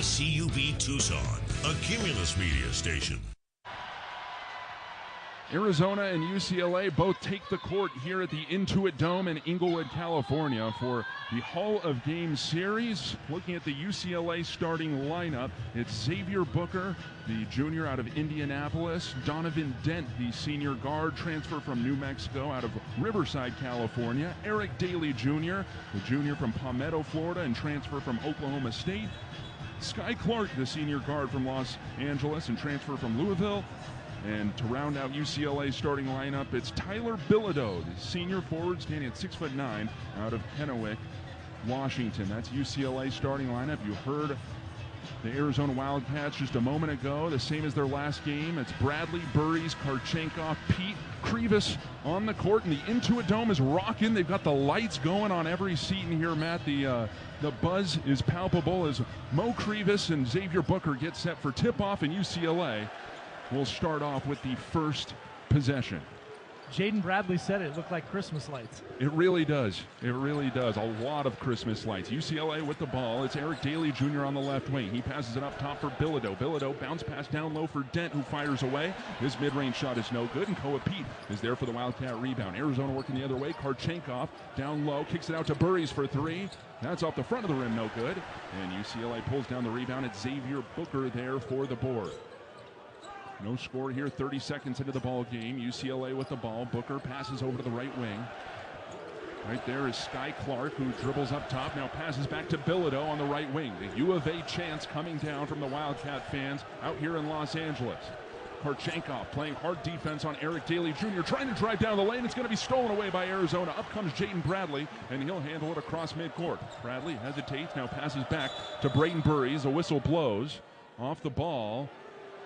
KCUB Tucson, a Cumulus Media station. Arizona and UCLA both take the court here at the Intuit Dome in Inglewood, California for the Hall of Game series. Looking at the UCLA starting lineup, it's Xavier Booker, the junior out of Indianapolis, Donovan Dent, the senior guard transfer from New Mexico out of Riverside, California, Eric Daly Jr., the junior from Palmetto, Florida, and transfer from Oklahoma State, Sky Clark, the senior guard from Los Angeles and transfer from Louisville. And to round out UCLA's starting lineup, it's Tyler Bilodeau, the senior forward standing at 6'9", out of Kennewick, Washington. That's UCLA's starting lineup. You heard the Arizona Wildcats just a moment ago, the same as their last game. It's Bradley, Burries, Karchenkov, Pete, Krivas on the court, and the Intuit Dome is rocking. They've got the lights going on every seat in here, Matt. The buzz is palpable as Mo Krivas and Xavier Booker get set for tip-off, and UCLA will start off with the first possession. Jaden Bradley said it looked like Christmas lights. It really does. It really does. A lot of Christmas lights. UCLA with the ball. It's Eric Daly Jr. on the left wing. He passes it up top for Bilodeau. Bilodeau bounce pass down low for Dent, who fires away. His mid-range shot is no good, and Koa Pete is there for the Wildcat rebound. Arizona working the other way. Karchenkov down low, kicks it out to Burries for three. That's off the front of the rim, no good. And UCLA pulls down the rebound. It's Xavier Booker there for the board. No score here, 30 seconds into the ball game. UCLA with the ball. Booker passes over to the right wing. Right there is Sky Clark, who dribbles up top, now passes back to Bilodeau on the right wing. The U of A chants coming down from the Wildcat fans out here in Los Angeles. Karchenkov playing hard defense on Eric Daly Jr., trying to drive down the lane. It's going to be stolen away by Arizona. Up comes Jaden Bradley, and he'll handle it across midcourt. Bradley hesitates, now passes back to Braden Burries. A whistle blows off the ball.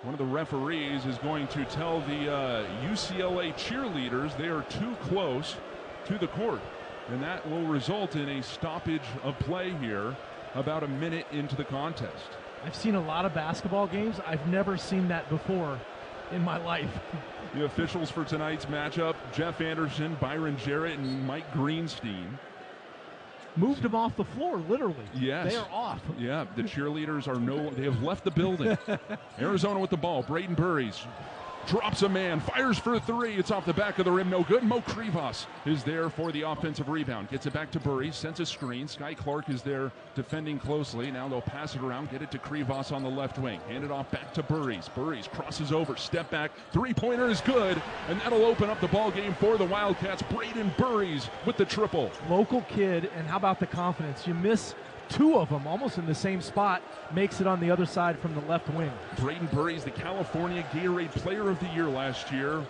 One of the referees is going to tell the UCLA cheerleaders they are too close to the court, and that will result in a stoppage of play here about a minute into the contest. I've seen a lot of basketball games. I've never seen that before in my life. The officials for tonight's matchup, Jeff Anderson, Byron Jarrett, and Mike Greenstein. Moved them off the floor, literally. Yes. They are off. Yeah, the cheerleaders they have left the building. Arizona with the ball. Braden Burries drops a man, fires for three. It's off the back of the rim, no good. Mo Krivas is there for the offensive rebound. Gets it back to Burries, sends a screen. Sky Clark is there defending closely. Now they'll pass it around, get it to Krivas on the left wing. Hand it off back to Burries. Burries crosses over, step back. Three-pointer is good, and that'll open up the ball game for the Wildcats. Braden Burries with the triple. Local kid, and how about the confidence? You miss two of them almost in the same spot, makes it on the other side from the left wing. Braden Burries, the California Gatorade Player of the Year last year.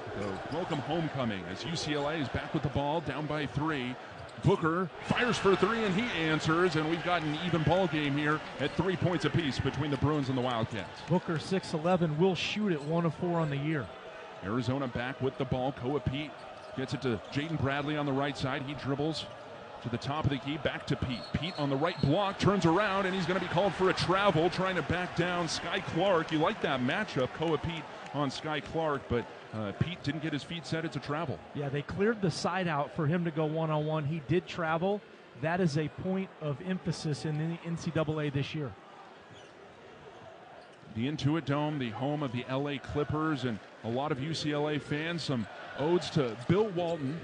Welcome homecoming as UCLA is back with the ball, down by three. Booker fires for three, and he answers, and we've got an even ball game here at 3 points apiece between the Bruins and the Wildcats. Booker, 6'11", will shoot at 1 of 4 on the year. Arizona back with the ball. Koa Pete gets it to Jaden Bradley on the right side. He dribbles to the top of the key, back to Pete. Pete on the right block, turns around, and he's going to be called for a travel, trying to back down Sky Clark. You like that matchup, Koa Pete on Sky Clark, but Pete didn't get his feet set. It's a travel. Yeah, they cleared the side out for him to go one-on-one. He did travel. That is a point of emphasis in the NCAA this year. The Intuit Dome, the home of the LA Clippers, and a lot of UCLA fans. Some odes to Bill Walton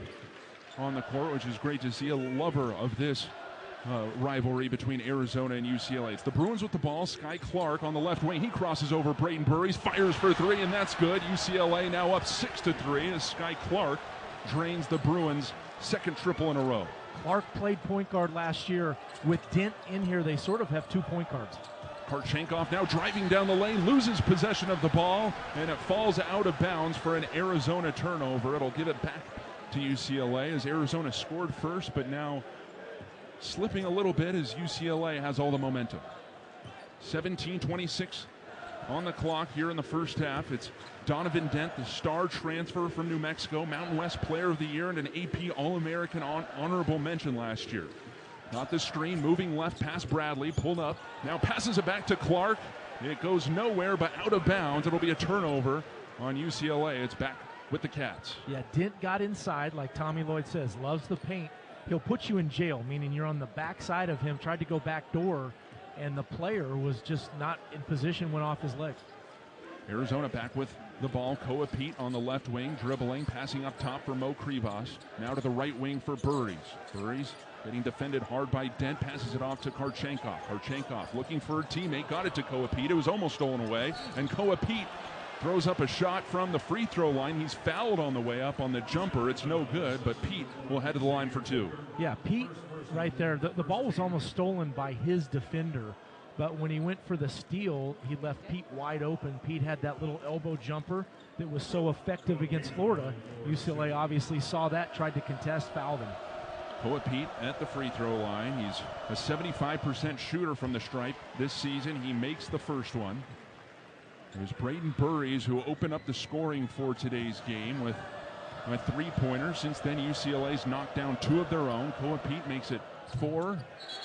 on the court, which is great to see, a lover of this rivalry between Arizona and UCLA. It's the Bruins with the ball. Sky Clark on the left wing. He crosses over Braden Burries, fires for three, and that's good. UCLA now up 6-3 as Sky Clark drains the Bruins' second triple in a row. Clark played point guard last year. With Dent in here, they sort of have 2 point guards. Karchenkov now driving down the lane, loses possession of the ball, and it falls out of bounds for an Arizona turnover. It'll give it back to UCLA as Arizona scored first, but now slipping a little bit as UCLA has all the momentum. 17:26 on the clock here in the first half. It's Donovan Dent, the star transfer from New Mexico, Mountain West Player of the Year and an AP All-American honorable mention last year. Got the screen, moving left past Bradley, pulled up, now passes it back to Clark. It goes nowhere but out of bounds. It'll be a turnover on UCLA. It's back with the Cats. Yeah, Dent got inside, like Tommy Lloyd says, loves the paint. He'll put you in jail, meaning you're on the back side of him, tried to go back door, and the player was just not in position, went off his leg. Arizona back with the ball. Koa Pete on the left wing, dribbling, passing up top for Mo Krivas. Now to the right wing for Burries. Burries getting defended hard by Dent, passes it off to Karchenkov. Karchenkov looking for a teammate, got it to Koa Pete. It was almost stolen away, and Koa Pete throws up a shot from the free throw line. He's fouled on the way up on the jumper. It's no good, but Pete will head to the line for two. Yeah, Pete right there. The ball was almost stolen by his defender, but when he went for the steal, he left Pete wide open. Pete had that little elbow jumper that was so effective against Florida. UCLA obviously saw that, tried to contest, fouled him. Koa Pete at the free throw line. He's a 75% shooter from the stripe this season. He makes the first one. There's Braden Burries, who opened up the scoring for today's game with a three-pointer. Since then, UCLA's knocked down two of their own. Koa Pete makes it 4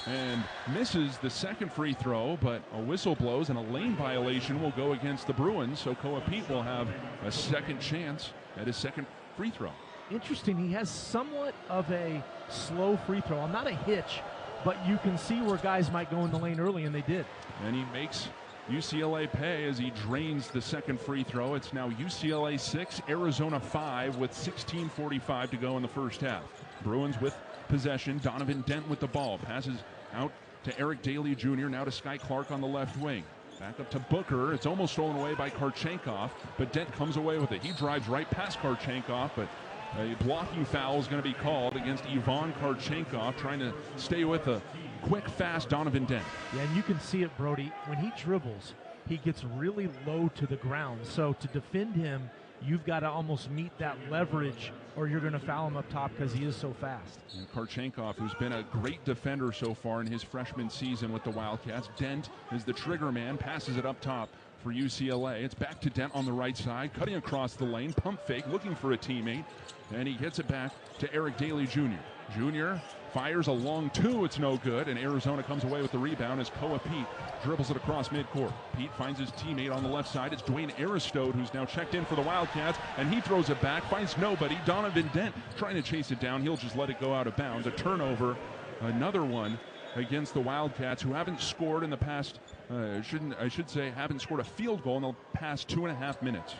and misses the second free throw, but a whistle blows and a lane violation will go against the Bruins, so Koa Pete will have a second chance at his second free throw. Interesting, he has somewhat of a slow free throw. Not a hitch, but you can see where guys might go in the lane early, and they did. And he makes UCLA pay as he drains the second free throw. It's now UCLA 6, Arizona 5 with 16:45 to go in the first half. Bruins with possession. Donovan Dent with the ball. Passes out to Eric Daly Jr., now to Sky Clark on the left wing. Back up to Booker. It's almost stolen away by Karchenkov, but Dent comes away with it. He drives right past Karchenkov, but a blocking foul is going to be called against Ivan Karchenkov, trying to stay with a quick, fast Donovan Dent. Yeah, and you can see it, Brody. When he dribbles, he gets really low to the ground. So to defend him, you've got to almost meet that leverage, or you're going to foul him up top because he is so fast. And Karchenkov, who's been a great defender so far in his freshman season with the Wildcats. Dent is the trigger man, passes it up top for UCLA. It's back to Dent on the right side, cutting across the lane, pump fake, looking for a teammate, and he gets it back to Eric Daly Jr. Jr. fires a long two, it's no good, and Arizona comes away with the rebound as Koa Pete dribbles it across midcourt. Pete finds his teammate on the left side. It's Dwayne Aristode, who's now checked in for the Wildcats, and he throws it back, finds nobody. Donovan Dent trying to chase it down. He'll just let it go out of bounds. A turnover, another one against the Wildcats, who haven't scored in the past, haven't scored a field goal in the past 2.5 minutes.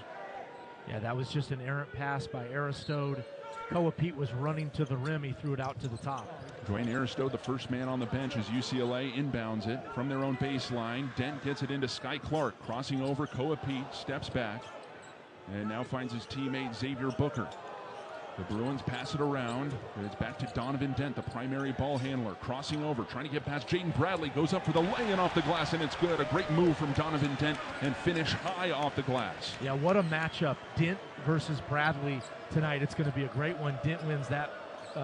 Yeah, that was just an errant pass by Aristode. Koa Pete was running to the rim. He threw it out to the top. Dwayne Aristode, the first man on the bench, as UCLA inbounds it from their own baseline. Dent gets it into Sky Clark, crossing over. Koa Pete steps back and now finds his teammate Xavier Booker. The Bruins pass it around, but it's back to Donovan Dent, the primary ball handler, crossing over, trying to get past Jaden Bradley, goes up for the lay-in off the glass, and it's good. A great move from Donovan Dent, and finish high off the glass. Yeah, what a matchup. Dent versus Bradley tonight. It's going to be a great one. Dent wins that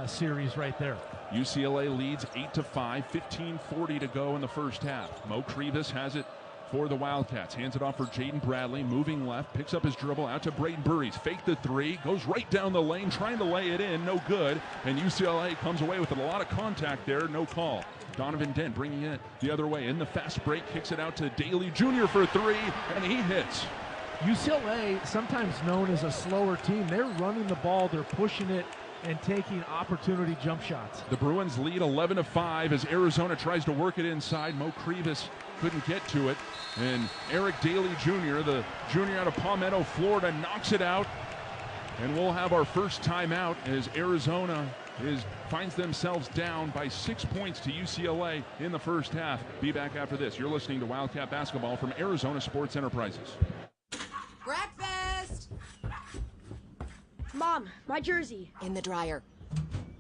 series right there. UCLA leads 8-5, 15:40 to go in the first half. Mo Krivas has it for the Wildcats. Hands it off for Jaden Bradley, moving left, picks up his dribble out to Braden Burries. Fake the three, goes right down the lane, trying to lay it in, no good. And UCLA comes away with it. A lot of contact there, no call. Donovan Dent bringing it the other way in the fast break, kicks it out to Daly Jr. for three, and he hits. UCLA, sometimes known as a slower team, they're running the ball, they're pushing it, and taking opportunity jump shots. The Bruins lead 11-5 as Arizona tries to work it inside. Mo Krivas couldn't get to it, and Eric Daly Jr., the junior out of Palmetto, Florida, knocks it out, and we'll have our first timeout as Arizona finds themselves down by 6 points to UCLA in the first half. Be back after this. You're listening to Wildcat Basketball from Arizona Sports Enterprises. Breakfast! Mom, my jersey. In the dryer.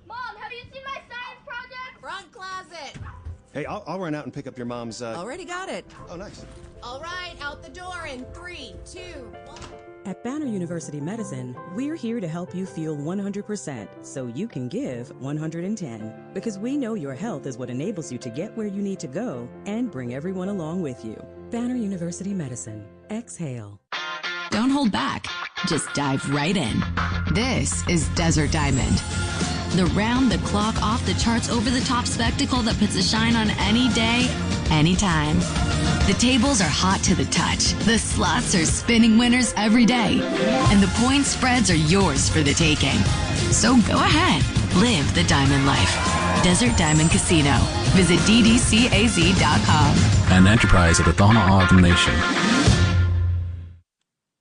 Mom, have you seen my science project? Front closet. Hey, I'll run out and pick up your mom's, Already got it. Oh, nice. All right, out the door in 3, 2, 1. At Banner University Medicine, we're here to help you feel 100% so you can give 110. Because we know your health is what enables you to get where you need to go and bring everyone along with you. Banner University Medicine. Exhale. Don't hold back. Just dive right in. This is Desert Diamond. The round-the-clock, off-the-charts, over-the-top spectacle that puts a shine on any day, anytime. The tables are hot to the touch. The slots are spinning winners every day. And the point spreads are yours for the taking. So go ahead, live the Diamond life. Desert Diamond Casino. Visit ddcaz.com. An enterprise of the Thana Nation.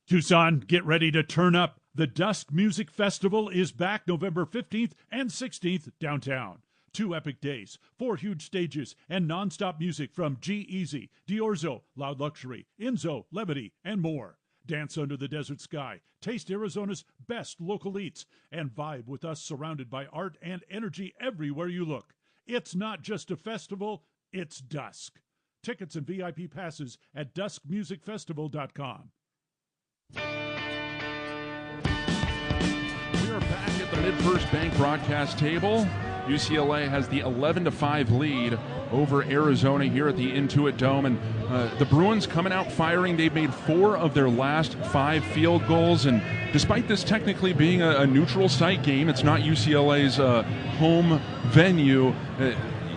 Tucson, get ready to turn up. The Dusk Music Festival is back November 15th and 16th downtown. 2 epic days, 4 huge stages, and non-stop music from G-Eazy, Diorzo, Loud Luxury, Enzo, Levity, and more. Dance under the desert sky, taste Arizona's best local eats, and vibe with us surrounded by art and energy everywhere you look. It's not just a festival, it's Dusk. Tickets and VIP passes at duskmusicfestival.com. We are back at the Mid-First Bank broadcast table. UCLA has the 11-5 lead over Arizona here at the Intuit Dome, and the Bruins coming out firing. They've made 4 of their last 5 field goals, and despite this technically being a neutral site game, it's not UCLA's home venue.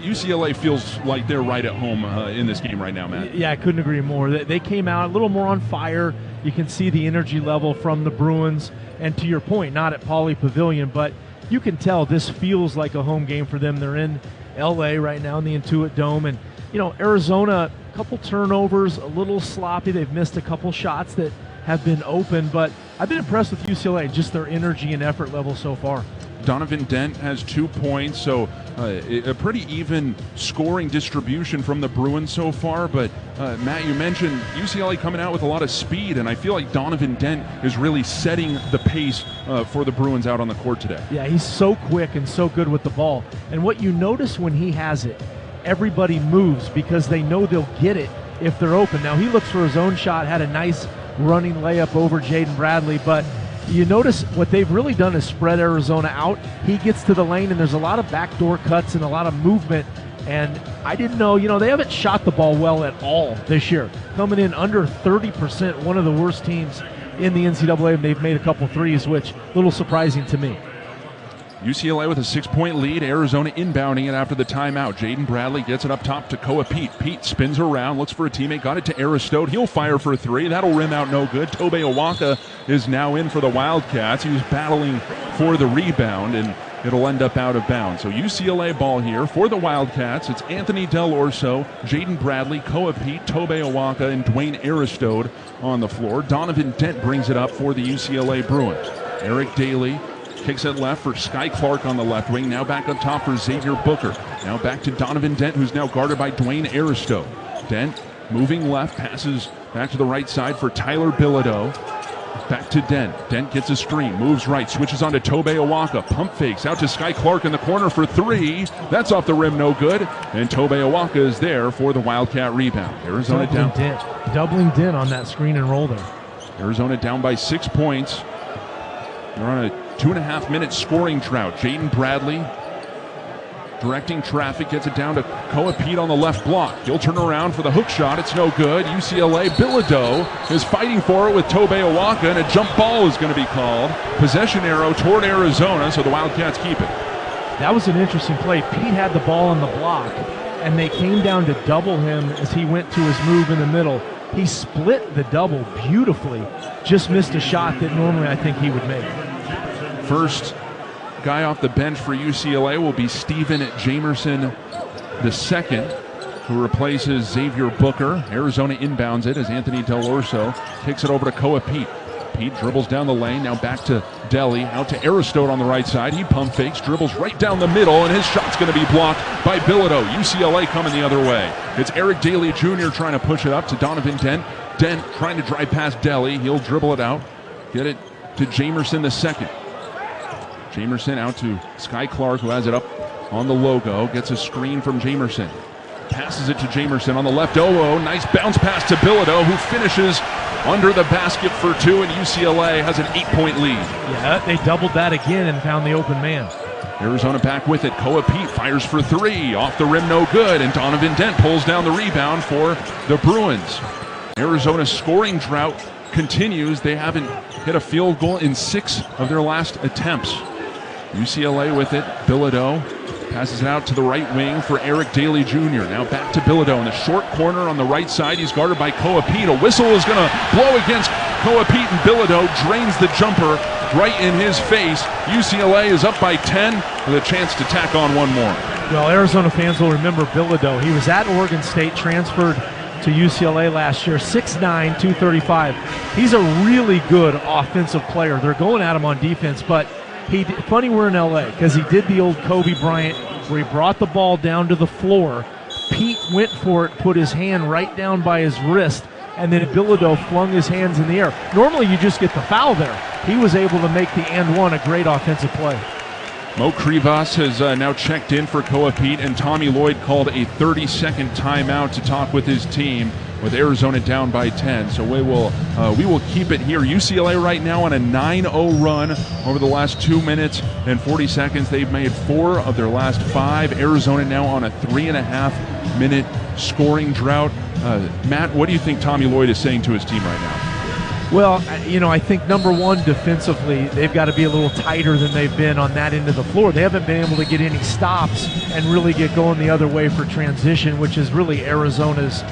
UCLA feels like they're right at home in this game right now, Matt. Yeah, I couldn't agree more. They came out a little more on fire. You can see the energy level from the Bruins, and to your point, not at Pauley Pavilion, but you can tell this feels like a home game for them. They're in L.A. right now in the Intuit Dome. And, you know, Arizona, a couple turnovers, a little sloppy. They've missed a couple shots that have been open. But I've been impressed with UCLA, just their energy and effort level so far. Donovan Dent has 2 points, so a pretty even scoring distribution from the Bruins so far. But, Matt, you mentioned UCLA coming out with a lot of speed, and I feel like Donovan Dent is really setting the pace for the Bruins out on the court today. Yeah, he's so quick and so good with the ball. And what you notice when he has it, everybody moves because they know they'll get it if they're open. Now, he looks for his own shot, had a nice running layup over Jaden Bradley, but you notice what they've really done is spread Arizona out. He gets to the lane, and there's a lot of backdoor cuts and a lot of movement. And I didn't know, you know, they haven't shot the ball well at all this year. Coming in under 30%, one of the worst teams in the NCAA, and they've made a couple threes, which a little surprising to me. UCLA with a 6-point lead. Arizona inbounding it after the timeout. Jaden Bradley gets it up top to Koa Pete. Pete spins around, looks for a teammate, got it to Aristode. He'll fire for 3. That'll rim out no good. Tobe Awaka is now in for the Wildcats. He was battling for the rebound, and it'll end up out of bounds. So UCLA ball here for the Wildcats. It's Anthony Del Orso, Jaden Bradley, Koa Pete, Tobe Awaka, and Dwayne Aristode on the floor. Donovan Dent brings it up for the UCLA Bruins. Eric Daly kicks it left for Sky Clark on the left wing. Now back up top for Xavier Booker. Now back to Donovan Dent, who's now guarded by Dwayne Aristode. Dent moving left, passes back to the right side for Tyler Bilodeau. Back to Dent. Dent gets a screen, moves right, switches on to Tobe Awaka. Pump fakes out to Sky Clark in the corner for 3. That's off the rim, no good. And Tobe Awaka is there for the Wildcat rebound. Arizona Doubling Dent on that screen and roll there. Arizona down by 6 points. They're on a 2.5-minute scoring drought. Jaden Bradley directing traffic, gets it down to Koa Pete on the left block. He'll turn around for the hook shot. It's no good. UCLA, Bilodeau is fighting for it with Tobe Awaka, and a jump ball is going to be called. Possession arrow toward Arizona, so the Wildcats keep it. That was an interesting play. Pete had the ball on the block, and they came down to double him as he went to his move in the middle. He split the double beautifully, just missed a shot that normally I think he would make. First guy off the bench for UCLA will be Stephen Jamerson II, who replaces Xavier Booker. Arizona inbounds it as Anthony Del Orso kicks it over to Koa Pete. Pete dribbles down the lane, now back to Deli, out to Aristode on the right side. He pump fakes, dribbles right down the middle, and his shot's going to be blocked by Bilodeau. UCLA coming the other way. It's Eric Daly Jr. trying to push it up to Donovan Dent. Dent trying to drive past Deli. He'll dribble it out, get it to Jamerson II. Jamerson out to Sky Clark, who has it up on the logo. Gets a screen from Jamerson. Passes it to Jamerson on the left elbow. Nice bounce pass to Bilodeau, who finishes under the basket for 2, and UCLA has an 8-point lead. Yeah, they doubled that again and found the open man. Arizona back with it. Koa Pete fires for 3. Off the rim, no good, and Donovan Dent pulls down the rebound for the Bruins. Arizona's scoring drought continues. They haven't hit a field goal in 6 of their last attempts. UCLA with it. Bilodeau passes it out to the right wing for Eric Daly Jr. Now back to Bilodeau in the short corner on the right side. He's guarded by Koa Pete. A whistle is going to blow against Koa Pete, and Bilodeau drains the jumper right in his face. UCLA is up by 10 with a chance to tack on one more. Well, Arizona fans will remember Bilodeau. He was at Oregon State, transferred to UCLA last year, 6'9", 235. He's a really good offensive player. They're going at him on defense, but funny we're in L.A. because he did the old Kobe Bryant where he brought the ball down to the floor. Pete went for it, put his hand right down by his wrist, and then Bilodeau flung his hands in the air. Normally you just get the foul there. He was able to make the and one a great offensive play. Mo Krivas has now checked in for Koa Pete, and Tommy Lloyd called a 30-second timeout to talk with his team with Arizona down by 10. So we will keep it here. UCLA right now on a 9-0 run over the last 2 minutes and 40 seconds. They've made 4 of their last 5. Arizona now on a 3.5-minute scoring drought. Matt, what do you think Tommy Lloyd is saying to his team right now? Well, I think number one, defensively, they've got to be a little tighter than they've been on that end of the floor. They haven't been able to get any stops and really get going the other way for transition, which is really Arizona's,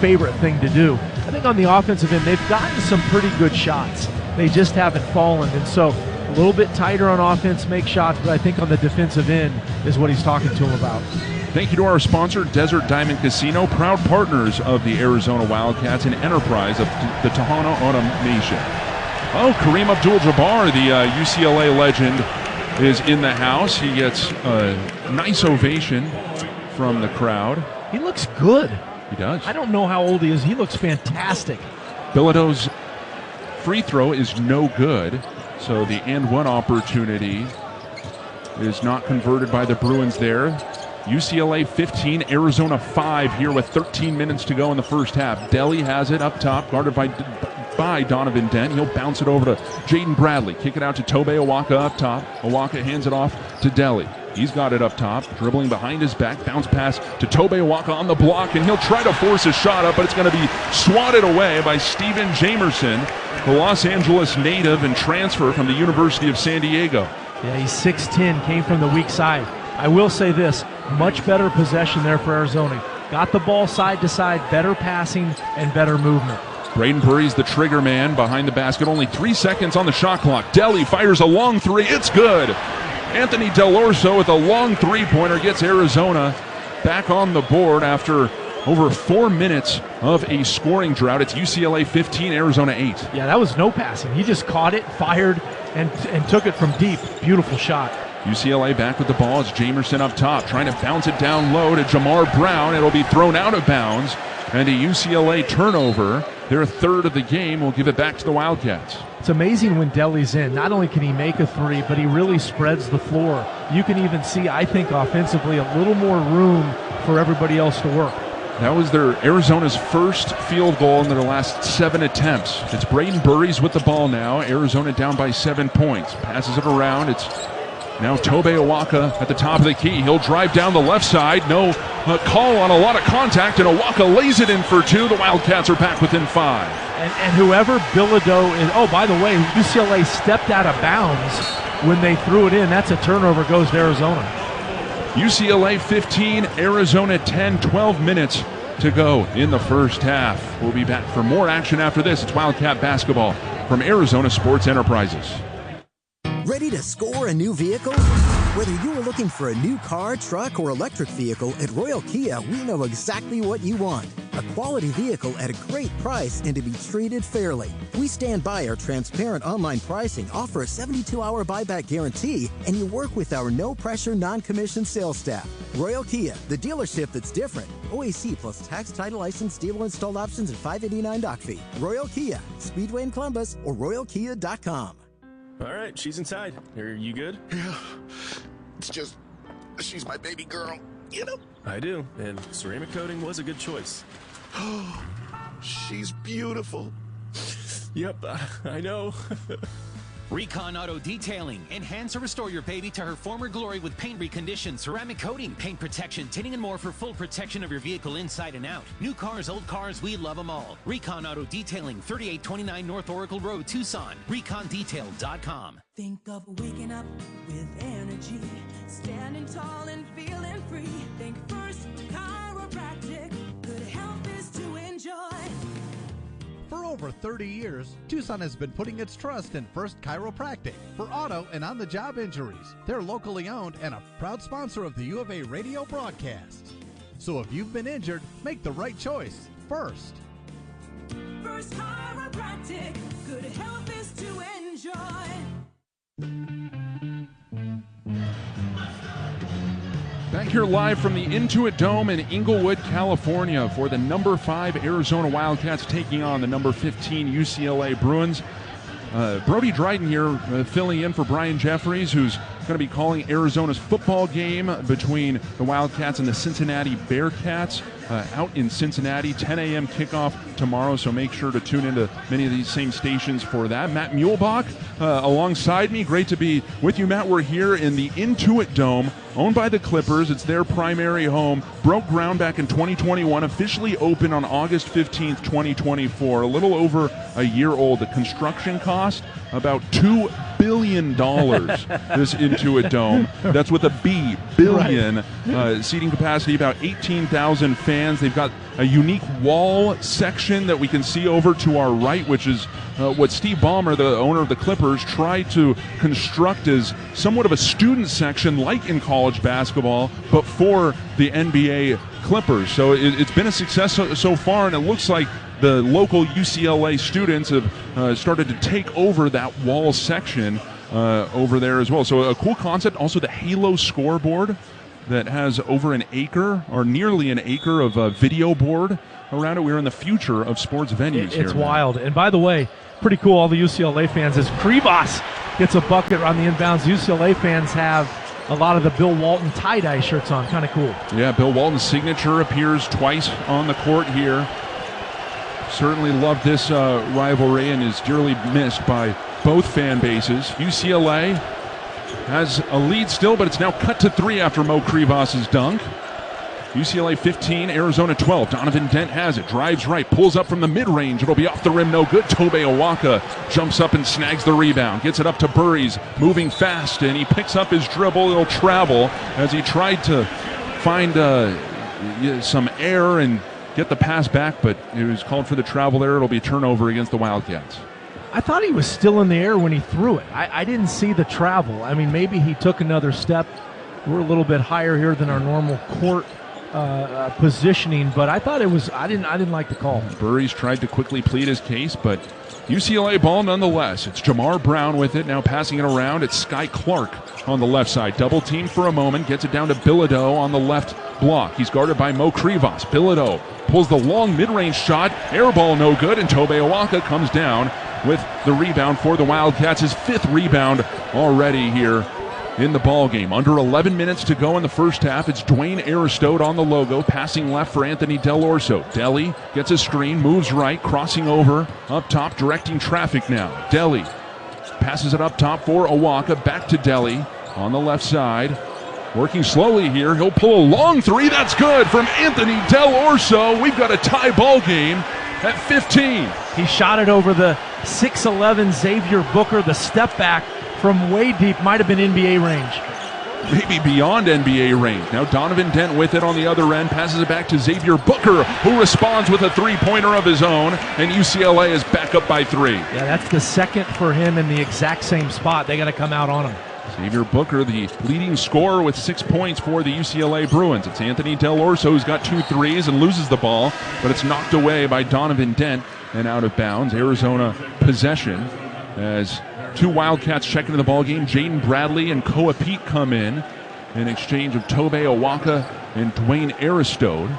favorite thing to do. I think on the offensive end, they've gotten some pretty good shots. They just haven't fallen, and so a little bit tighter on offense, make shots, but I think on the defensive end is what he's talking to him about. Thank you to our sponsor, Desert Diamond Casino, proud partners of the Arizona Wildcats and enterprise of the Tejano Automation. Oh, Kareem Abdul-Jabbar, the UCLA legend, is in the house. He gets a nice ovation from the crowd. He looks good. He does. I don't know how old he is. He looks fantastic. Bilodeau's free throw is no good, so the and one opportunity is not converted by the Bruins there. UCLA 15, Arizona 5 here with 13 minutes to go in the first half. Delhi has it up top, guarded by Donovan Dent. He'll bounce it over to Jaden Bradley. Kick it out to Tobe Awaka up top. Awaka hands it off to Delhi. He's got it up top, dribbling behind his back. Bounce pass to Tobe Awaka on the block, and he'll try to force a shot up, but it's going to be swatted away by Steven Jamerson, the Los Angeles native and transfer from the University of San Diego. Yeah, he's 6'10", came from the weak side. I will say this, much better possession there for Arizona. Got the ball side to side, better passing and better movement. Braden Burry's the trigger man behind the basket. Only 3 seconds on the shot clock. Delhi fires a long three. It's good. Anthony Del Orso with a long three-pointer gets Arizona back on the board after over 4 minutes of a scoring drought. It's UCLA 15, Arizona 8. Yeah, that was no passing. He just caught it, fired, and took it from deep. Beautiful shot. UCLA back with the ball. It's Jamerson up top, trying to bounce it down low to Jamar Brown. It'll be thrown out of bounds, and a UCLA turnover. Their third of the game will give it back to the Wildcats. It's amazing when Delhi's in. Not only can he make a three, but he really spreads the floor. You can even see, I think, offensively, a little more room for everybody else to work. That was Arizona's first field goal in their last 7 attempts. It's Braden Burry's with the ball now. Arizona down by 7 points. Passes it around. It's now Tobe Awaka at the top of the key. He'll drive down the left side. No call on a lot of contact, and Awaka lays it in for 2. The Wildcats are back within 5. And whoever Bilodeau is, oh, by the way, UCLA stepped out of bounds when they threw it in. That's a turnover, goes to Arizona. UCLA 15, Arizona 10, 12 minutes to go in the first half. We'll be back for more action after this. It's Wildcat basketball from Arizona Sports Enterprises. Ready to score a new vehicle? Whether you are looking for a new car, truck, or electric vehicle, at Royal Kia, we know exactly what you want. A quality vehicle at a great price and to be treated fairly. We stand by our transparent online pricing, offer a 72-hour buyback guarantee, and you work with our no-pressure, non-commissioned sales staff. Royal Kia, the dealership that's different. OAC plus tax, title, license, dealer installed options, and $589 doc fee. Royal Kia, Speedway in Columbus, or RoyalKia.com. All right, she's inside. Are you good? Yeah. It's just, she's my baby girl, you know? I do, and ceramic coating was a good choice. Oh, she's beautiful. Yep, I know. Recon Auto Detailing. Enhance or restore your baby to her former glory with paint recondition, ceramic coating, paint protection, tinting, and more for full protection of your vehicle inside and out. New cars, old cars, we love them all. Recon Auto Detailing, 3829 North Oracle Road, Tucson. ReconDetail.com. Think of waking up with energy, standing tall and feeling free. Think First Chiropractic, good health is to enjoy. For over 30 years, Tucson has been putting its trust in First Chiropractic for auto and on-the-job injuries. They're locally owned and a proud sponsor of the U of A radio broadcast. So if you've been injured, make the right choice. First. First Chiropractic, good health is to enjoy. Back here live from the Intuit Dome in Inglewood, California for the number 5 Arizona Wildcats taking on the number 15 UCLA Bruins. Brody Dryden here filling in for Brian Jeffries, who's going to be calling Arizona's football game between the Wildcats and the Cincinnati Bearcats out in Cincinnati. 10 a.m. kickoff tomorrow, so make sure to tune into many of these same stations for that. Matt Muehlbach alongside me. Great to be with you, Matt. We're here in the Intuit Dome, owned by the Clippers. It's their primary home. Broke ground back in 2021, officially open on August 15th, 2024. A little over a year old. The construction cost, about $2 billion, this Intuit Dome. That's with a B, billion. Right. Seating capacity, about 18,000 fans. They've got a unique wall section that we can see over to our right, which is what Steve Ballmer, the owner of the Clippers, tried to construct as somewhat of a student section like in college basketball, but for the NBA Clippers. So it's been a success so far, and it looks like the local UCLA students have started to take over that wall section over there as well. So a cool concept. Also the Halo scoreboard that has over an acre or nearly an acre of video board around it. We're in the future of sports venues here. It's wild. And by the way, pretty cool, all the UCLA fans, as Krivas gets a bucket on the inbounds. UCLA fans have a lot of the Bill Walton tie-dye shirts on. Kind of cool. Yeah, Bill Walton's signature appears twice on the court here. Certainly love this rivalry and is dearly missed by both fan bases. UCLA has a lead still, but it's now cut to 3 after Mo Krivas' dunk. UCLA 15, Arizona 12. Donovan Dent has it, drives right, pulls up from the mid-range. It'll be off the rim, no good. Tobe Awaka jumps up and snags the rebound. Gets it up to Burries, moving fast, and he picks up his dribble. It'll travel as he tried to find some air and get the pass back, but it was called for the travel there. It'll be a turnover against the Wildcats. I thought he was still in the air when he threw it. I didn't see the travel. I mean, maybe he took another step. We're a little bit higher here than our normal court positioning, but I thought it was. I didn't like the call. Burries tried to quickly plead his case, but UCLA ball nonetheless. It's Jamar Brown with it, now passing it around. It's Sky Clark on the left side. Double team for a moment, gets it down to Bilodeau on the left block. He's guarded by Mo Krivas. Bilodeau pulls the long mid-range shot. Air ball no good, and Tobe Awaka comes down with the rebound for the Wildcats. His 5th rebound already here in the ball game. Under 11 minutes to go in the first half. It's Dwayne Aristote on the logo, passing left for Anthony Del Orso. Deli gets a screen, moves right, crossing over up top, directing traffic now. Deli passes it up top for Awaka, back to Deli on the left side. Working slowly here, he'll pull a long 3. That's good from Anthony Del Orso. We've got a tie ball game at 15. He shot it over the 6'11" Xavier Booker. The step back from way deep might have been NBA range. Maybe beyond NBA range. Now Donovan Dent with it on the other end, passes it back to Xavier Booker, who responds with a three-pointer of his own, and UCLA is back up by 3. Yeah, that's the second for him in the exact same spot. They got to come out on him. Xavier Booker, the leading scorer with 6 points for the UCLA Bruins. It's Anthony Del Orso who's got 2 threes and loses the ball, but it's knocked away by Donovan Dent and out of bounds. Arizona possession as 2 Wildcats check into the ball game. Jaden Bradley and Koa Pete come in exchange of Tobe Awaka and Dwayne Aristote.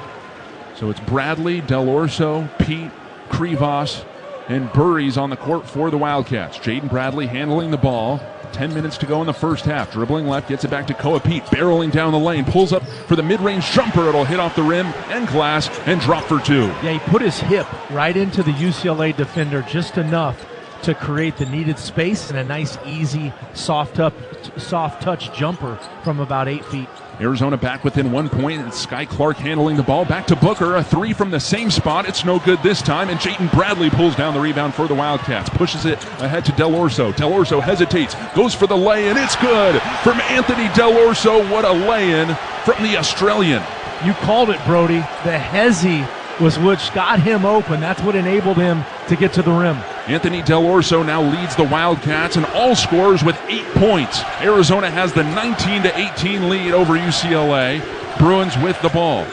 So it's Bradley, Del Orso, Pete, Krivas, and Burries on the court for the Wildcats. Jaden Bradley handling the ball. 10 minutes to go in the first half. Dribbling left, gets it back to Koa Pete. Barreling down the lane, pulls up for the mid-range jumper. It'll hit off the rim and glass and drop for 2. Yeah, he put his hip right into the UCLA defender just enough to create the needed space and a nice, easy, soft touch jumper from about 8 feet. Arizona back within 1 point. It's Sky Clark handling the ball. Back to Booker. A 3 from the same spot. It's no good this time. And Jaden Bradley pulls down the rebound for the Wildcats. Pushes it ahead to Del Orso. Del Orso hesitates. Goes for the lay-in. It's good from Anthony Del Orso. What a lay-in from the Australian. You called it, Brody. The hezzy was which got him open. That's what enabled him to get to the rim. Anthony Del Orso now leads the Wildcats and all scores with 8 points. Arizona has the 19-18 lead over UCLA. Bruins with the ball.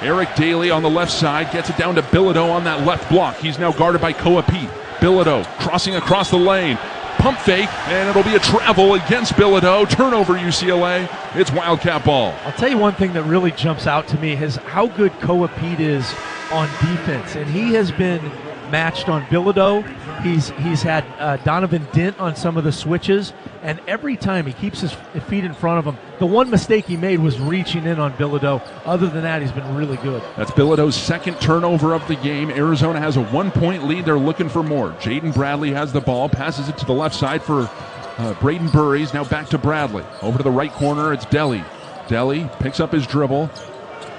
Eric Daly on the left side gets it down to Bilodeau on that left block. He's now guarded by Koa Pete. Bilodeau crossing across the lane. Pump fake, and it'll be a travel against Bilodeau. Turnover UCLA. It's Wildcat ball. I'll tell you one thing that really jumps out to me is how good Koa Pete is on defense, and he has been matched on Bilodeau. He's had Donovan Dent on some of the switches, and every time he keeps his feet in front of him. The one mistake he made was reaching in on Bilodeau. Other than that, he's been really good. That's Bilodeau's second turnover of the game. Arizona has a 1-point lead. They're looking for more. Jaden Bradley has the ball, passes it to the left side for Braden Burries. Now back to Bradley. Over to the right corner, it's Deli. Deli picks up his dribble.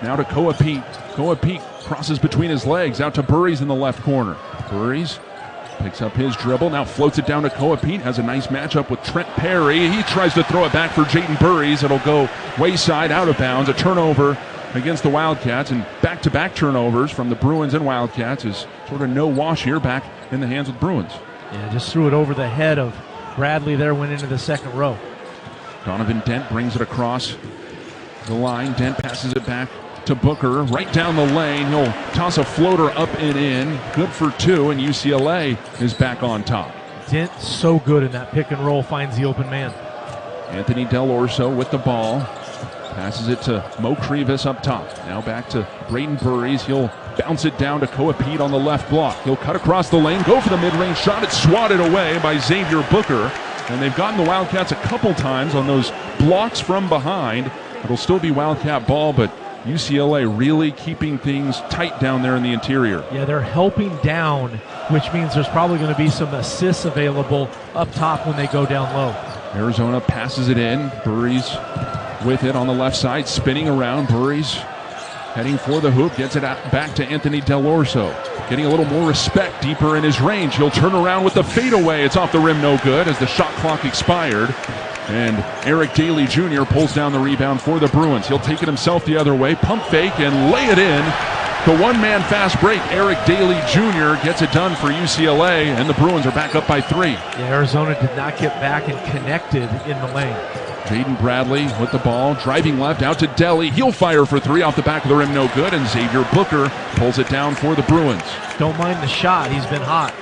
Now to Koa Pete. Koa Pete crosses between his legs out to Burries in the left corner. Burries picks up his dribble, now floats it down to Koa Pete, has a nice matchup with Trent Perry. He tries to throw it back for Jaden Burries. It'll go wayside, out of bounds. A turnover against the Wildcats, and back-to-back turnovers from the Bruins and Wildcats is sort of no wash here, back in the hands of the Bruins. Yeah, just threw it over the head of Bradley there, went into the second row. Donovan Dent brings it across the line. Dent passes it back to Booker, right down the lane. He'll toss a floater up and in. Good for 2, and UCLA is back on top. Dent so good in that pick and roll, finds the open man. Anthony Del Orso with the ball. Passes it to Mo Krivas up top. Now back to Braden Burries. He'll bounce it down to Koa Pete on the left block. He'll cut across the lane, go for the mid-range shot. It's swatted away by Xavier Booker. And they've gotten the Wildcats a couple times on those blocks from behind. It'll still be Wildcat ball, but UCLA really keeping things tight down there in the interior. Yeah, they're helping down, which means there's probably going to be some assists available up top when they go down low. Arizona passes it in. Burries with it on the left side, spinning around. Burries heading for the hoop, gets it back to Anthony Del Orso. Getting a little more respect deeper in his range. He'll turn around with the fadeaway. It's off the rim, no good, as the shot clock expired. And Eric Daly Jr. pulls down the rebound for the Bruins. He'll take it himself the other way, pump fake, and lay it in. The one-man fast break, Eric Daly Jr. gets it done for UCLA, and the Bruins are back up by 3. Yeah, Arizona did not get back and connected in the lane. Jaden Bradley with the ball, driving left out to Deli. He'll fire for 3 off the back of the rim, no good, and Xavier Booker pulls it down for the Bruins. Don't mind the shot, he's been hot.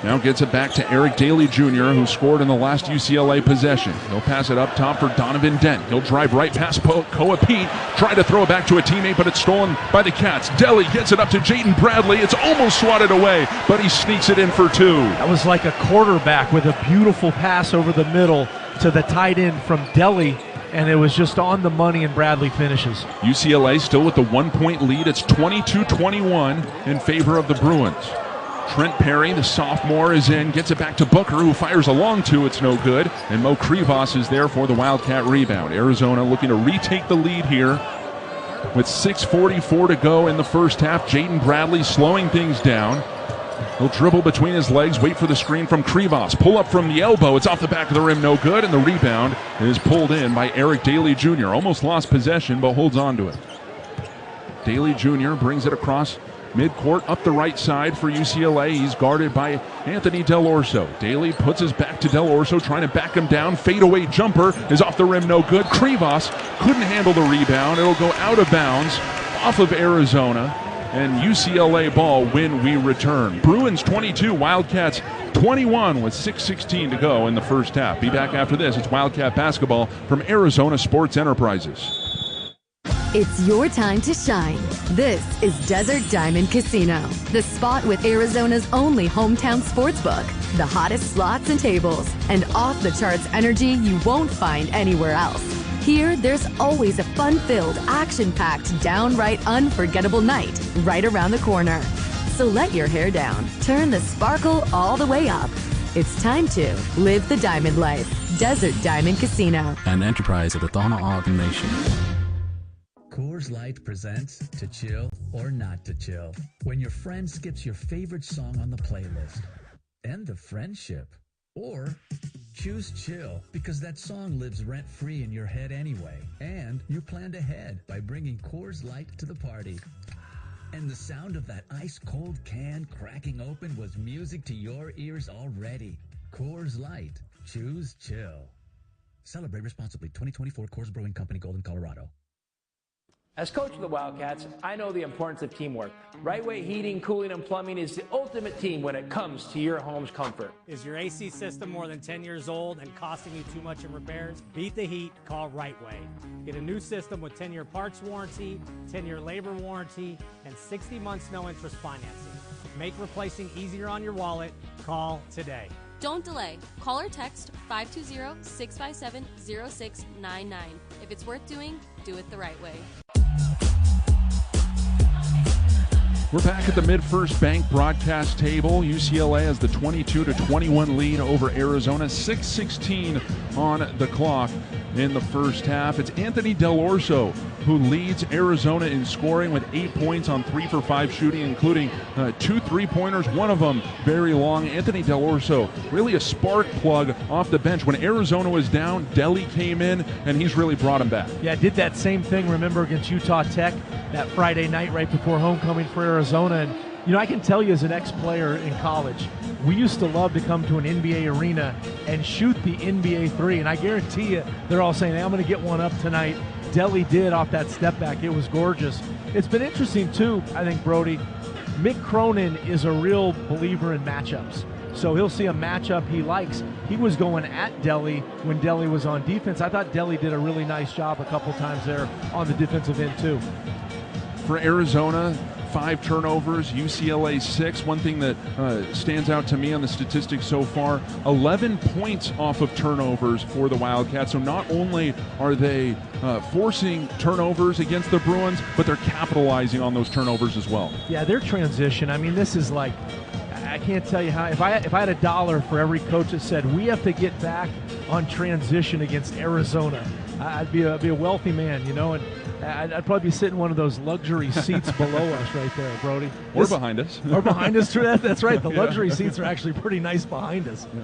Now gets it back to Eric Daly Jr., who scored in the last UCLA possession. He'll pass it up top for Donovan Dent. He'll drive right past Koa Pete, try to throw it back to a teammate, but it's stolen by the Cats. Deli gets it up to Jaden Bradley. It's almost swatted away, but he sneaks it in for 2. That was like a quarterback with a beautiful pass over the middle to the tight end from Deli, and it was just on the money, and Bradley finishes. UCLA still with the 1-point lead. It's 22-21 in favor of the Bruins. Trent Perry, the sophomore, is in, gets it back to Booker, who fires a long 2. It's no good. And Mo Krivas is there for the Wildcat rebound. Arizona looking to retake the lead here with 6:44 to go in the first half. Jaden Bradley slowing things down. He'll dribble between his legs, wait for the screen from Krivas. Pull up from the elbow. It's off the back of the rim, no good. And the rebound is pulled in by Eric Daly Jr. Almost lost possession, but holds on to it. Daly Jr. brings it across midcourt up the right side for UCLA. He's guarded by Anthony Del Orso. Daly puts his back to Del Orso, trying to back him down. Fadeaway jumper is off the rim, no good. Krivas couldn't handle the rebound. It'll go out of bounds off of Arizona. And UCLA ball when we return. Bruins 22, Wildcats 21 with 6:16 to go in the first half. Be back after this. It's Wildcat basketball from Arizona Sports Enterprises. It's your time to shine. This is Desert Diamond Casino, the spot with Arizona's only hometown sportsbook, the hottest slots and tables, and off-the-charts energy you won't find anywhere else. Here, there's always a fun-filled, action-packed, downright unforgettable night right around the corner. So let your hair down, turn the sparkle all the way up. It's time to live the diamond life. Desert Diamond Casino. An enterprise of the Tohono O'odham Nation. Coors Light presents To Chill or Not to Chill. When your friend skips your favorite song on the playlist. End the friendship. Or choose chill because that song lives rent-free in your head anyway. And you planned ahead by bringing Coors Light to the party. And the sound of that ice-cold can cracking open was music to your ears already. Coors Light. Choose chill. Celebrate responsibly. 2024 Coors Brewing Company, Golden, Colorado. As coach of the Wildcats, I know the importance of teamwork. Right Way Heating, Cooling, and Plumbing is the ultimate team when it comes to your home's comfort. Is your AC system more than 10 years old and costing you too much in repairs? Beat the heat, call Right Way. Get a new system with 10-year parts warranty, 10-year labor warranty, and 60 months no-interest financing. Make replacing easier on your wallet. Call today. Don't delay. Call or text 520-657-0699. If it's worth doing, do it the right way. We're back at the Mid-First Bank broadcast table. UCLA has the 22-21 lead over Arizona. 6:16 on the clock in the first half. It's Anthony Del Orso who leads Arizona in scoring with 8 points on 3 for 5 shooting, including 2 3-pointers, one of them very long. Anthony Del Orso, really a spark plug off the bench. When Arizona was down, Delhi came in, and he's really brought him back. Yeah, did that same thing, remember, against Utah Tech that Friday night right before homecoming for Arizona. And, you know, I can tell you as an ex-player in college, we used to love to come to an NBA arena and shoot the NBA three. And I guarantee you, they're all saying, hey, I'm going to get one up tonight. Delhi did off that step back. It was gorgeous. It's been interesting, too, I think, Brody. Mick Cronin is a real believer in matchups. So he'll see a matchup he likes. He was going at Delhi when Delhi was on defense. I thought Delhi did a really nice job a couple times there on the defensive end, too. For Arizona, 5 turnovers, UCLA 6. One thing that stands out to me on the statistics so far, 11 points off of turnovers for the Wildcats. So not only are they forcing turnovers against the Bruins, but they're capitalizing on those turnovers as well. Yeah, their transition, I mean, this is like, I can't tell you how, if I had $1 for every coach that said we have to get back on transition against Arizona, I'd be a wealthy man, you know, and I'd probably be sitting in one of those luxury seats below us right there, Brody. Or behind us. Or behind us. That's right. The luxury seats are actually pretty nice behind us. Yeah.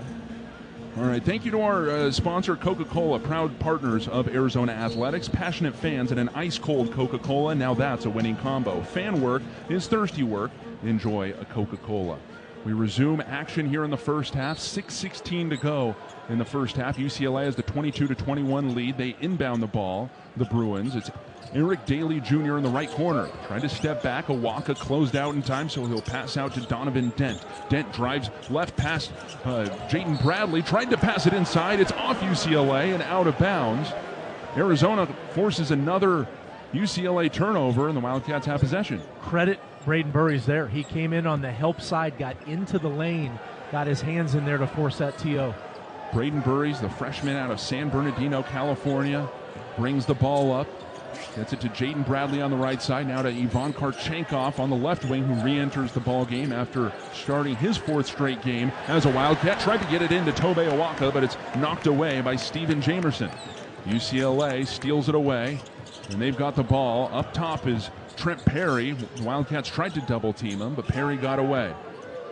All right. Thank you to our sponsor, Coca-Cola, proud partners of Arizona Athletics, passionate fans, and an ice-cold Coca-Cola. Now that's a winning combo. Fan work is thirsty work. Enjoy a Coca-Cola. We resume action here in the first half. 6:16 to go in the first half. UCLA has the 22-21 lead. They inbound the ball, the Bruins. It's Eric Daly Jr. in the right corner. Trying to step back. Awaka closed out in time, so he'll pass out to Donovan Dent. Dent drives left past Jaden Bradley. Tried to pass it inside. It's off UCLA and out of bounds. Arizona forces another UCLA turnover, and the Wildcats have possession. Credit Braden Burry's there. He came in on the help side, got into the lane, got his hands in there to force that TO. Braden Burry's the freshman out of San Bernardino, California, brings the ball up. Gets it to Jaden Bradley on the right side. Now to Ivan Karchenkov on the left wing, who re-enters the ball game after starting his 4th straight game as a Wildcat. Tried to get it into Tobe Awaka, but it's knocked away by Steven Jamerson. UCLA steals it away, and they've got the ball. Up top is Trent Perry. The Wildcats tried to double team him, but Perry got away.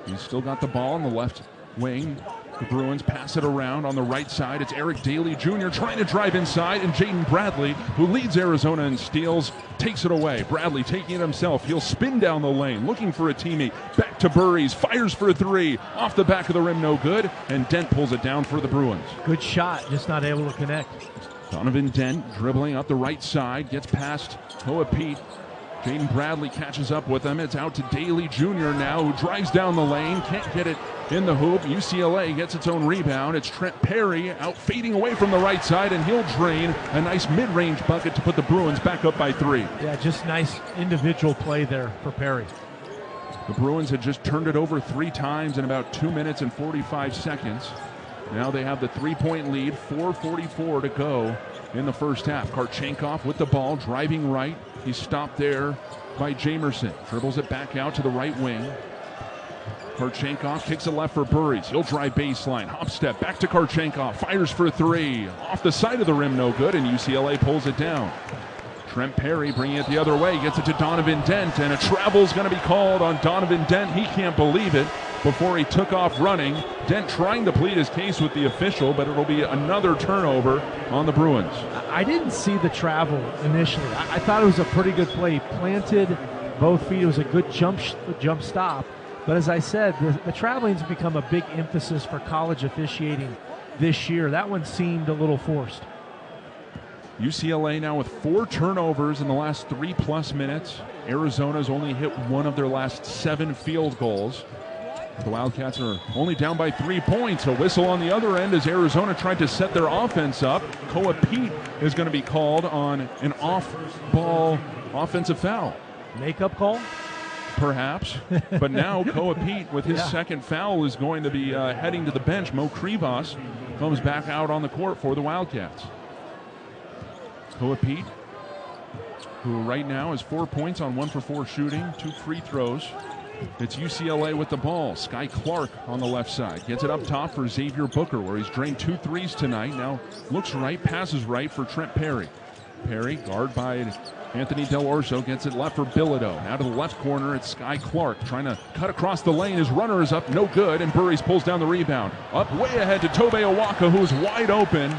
He's still got the ball on the left wing. The Bruins pass it around on the right side. It's Eric Daly Jr. trying to drive inside, and Jaden Bradley, who leads Arizona in steals, takes it away. Bradley taking it himself. He'll spin down the lane, looking for a teammate. Back to Burries, fires for a 3. Off the back of the rim, no good, and Dent pulls it down for the Bruins. Good shot, just not able to connect. Donovan Dent dribbling up the right side, gets past Koa Pete. Jaden Bradley catches up with him. It's out to Daly Jr. now, who drives down the lane. Can't get it in the hoop. UCLA gets its own rebound. It's Trent Perry out fading away from the right side, and he'll drain a nice mid-range bucket to put the Bruins back up by 3. Yeah, just nice individual play there for Perry. The Bruins had just turned it over 3 times in about 2 minutes and 45 seconds. Now they have the 3-point lead, 4:44 to go in the first half. Karchenkov with the ball, driving right. He's stopped there by Jamerson. Dribbles it back out to the right wing. Karchenkov kicks it left for Burries. He'll drive baseline. Hop step back to Karchenkov. Fires for 3. Off the side of the rim, no good, and UCLA pulls it down. Trent Perry bringing it the other way. Gets it to Donovan Dent, and a travel's going to be called on Donovan Dent. He can't believe it. Before he took off running, Dent trying to plead his case with the official, but it'll be another turnover on the Bruins. I didn't see the travel initially. I thought it was a pretty good play. He planted both feet. It was a good jump stop. But as I said, the traveling's become a big emphasis for college officiating this year. That one seemed a little forced. UCLA now with 4 turnovers in the last 3+ minutes. Arizona's only hit one of their last 7 field goals. The Wildcats are only down by 3 points. A whistle on the other end as Arizona tried to set their offense up. Koa Pete is going to be called on an off-ball offensive foul. Makeup call? Perhaps. But now Koa Pete with his second foul is going to be heading to the bench. Mo Krivas comes back out on the court for the Wildcats. Koa Pete, who right now has 4 points on 1 for 4 shooting, 2 free throws. It's UCLA with the ball. Sky Clark on the left side. Gets it up top for Xavier Booker, where he's drained 2 threes tonight. Now looks right, passes right for Trent Perry. Perry, guard by Anthony Del Orso, gets it left for Bilodeau. Now to the left corner, it's Sky Clark trying to cut across the lane. His runner is up, no good, and Burries pulls down the rebound. Up way ahead to Tobe Awaka, who is wide open,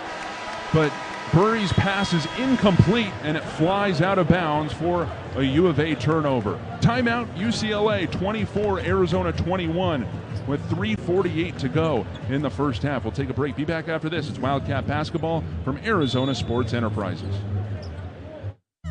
but Burries' pass is incomplete, and it flies out of bounds for a U of A turnover. Timeout, UCLA 24, Arizona 21, with 3:48 to go in the first half. We'll take a break. Be back after this. It's Wildcat Basketball from Arizona Sports Enterprises.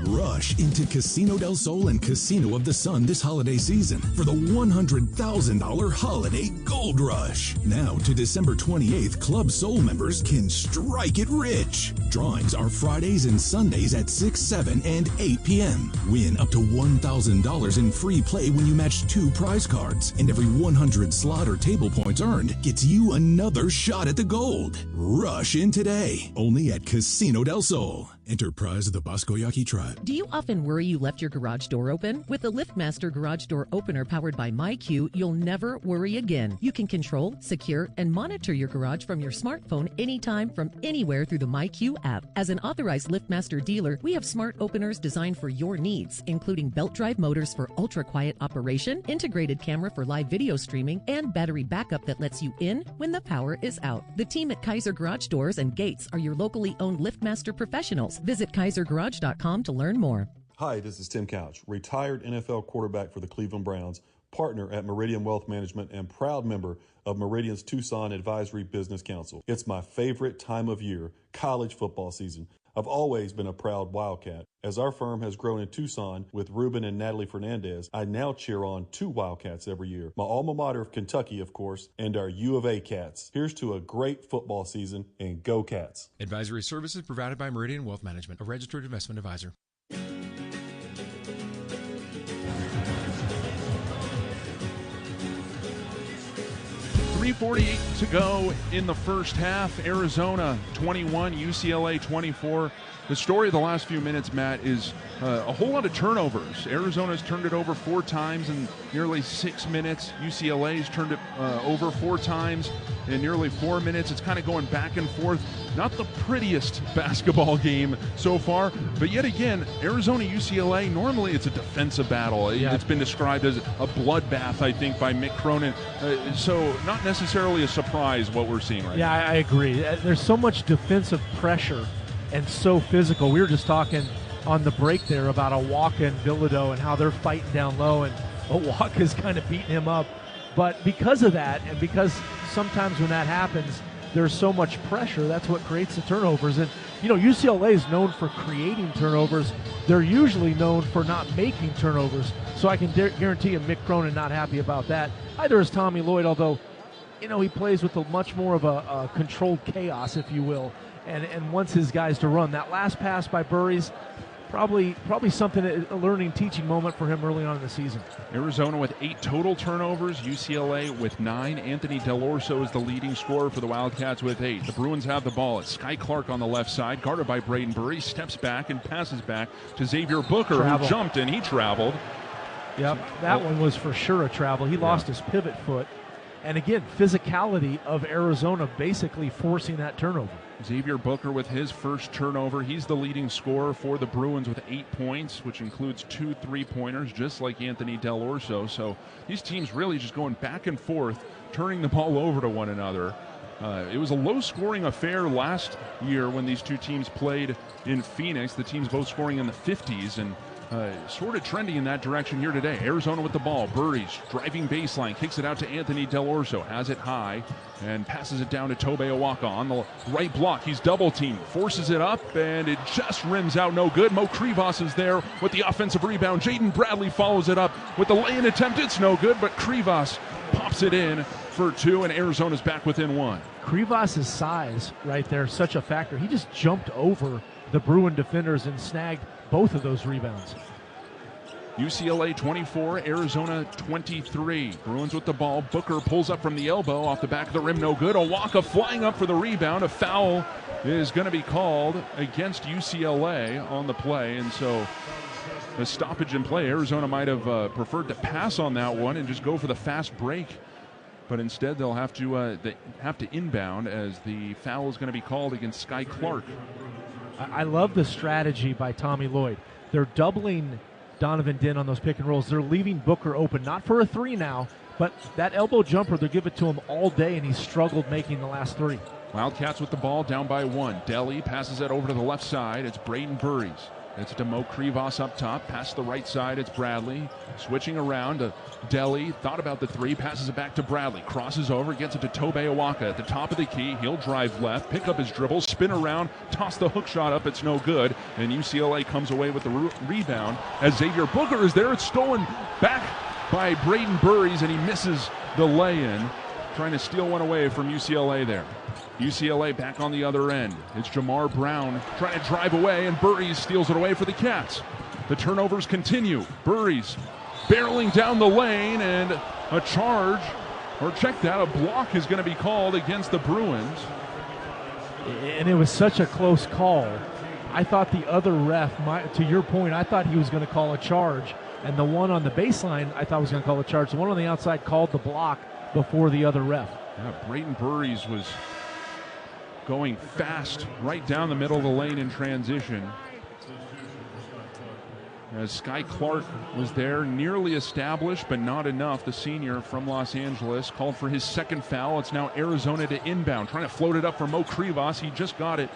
Rush into Casino del Sol and Casino of the Sun this holiday season for the $100,000 Holiday Gold Rush. Now to December 28th, Club Soul members can strike it rich. Drawings are Fridays and Sundays at 6, 7, and 8 p.m. Win up to $1,000 in free play when you match 2 prize cards. And every 100 slot or table points earned gets you another shot at the gold. Rush in today, only at Casino del Sol. Enterprise of the Bosco Yaqui Tribe. Do you often worry you left your garage door open? With the LiftMaster Garage Door Opener powered by MyQ, you'll never worry again. You can control, secure, and monitor your garage from your smartphone anytime from anywhere through the MyQ app. As an authorized LiftMaster dealer, we have smart openers designed for your needs, including belt drive motors for ultra-quiet operation, integrated camera for live video streaming, and battery backup that lets you in when the power is out. The team at Kaiser Garage Doors and Gates are your locally owned LiftMaster professionals. Visit KaiserGarage.com to learn more. Hi, this is Tim Couch, retired NFL quarterback for the Cleveland Browns, partner at Meridian Wealth Management, and proud member of Meridian's Tucson Advisory Business Council. It's my favorite time of year, college football season. I've always been a proud Wildcat. As our firm has grown in Tucson with Ruben and Natalie Fernandez, I now cheer on 2 Wildcats every year. My alma mater of Kentucky, of course, and our U of A Cats. Here's to a great football season, and go Cats. Advisory services provided by Meridian Wealth Management, a registered investment advisor. 3:48 to go in the first half. Arizona 21, UCLA 24. The story of the last few minutes, Matt, is a whole lot of turnovers. Arizona's turned it over 4 times in nearly 6 minutes. UCLA's turned it over 4 times in nearly 4 minutes. It's kind of going back and forth. Not the prettiest basketball game so far, but yet again, Arizona-UCLA, normally it's a defensive battle. Yeah. It's been described as a bloodbath, I think, by Mick Cronin. So not necessarily a surprise what we're seeing right now. Yeah, I agree. There's so much defensive pressure and so physical. We were just talking on the break there about Awaka and Bilodeau and how they're fighting down low, and Awaka's kind of beating him up. But because of that, and because sometimes when that happens, there's so much pressure, that's what creates the turnovers. And, you know, UCLA is known for creating turnovers. They're usually known for not making turnovers. So I can guarantee you Mick Cronin not happy about that. Either is Tommy Lloyd, although, you know, he plays with much more of a controlled chaos, if you will, and wants his guys to run. That last pass by Burries, probably something, a learning, teaching moment for him early on in the season. Arizona with 8 total turnovers, UCLA with 9. Anthony Del Orso is the leading scorer for the Wildcats with 8. The Bruins have the ball. It's Sky Clark on the left side, guarded by Braden Burry, steps back and passes back to Xavier Booker, who jumped and he traveled. Yep, that one was for sure a travel. He lost his pivot foot. And again, physicality of Arizona basically forcing that turnover. Xavier Booker with his first turnover. He's the leading scorer for the Bruins with 8 points, which includes 2 3-pointers, just like Anthony Del Orso. So these teams really just going back and forth, turning the ball over to one another. It was a low-scoring affair last year when these two teams played in Phoenix. The teams both scoring in the 50s, and sort of trending in that direction here today. Arizona with the ball. Burries driving baseline, kicks it out to Anthony Del Orso, has it high, and passes it down to Tobe Awaka on the right block. He's double teamed, forces it up, and it just rims out no good. Mo Krivas is there with the offensive rebound. Jaden Bradley follows it up with the lay-in attempt. It's no good, but Krivas pops it in for 2, and Arizona's back within 1. Krivas' size right there, such a factor. He just jumped over the Bruin defenders and snagged both of those rebounds. UCLA 24, Arizona 23. Bruins with the ball. Booker pulls up from the elbow off the back of the rim, no good. Awaka flying up for the rebound. A foul is going to be called against UCLA on the play, and so a stoppage in play. Arizona might have preferred to pass on that one and just go for the fast break, but instead they'll have to inbound as the foul is going to be called against Sky Clark. I love the strategy by Tommy Lloyd. They're doubling Donovan Dent on those pick and rolls. They're leaving Booker open, not for a 3 now, but that elbow jumper, they'll give it to him all day, and he's struggled making the last 3. Wildcats with the ball, down by 1. Deli passes it over to the left side. It's Braden Burries. It's to Mo Krivas up top. Past the right side, it's Bradley. Switching around to Deli. Thought about the 3. Passes it back to Bradley. Crosses over. Gets it to Tobe Awaka at the top of the key. He'll drive left. Pick up his dribble. Spin around. Toss the hook shot up. It's no good. And UCLA comes away with the rebound. As Xavier Booker is there, it's stolen back by Braden Burries, and he misses the lay-in. Trying to steal one away from UCLA there. UCLA back on the other end. It's Jamar Brown trying to drive away, and Burries steals it away for the Cats. The turnovers continue. Burries barreling down the lane, and a charge, or check that, a block is going to be called against the Bruins. And it was such a close call. I thought the other ref, to your point, I thought he was going to call a charge, and the one on the baseline I thought was going to call a charge. The one on the outside called the block before the other ref. Yeah, Braden Burries was going fast right down the middle of the lane in transition. As Sky Clark was there, nearly established, but not enough. The senior from Los Angeles called for his second foul. It's now Arizona to inbound, trying to float it up for Mo Krivas. He just got it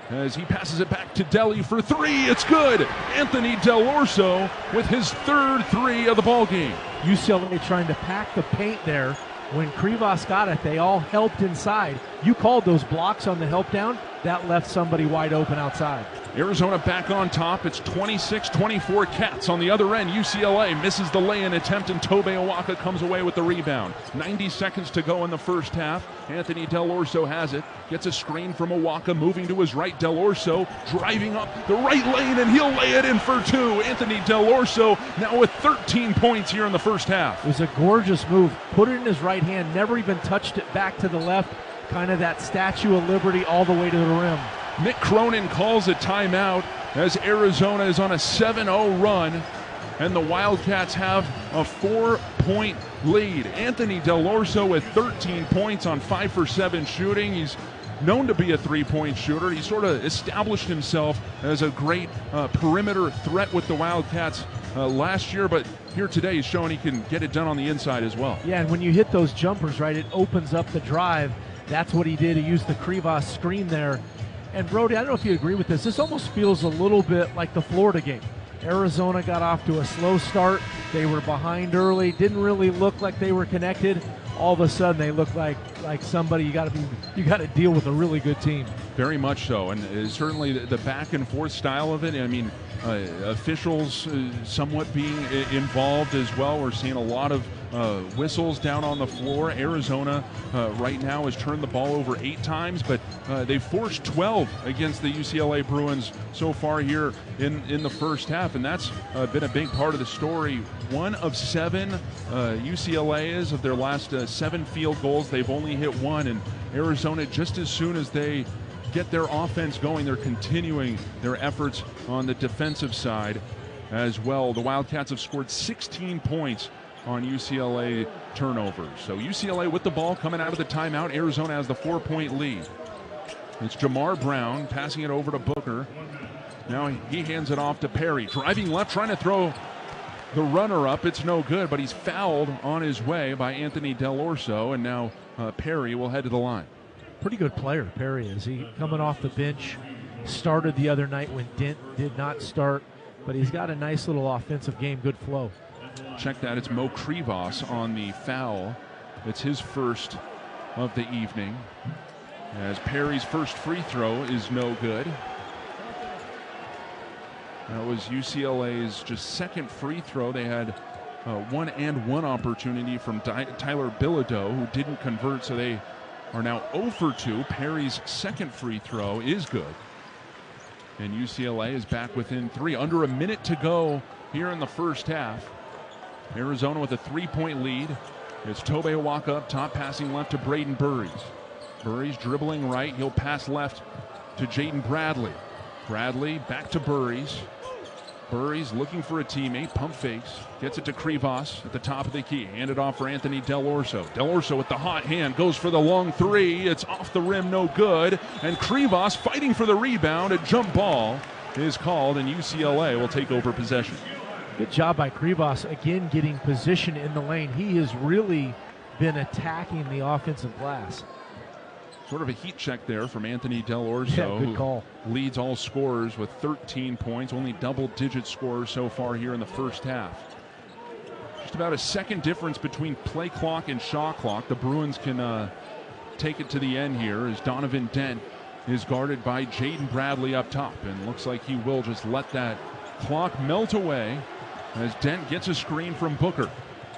as he passes it back to Deli for 3. It's good. Anthony Del Orso with his 3rd 3 of the ball game. UCLA trying to pack the paint there. When Krivas got it, they all helped inside. You called those blocks on the help down. That left somebody wide open outside. Arizona back on top. It's 26-24 Cats on the other end. UCLA misses the lay-in attempt, and Tobe Awaka comes away with the rebound. 90 seconds to go in the first half. Anthony Del Orso has it. Gets a screen from Awaka, moving to his right. Del Orso driving up the right lane, and he'll lay it in for 2. Anthony Del Orso now with 13 points here in the first half. It was a gorgeous move. Put it in his right hand, never even touched it back to the left. Kind of that Statue of Liberty all the way to the rim. Nick Cronin calls a timeout as Arizona is on a 7-0 run, and the Wildcats have a 4-point lead. Anthony Del Orso with 13 points on 5 for 7 shooting. He's known to be a 3-point shooter. He sort of established himself as a great perimeter threat with the Wildcats last year, but here today he's showing he can get it done on the inside as well. Yeah, and when you hit those jumpers, right, it opens up the drive. That's what he did. He used the Krivas screen there. And Brody, I don't know if you agree with this. This almost feels a little bit like the Florida game. Arizona got off to a slow start. They were behind early. Didn't really look like they were connected. All of a sudden, they look like somebody you got to deal with a really good team. Very much so, and certainly the back and forth style of it. I mean, officials somewhat being involved as well. We're seeing a lot of whistles down on the floor. Arizona right now has turned the ball over 8 times, but they've forced 12 against the UCLA Bruins so far here in the first half, and that's been a big part of the story. 1 of 7 UCLA is of their last 7 field goals. They've only hit 1, and Arizona, just as soon as they get their offense going, they're continuing their efforts on the defensive side as well. The Wildcats have scored 16 points on UCLA turnovers. So UCLA with the ball coming out of the timeout. Arizona has the 4-point lead. It's Jamar Brown passing it over to Booker. Now he hands it off to Perry. Driving left, trying to throw the runner up. It's no good, but he's fouled on his way by Anthony Del Orso, and now Perry will head to the line. Pretty good player, Perry is. He coming off the bench, started the other night when Dent did not start. but he's got a nice little offensive game, good flow. Check that. It's Mo Krivas on the foul. It's his first of the evening, as Perry's first free throw is no good. That was UCLA's just second free throw. They had one opportunity from Tyler Bilodeau, who didn't convert, so they are now 0 for 2. Perry's second free throw is good. And UCLA is back within 3. Under a minute to go here in the first half. Arizona with a 3-point lead. It's Tobe Awaka up top, passing left to Braden Burries. Burries dribbling right. He'll pass left to Jaden Bradley. Bradley back to Burries. Burries looking for a teammate. Pump fakes. Gets it to Krivas at the top of the key. Handed off for Anthony Del Orso. Del Orso with the hot hand. Goes for the long three. It's off the rim. No good. And Krivas fighting for the rebound. A jump ball is called, and UCLA will take over possession. Good job by Krivas, again getting position in the lane. He has really been attacking the offensive glass. Sort of a heat check there from Anthony Del Orso, good call. Who leads all scorers with 13 points, only double-digit scorers so far here in the first half. Just about a second difference between play clock and shot clock. The Bruins can take it to the end here as Donovan Dent is guarded by Jaden Bradley up top, and looks like he will just let that clock melt away as Dent gets a screen from Booker.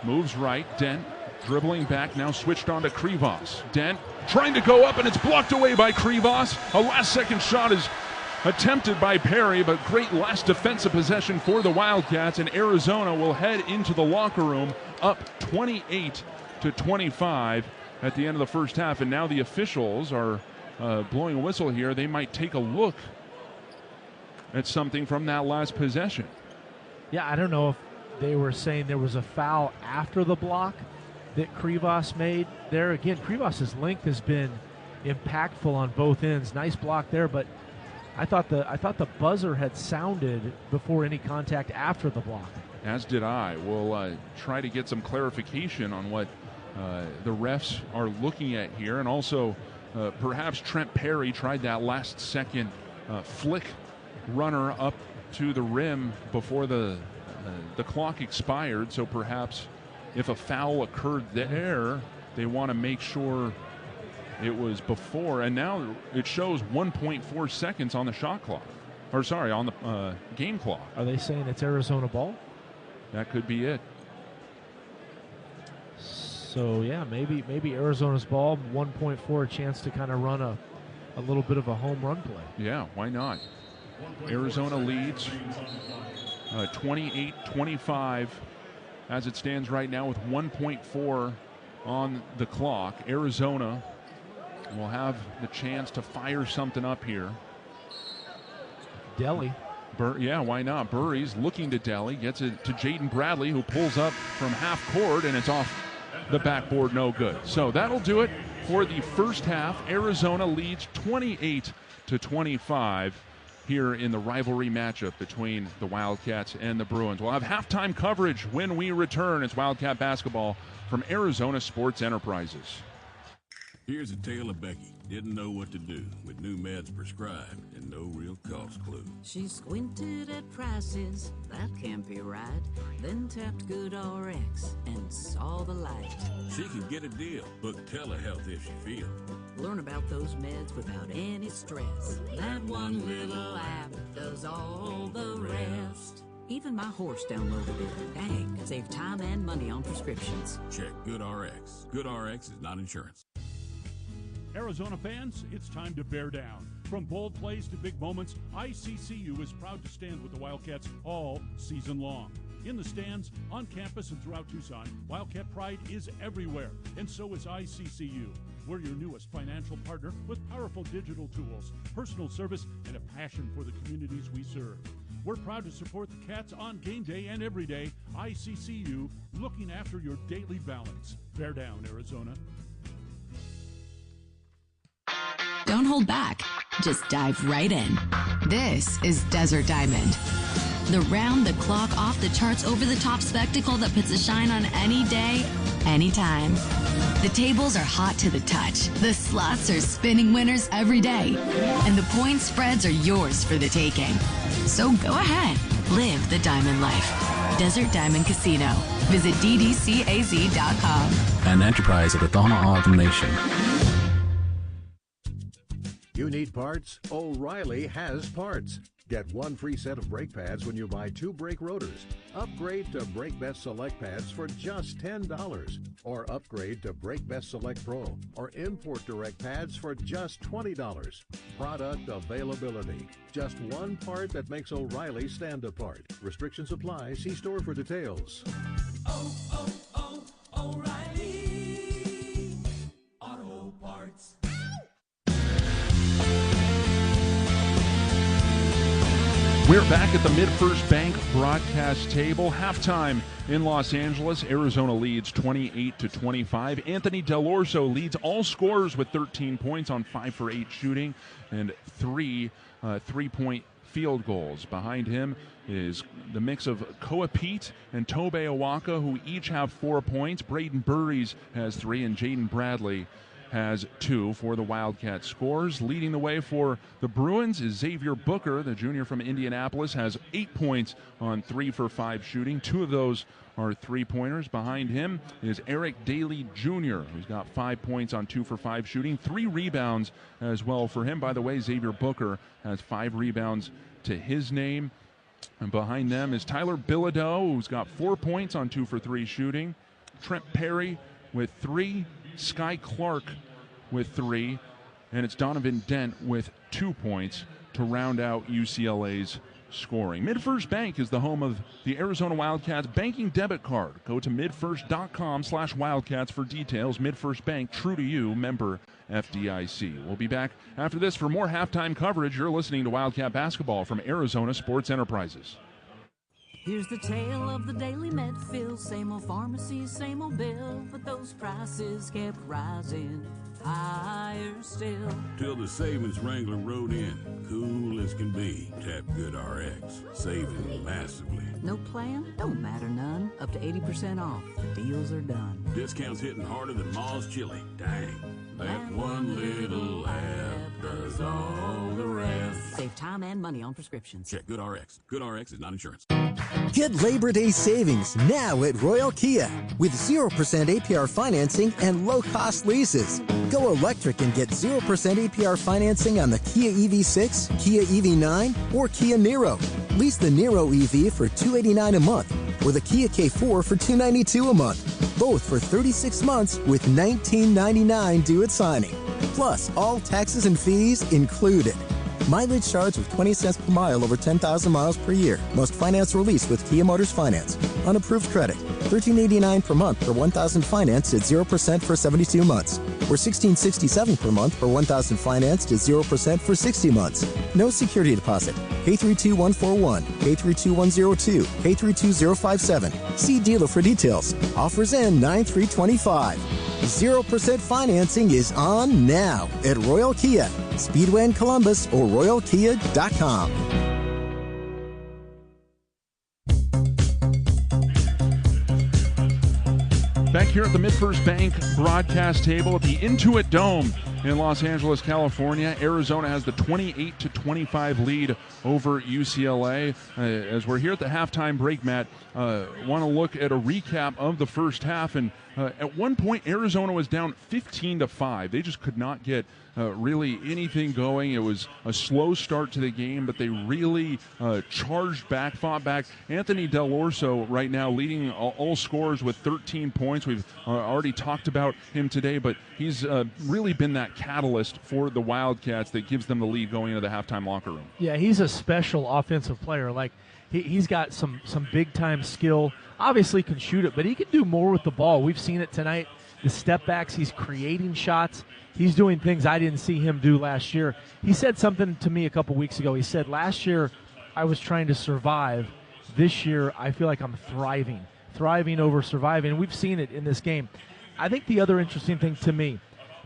Moves right, Dent dribbling back, now switched on to Krivas. Dent trying to go up, and it's blocked away by Krivas. A last-second shot is attempted by Perry, but great last defensive possession for the Wildcats, and Arizona will head into the locker room up 28-25 at the end of the first half. And now the officials are blowing a whistle here. They might take a look at something from that last possession. Yeah, I don't know if they were saying there was a foul after the block that Krivas made there. Again, Krivas' length has been impactful on both ends. Nice block there, but I thought the buzzer had sounded before any contact after the block. As did I. We'll try to get some clarification on what the refs are looking at here, and also perhaps Trent Perry tried that last-second flick runner up to the rim before the clock expired, so perhaps if a foul occurred there, they want to make sure it was before. And now it shows 1.4 seconds on the shot clock. Or sorry, on the game clock. Are they saying it's Arizona ball? That could be it. So yeah, maybe Arizona's ball, 1.4, chance to kind of run a little bit of a home run play. Yeah, why not? Arizona leads 28-25 as it stands right now with 1.4 on the clock. Arizona will have the chance to fire something up here. Delhi. Yeah, why not? Burries looking to Delhi, gets it to Jaden Bradley, who pulls up from half court, and it's off the backboard, no good. So that'll do it for the first half. Arizona leads 28-25 here in the rivalry matchup between the Wildcats and the Bruins. We'll have halftime coverage when we return. It's Wildcat basketball from Arizona Sports Enterprises. Here's a tale of Becky. Didn't know what to do with new meds prescribed and no real cost clue. She squinted at prices, that can't be right. Then tapped GoodRx and saw the light. She can get a deal. Book telehealth if she feels. Learn about those meds without any stress. That one little app does all the rest. Even my horse downloaded it. Dang, save time and money on prescriptions. Check GoodRx. GoodRx is not insurance. Arizona fans, it's time to bear down. From bold plays to big moments, ICCU is proud to stand with the Wildcats all season long. In the stands, on campus, and throughout Tucson, Wildcat pride is everywhere, and so is ICCU. We're your newest financial partner with powerful digital tools, personal service, and a passion for the communities we serve. We're proud to support the Cats on game day and every day. ICCU, looking after your daily balance. Bear down, Arizona. Don't hold back. Just dive right in. This is Desert Diamond. The round-the-clock, off-the-charts, over-the-top spectacle that puts a shine on any day, anytime. The tables are hot to the touch. The slots are spinning winners every day. And the point spreads are yours for the taking. So go ahead. Live the diamond life. Desert Diamond Casino. Visit ddcaz.com. An enterprise of the Donna Ogden Nation. You need parts? O'Reilly has parts. Get one free set of brake pads when you buy 2 brake rotors. Upgrade to Brake Best Select pads for just $10. Or upgrade to Brake Best Select Pro or Import Direct pads for just $20. Product availability. Just one part that makes O'Reilly stand apart. Restrictions apply. See store for details. O'Reilly Auto Parts. We're back at the MidFirst Bank broadcast table. Halftime in Los Angeles. Arizona leads 28-25. Anthony Dell'Orso leads all scorers with 13 points on 5 for 8 shooting and 3 3-point field goals. Behind him is the mix of Koa Pete and Tobe Awaka, who each have 4 points. Braden Burries has 3, and Jaden Bradley has 2 for the Wildcats scores. Leading the way for the Bruins is Xavier Booker, the junior from Indianapolis, has 8 points on 3 for 5 shooting. 2 of those are 3-pointers. Behind him is Eric Daly Jr., who's got 5 points on 2 for 5 shooting. 3 rebounds as well for him. By the way, Xavier Booker has 5 rebounds to his name. And behind them is Tyler Bilodeau, who's got 4 points on 2 for 3 shooting. Trent Perry with 3. Sky Clark with 3, and it's Donovan Dent with 2 points to round out UCLA's scoring. MidFirst Bank is the home of the Arizona Wildcats banking debit card. Go to midfirst.com/Wildcats for details. MidFirst Bank, true to you, member FDIC. We'll be back after this for more halftime coverage. You're listening to Wildcat Basketball from Arizona Sports Enterprises. Here's the tale of the daily med fill. Same old pharmacy, same old bill, but those prices kept rising higher still. Till the savings Wrangler rode in, cool as can be. Tap Good RX, saving massively. No plan? Don't matter none. Up to 80% off. The deals are done. Discounts hitting harder than Ma's chili. Dang. That one little app does all the rest. Save time and money on prescriptions. Check Good RX. Good RX is not insurance. Get Labor Day savings now at Royal Kia with 0% APR financing and low-cost leases. Go electric and get 0% APR financing on the Kia EV6, Kia EV9, or Kia Niro. Lease the Niro EV for $289 a month or the Kia K4 for $292 a month. Both for 36 months with $19.99 due at signing. Plus, all taxes and fees included. Mileage charged with 20 cents per mile over 10,000 miles per year. Most finance or lease with Kia Motors Finance. Unapproved credit. $13.89 per month for 1,000 financed at 0% for 72 months. Or $16.67 per month for 1,000 financed at 0% for 60 months. No security deposit. K32141, K32102, K32057. See dealer for details. Offers end 9/3/25. 0% financing is on now at Royal Kia, Speedway in Columbus, or royalkia.com. Back here at the MidFirst Bank broadcast table at the Intuit Dome in Los Angeles, California. Arizona has the 28-25 lead over UCLA. As we're here at the halftime break, Matt, want to look at a recap of the first half. And at one point, Arizona was down 15-5. They just could not get really anything going. It was a slow start to the game, but they really charged back, fought back. Anthony Dell'Orso right now leading all scorers with 13 points. We've already talked about him today, but he's really been that catalyst for the Wildcats that gives them the lead going into the halftime locker room. Yeah, he's a special offensive player. Like he's got some big-time skill. Obviously can shoot it, but he can do more with the ball. We've seen it tonight. The step backs, he's creating shots. He's doing things I didn't see him do last year. He said something to me a couple weeks ago. He said, last year I was trying to survive. This year I feel like I'm thriving over surviving. And we've seen it in this game. I think the other interesting thing to me,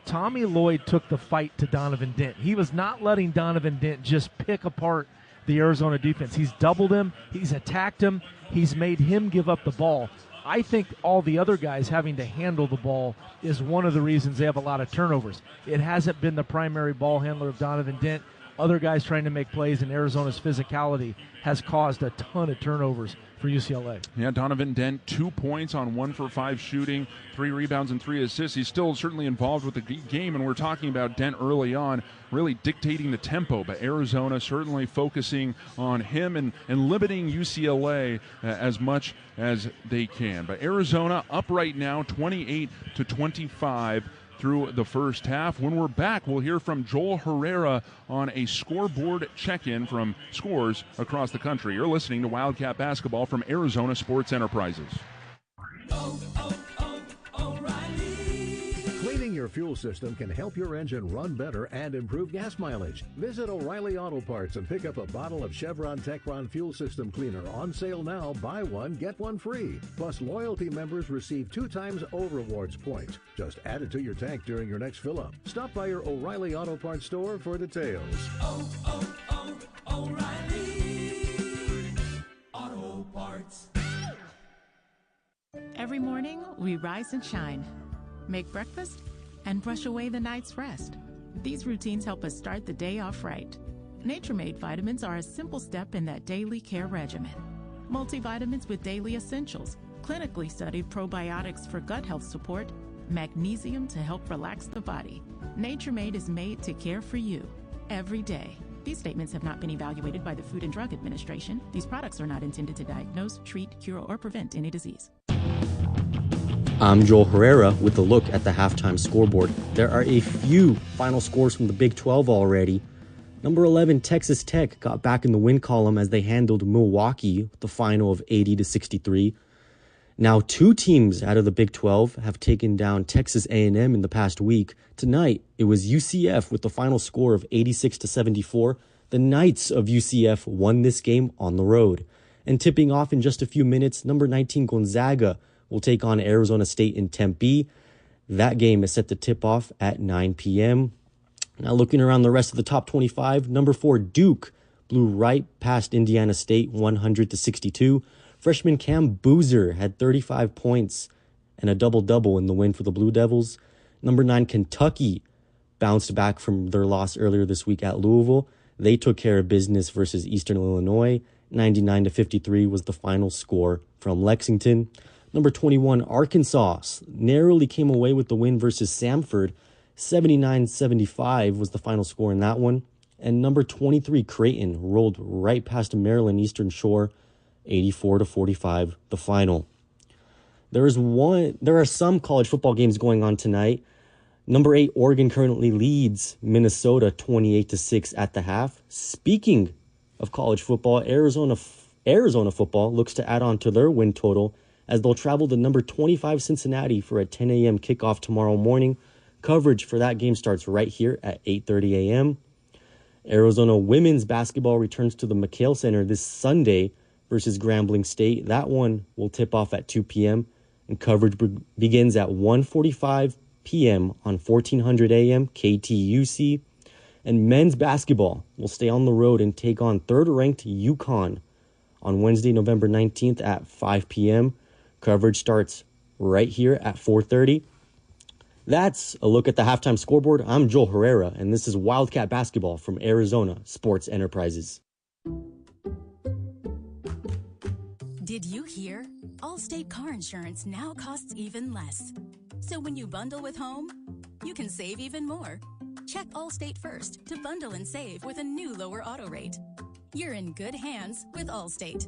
Tommy Lloyd took the fight to Donovan Dent. He was not letting Donovan Dent just pick apart the Arizona defense. He's doubled him. He's attacked him. He's made him give up the ball. I think all the other guys having to handle the ball is one of the reasons they have a lot of turnovers. It hasn't been the primary ball handler of Donovan Dent. other guys trying to make plays, and Arizona's physicality has caused a ton of turnovers for UCLA. Yeah, Donovan Dent, 2 points on 1 for 5 shooting, 3 rebounds and 3 assists. He's still certainly involved with the game, and we're talking about Dent early on, really dictating the tempo, but Arizona certainly focusing on him and limiting UCLA as much as they can. But Arizona up right now, 28-25 through the first half. When we're back, we'll hear from Joel Herrera on a scoreboard check-in from scores across the country. You're listening to Wildcat Basketball from Arizona Sports Enterprises. Cleaning your fuel system can help your engine run better and improve gas mileage. Visit O'Reilly Auto Parts and pick up a bottle of Chevron Techron Fuel System Cleaner on sale now. Buy one, get one free. Plus, loyalty members receive 2 times O-Rewards points. Just add it to your tank during your next fill-up. Stop by your O'Reilly Auto Parts store for details. O'Reilly Auto Parts. Every morning, we rise and shine, make breakfast, and brush away the night's rest. These routines help us start the day off right. Nature-Made vitamins are a simple step in that daily care regimen. Multivitamins with daily essentials, clinically studied probiotics for gut health support, magnesium to help relax the body. Nature-Made is made to care for you every day. These statements have not been evaluated by the Food and Drug Administration. These products are not intended to diagnose, treat, cure, or prevent any disease. I'm Joel Herrera with a look at the halftime scoreboard. There are a few final scores from the Big 12 already. Number 11, Texas Tech got back in the win column as they handled Milwaukee with the final of 80-63. Now 2 teams out of the Big 12 have taken down Texas A&M in the past week. Tonight, it was UCF with the final score of 86-74. The Knights of UCF won this game on the road. And tipping off in just a few minutes, number 19 Gonzaga will take on Arizona State in Tempe. That game is set to tip off at 9 p.m. Now looking around the rest of the top 25, number 4 Duke blew right past Indiana State 100-62. Freshman Cam Boozer had 35 points and a double-double in the win for the Blue Devils. Number 9 Kentucky bounced back from their loss earlier this week at Louisville. They took care of business versus Eastern Illinois. 99-53 was the final score from Lexington. Number 21, Arkansas narrowly came away with the win versus Samford. 79-75 was the final score in that one. And number 23, Creighton, rolled right past Maryland Eastern Shore, 84-45, the final. There are some college football games going on tonight. Number 8, Oregon currently leads Minnesota 28-6 at the half. Speaking of college football, Arizona football looks to add on to their win total as they'll travel to number 25 Cincinnati for a 10 a.m. kickoff tomorrow morning. Coverage for that game starts right here at 8:30 a.m. Arizona women's basketball returns to the McHale Center this Sunday versus Grambling State. That one will tip off at 2 p.m. and coverage begins at 1:45 p.m. on 1400 a.m. KTUC. And men's basketball will stay on the road and take on third-ranked UConn on Wednesday, November 19th at 5 p.m. Coverage starts right here at 4:30. That's a look at the halftime scoreboard. I'm Joel Herrera, and this is Wildcat Basketball from Arizona Sports Enterprises. Did you hear? Allstate car insurance now costs even less. So when you bundle with home, you can save even more. Check Allstate first to bundle and save with a new lower auto rate. You're in good hands with Allstate.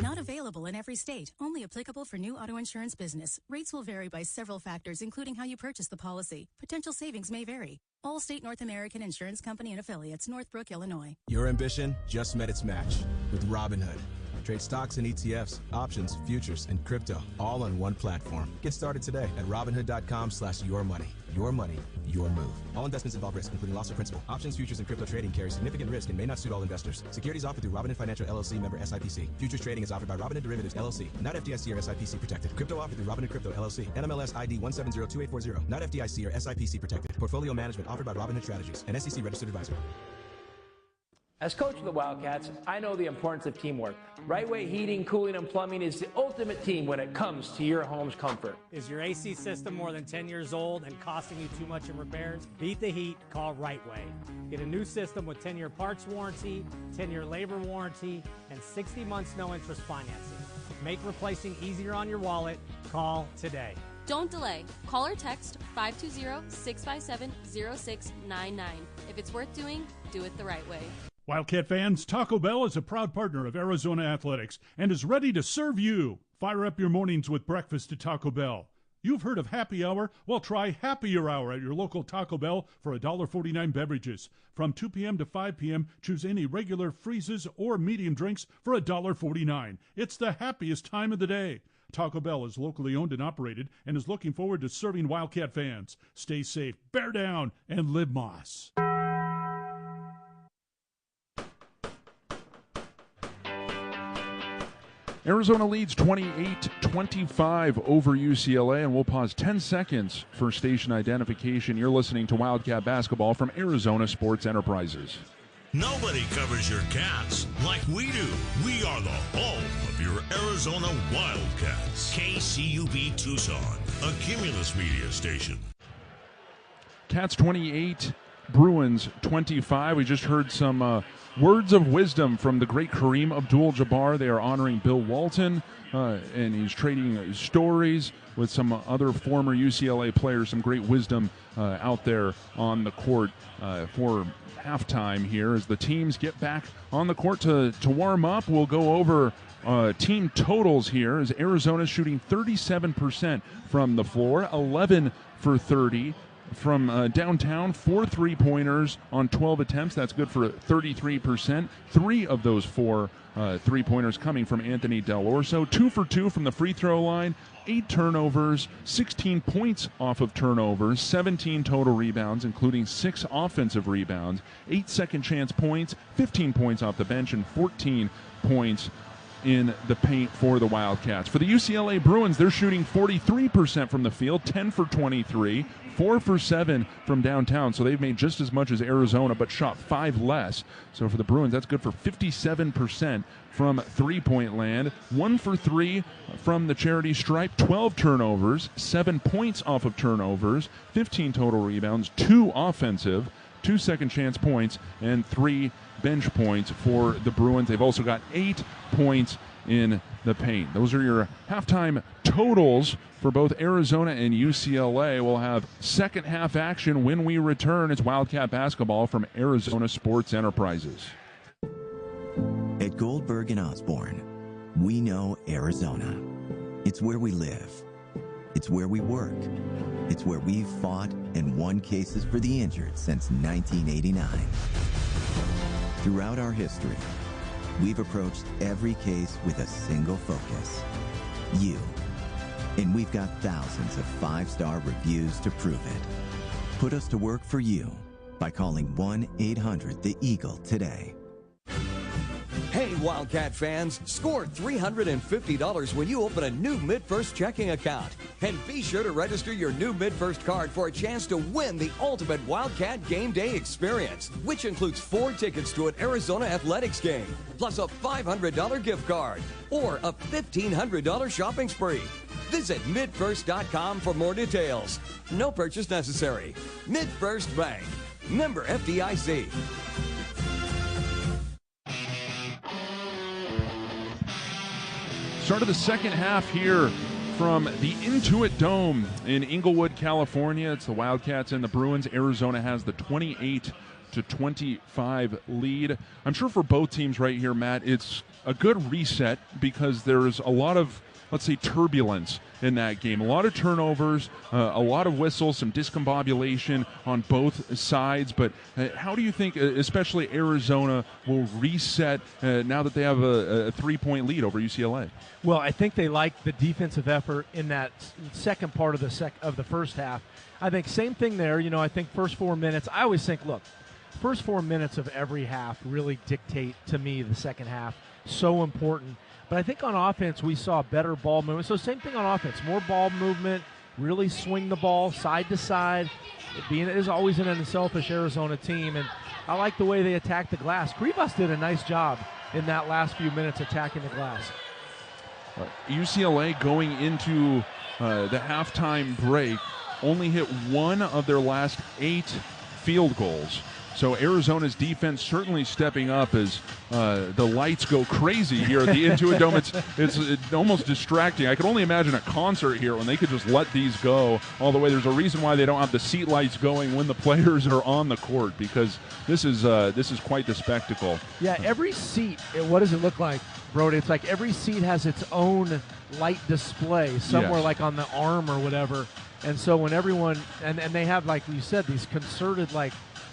Not available in every state. Only applicable for new auto insurance business. Rates will vary by several factors, including how you purchase the policy. Potential savings may vary. Allstate North American Insurance Company and Affiliates, Northbrook, Illinois. Your ambition just met its match with Robinhood. Trade stocks and ETFs, options, futures, and crypto all on one platform. Get started today at Robinhood.com/yourmoney. Your money, your move. All investments involve risk, including loss of principal. Options, futures, and crypto trading carry significant risk and may not suit all investors. Securities offered through Robinhood Financial LLC, member SIPC. Futures trading is offered by Robinhood Derivatives LLC, not FDIC or SIPC protected. Crypto offered through Robinhood Crypto LLC, NMLS ID 1702840, not FDIC or SIPC protected. Portfolio management offered by Robinhood Strategies, an SEC registered advisor. As coach of the Wildcats, I know the importance of teamwork. Right Way Heating, Cooling, and Plumbing is the ultimate team when it comes to your home's comfort. Is your AC system more than 10 years old and costing you too much in repairs? Beat the heat, call Right Way. Get a new system with 10-year parts warranty, 10-year labor warranty, and 60 months no-interest financing. Make replacing easier on your wallet. Call today. Don't delay. Call or text 520-657-0699. If it's worth doing, do it the right way. Wildcat fans, Taco Bell is a proud partner of Arizona Athletics and is ready to serve you. Fire up your mornings with breakfast at Taco Bell. You've heard of happy hour? Well, try Happier Hour at your local Taco Bell for $1.49 beverages. From 2 p.m. to 5 p.m., choose any regular freezes or medium drinks for $1.49. It's the happiest time of the day. Taco Bell is locally owned and operated and is looking forward to serving Wildcat fans. Stay safe, bear down, and live Moss. Arizona leads 28-25 over UCLA, and we'll pause 10 seconds for station identification. You're listening to Wildcat Basketball from Arizona Sports Enterprises. Nobody covers your Cats like we do. We are the home of your Arizona Wildcats. KCUB Tucson, a Cumulus media station. Cats 28, Bruins 25. We just heard some words of wisdom from the great Kareem Abdul-Jabbar. They are honoring Bill Walton, and he's trading stories with some other former UCLA players. Some great wisdom out there on the court for halftime here as the teams get back on the court to warm up. We'll go over team totals here as Arizona's shooting 37% from the floor, 11 for 30. From downtown, 4 3-pointers on 12 attempts. That's good for 33%. 3 of those 4 3-pointers coming from Anthony Del Orso. 2 for 2 from the free throw line. 8 turnovers, 16 points off of turnovers, 17 total rebounds, including 6 offensive rebounds, 8 second chance points, 15 points off the bench, and 14 points in the paint for the Wildcats. For the UCLA Bruins, they're shooting 43% from the field, 10 for 23, 4 for 7 from downtown. So they've made just as much as Arizona, but shot 5 less. So for the Bruins, that's good for 57% from three-point land. 1 for 3 from the charity stripe, 12 turnovers, 7 points off of turnovers, 15 total rebounds, 2 offensive, 2 second chance points, and 3 bench points for the Bruins. They've also got 8 points in the paint. Those are your halftime totals for both Arizona and UCLA. We'll have second half action when we return. It's Wildcat Basketball from Arizona Sports Enterprises. At Goldberg and Osborne, we know Arizona. It's where we live. It's where we work. It's where we've fought and won cases for the injured since 1989. Throughout our history, we've approached every case with a single focus: you. And we've got thousands of 5-star reviews to prove it. Put us to work for you by calling 1-800-THE-EAGLE today. Hey, Wildcat fans, score $350 when you open a new MidFirst checking account. And be sure to register your new MidFirst card for a chance to win the ultimate Wildcat game day experience, which includes 4 tickets to an Arizona athletics game, plus a $500 gift card, or a $1,500 shopping spree. Visit midfirst.com for more details. No purchase necessary. MidFirst Bank. Member FDIC. Start of the second half here from the Intuit Dome in Inglewood, California. It's the Wildcats and the Bruins. Arizona has the 28-25 lead. I'm sure for both teams right here, Matt, it's a good reset because there's a lot of, let's say, turbulence in that game. A lot of turnovers, a lot of whistles, some discombobulation on both sides. But how do you think, especially Arizona, will reset now that they have a 3-point lead over UCLA? Well, I think they like the defensive effort in that second part of the first half. I think same thing there. You know, I think first 4 minutes, I always think, look, first 4 minutes of every half really dictate to me the second half. So important. But I think on offense, we saw better ball movement. So same thing on offense, more ball movement, really swing the ball side to side. It is always an unselfish Arizona team, and I like the way they attack the glass. Krivas did a nice job in that last few minutes attacking the glass. UCLA going into the halftime break only hit one of their last 8 field goals. So Arizona's defense certainly stepping up as the lights go crazy here at the Intuit Dome. It's almost distracting. I could only imagine a concert here when they could just let these go all the way. There's a reason why they don't have the seat lights going when the players are on the court, because this is quite the spectacle. Yeah, every seat, what does it look like, Brody? It's like every seat has its own light display somewhere, like on the arm or whatever. And so when everyone, and they have, like you said, these concerted, like,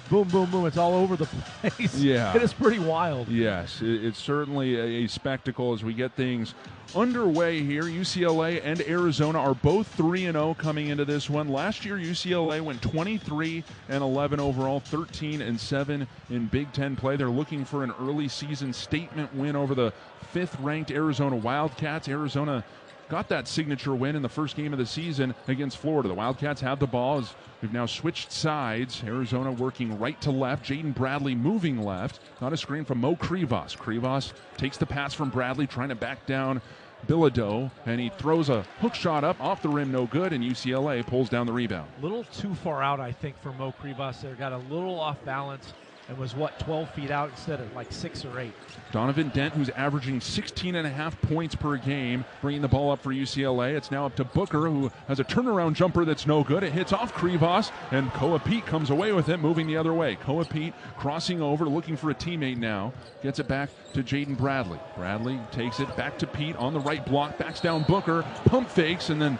boom, boom, boom. It's all over the place. Yeah. It is pretty wild. Yes, it's certainly a spectacle as we get things underway here. UCLA and Arizona are both 3-0 coming into this one. Last year, UCLA went 23-11 overall, 13-7 in Big Ten play. They're looking for an early season statement win over the 5th-ranked Arizona Wildcats. Arizona got that signature win in the first game of the season against Florida. The Wildcats have the ball as we've now switched sides. Arizona working right to left. Jaden Bradley moving left. Got a screen from Mo Krivas. Krivas takes the pass from Bradley, trying to back down Bilodeau, and he throws a hook shot up off the rim, no good, and UCLA pulls down the rebound. A little too far out, I think, for Mo Krivas there. Got a little off balance and was, 12 feet out instead of like 6 or 8. Donovan Dent, who's averaging 16.5 points per game, bringing the ball up for UCLA. It's now up to Booker, who has a turnaround jumper that's no good. It hits off Krivas, and Koa Pete comes away with it, moving the other way. Koa Pete crossing over, looking for a teammate now. Gets it back to Jaden Bradley. Bradley takes it back to Pete on the right block, backs down Booker, pump fakes, and then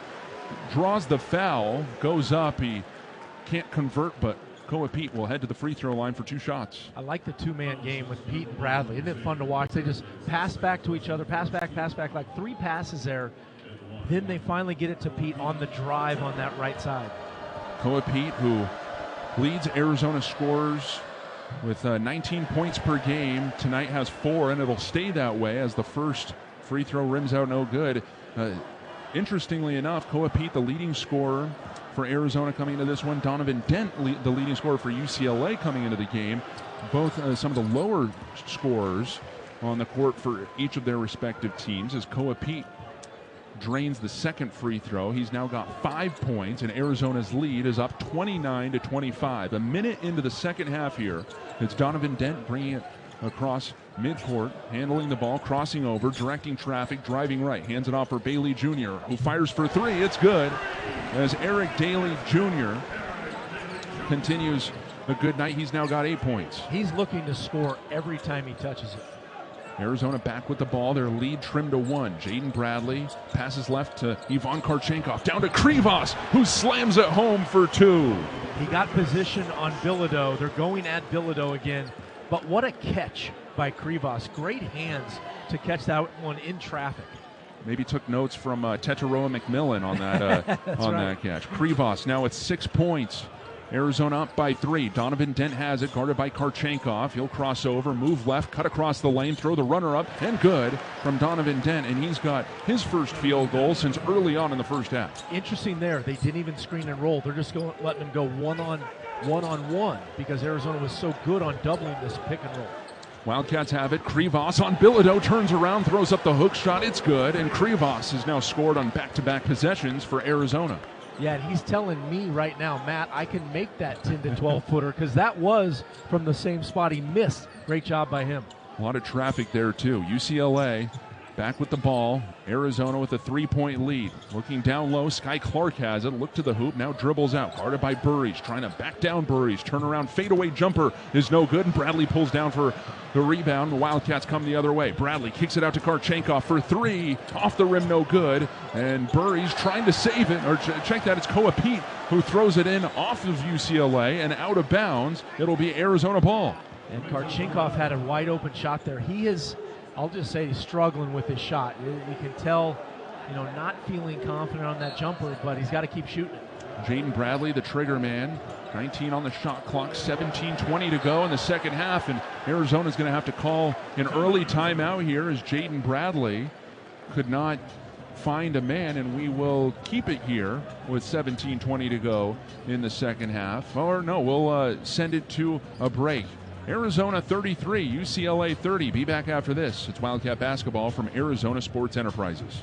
draws the foul. Goes up. He can't convert, but Koa Pete will head to the free throw line for 2 shots. I like the 2-man game with Pete and Bradley. Isn't it fun to watch? They just pass back to each other, pass back, like 3 passes there. Then they finally get it to Pete on the drive on that right side. Koa Pete, who leads Arizona scorers with 19 points per game, tonight has 4, and it'll stay that way as the first free throw rims out no good. Interestingly enough, Koa Pete, the leading scorer for Arizona coming into this one. Donovan Dent, the leading scorer for UCLA coming into the game. Both some of the lower scorers on the court for each of their respective teams as Koa Pete drains the second free throw. He's now got 5 points, and Arizona's lead is up 29-25. A minute into the second half here. It's Donovan Dent bringing it across midcourt, handling the ball, crossing over, directing traffic, driving right. Hands it off for Bailey Jr., who fires for 3. It's good. As Eric Daly Jr. continues a good night. He's now got 8 points. He's looking to score every time he touches it. Arizona back with the ball. Their lead trimmed to 1. Jaden Bradley passes left to Ivan Karchenkov. Down to Krivas, who slams it home for 2. He got position on Bilodeau. They're going at Bilodeau again. But what a catch by Krivas. Great hands to catch that one in traffic. Maybe took notes from Tetaroa McMillan on that that catch. Krivas now with 6 points. Arizona up by 3. Donovan Dent has it, guarded by Karchenkov. He'll cross over, move left, cut across the lane, throw the runner up, and good from Donovan Dent. And he's got his first field goal since early on in the first half. Interesting there. They didn't even screen and roll. They're just letting them go one-on-one because Arizona was so good on doubling this pick and roll. Wildcats have it. Krivas on Bilodeau, turns around, throws up the hook shot. It's good, and Krivas has now scored on back-to-back possessions for Arizona. Yeah, and he's telling me right now, Matt, I can make that 10 to 12-footer because that was from the same spot he missed. Great job by him. A lot of traffic there, too. UCLA back with the ball. Arizona with a 3-point lead. Looking down low, Sky Clark has it. Look to the hoop, now dribbles out. Guarded by Burridge, trying to back down Burridge. Turnaround fadeaway jumper is no good, and Bradley pulls down for the rebound. The Wildcats come the other way. Bradley kicks it out to Karchenkov for 3. Off the rim, no good. And Burridge trying to save it. Or check that, it's Koa Pete who throws it in off of UCLA and out of bounds. It'll be Arizona ball. And Karchenkov had a wide open shot there. He is, I'll just say, he's struggling with his shot. You can tell, not feeling confident on that jumper, but he's got to keep shooting it. Jaden Bradley, the trigger man, 19 on the shot clock, 17:20 to go in the second half, and Arizona's going to have to call an early timeout here as Jaden Bradley could not find a man, and we will keep it here with 17:20 to go in the second half. Or no, we'll send it to a break. Arizona 33, UCLA 30. Be back after this. It's Wildcat basketball from Arizona Sports Enterprises.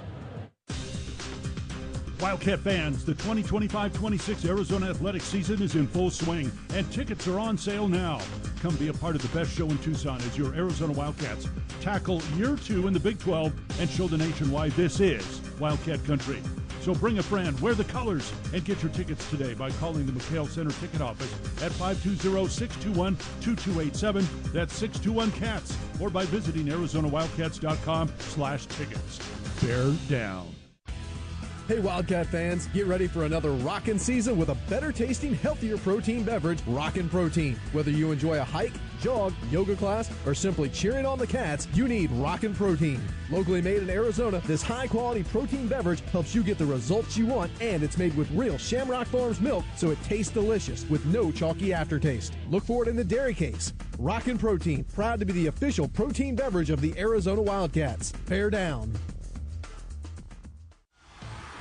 Wildcat fans, the 2025-26 Arizona athletics season is in full swing, and tickets are on sale now. Come be a part of the best show in Tucson as your Arizona Wildcats tackle year 2 in the Big 12 and show the nation why this is Wildcat country. So bring a friend, wear the colors, and get your tickets today by calling the McHale Center ticket office at 520-621-2287. That's 621-CATS, or by visiting ArizonaWildcats.com/tickets. Bear down. Hey Wildcat fans, get ready for another rockin' season with a better tasting, healthier protein beverage, Rockin' Protein. Whether you enjoy a hike, jog, yoga class, or simply cheering on the Cats, you need Rockin' Protein. Locally made in Arizona, this high-quality protein beverage helps you get the results you want, and it's made with real Shamrock Farms milk, so it tastes delicious with no chalky aftertaste. Look for it in the dairy case. Rockin' Protein, proud to be the official protein beverage of the Arizona Wildcats. Bear down.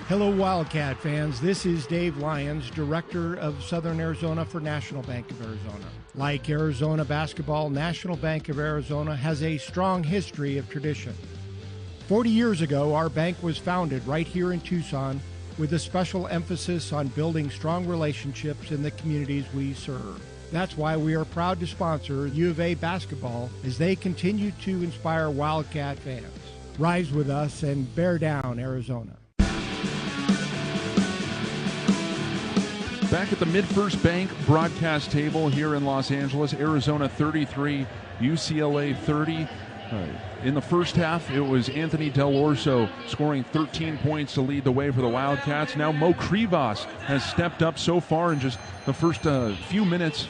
Hello, Wildcat fans. This is Dave Lyons, Director of Southern Arizona for National Bank of Arizona. Like Arizona basketball, National Bank of Arizona has a strong history of tradition. 40 years ago, our bank was founded right here in Tucson with a special emphasis on building strong relationships in the communities we serve. That's why we are proud to sponsor U of A basketball as they continue to inspire Wildcat fans. Rise with us and bear down, Arizona. Back at the MidFirst Bank broadcast table here in Los Angeles, Arizona 33, UCLA 30. In the first half, it was Anthony Del Orso scoring 13 points to lead the way for the Wildcats. Now Mo Krivas has stepped up so far in just the first few minutes,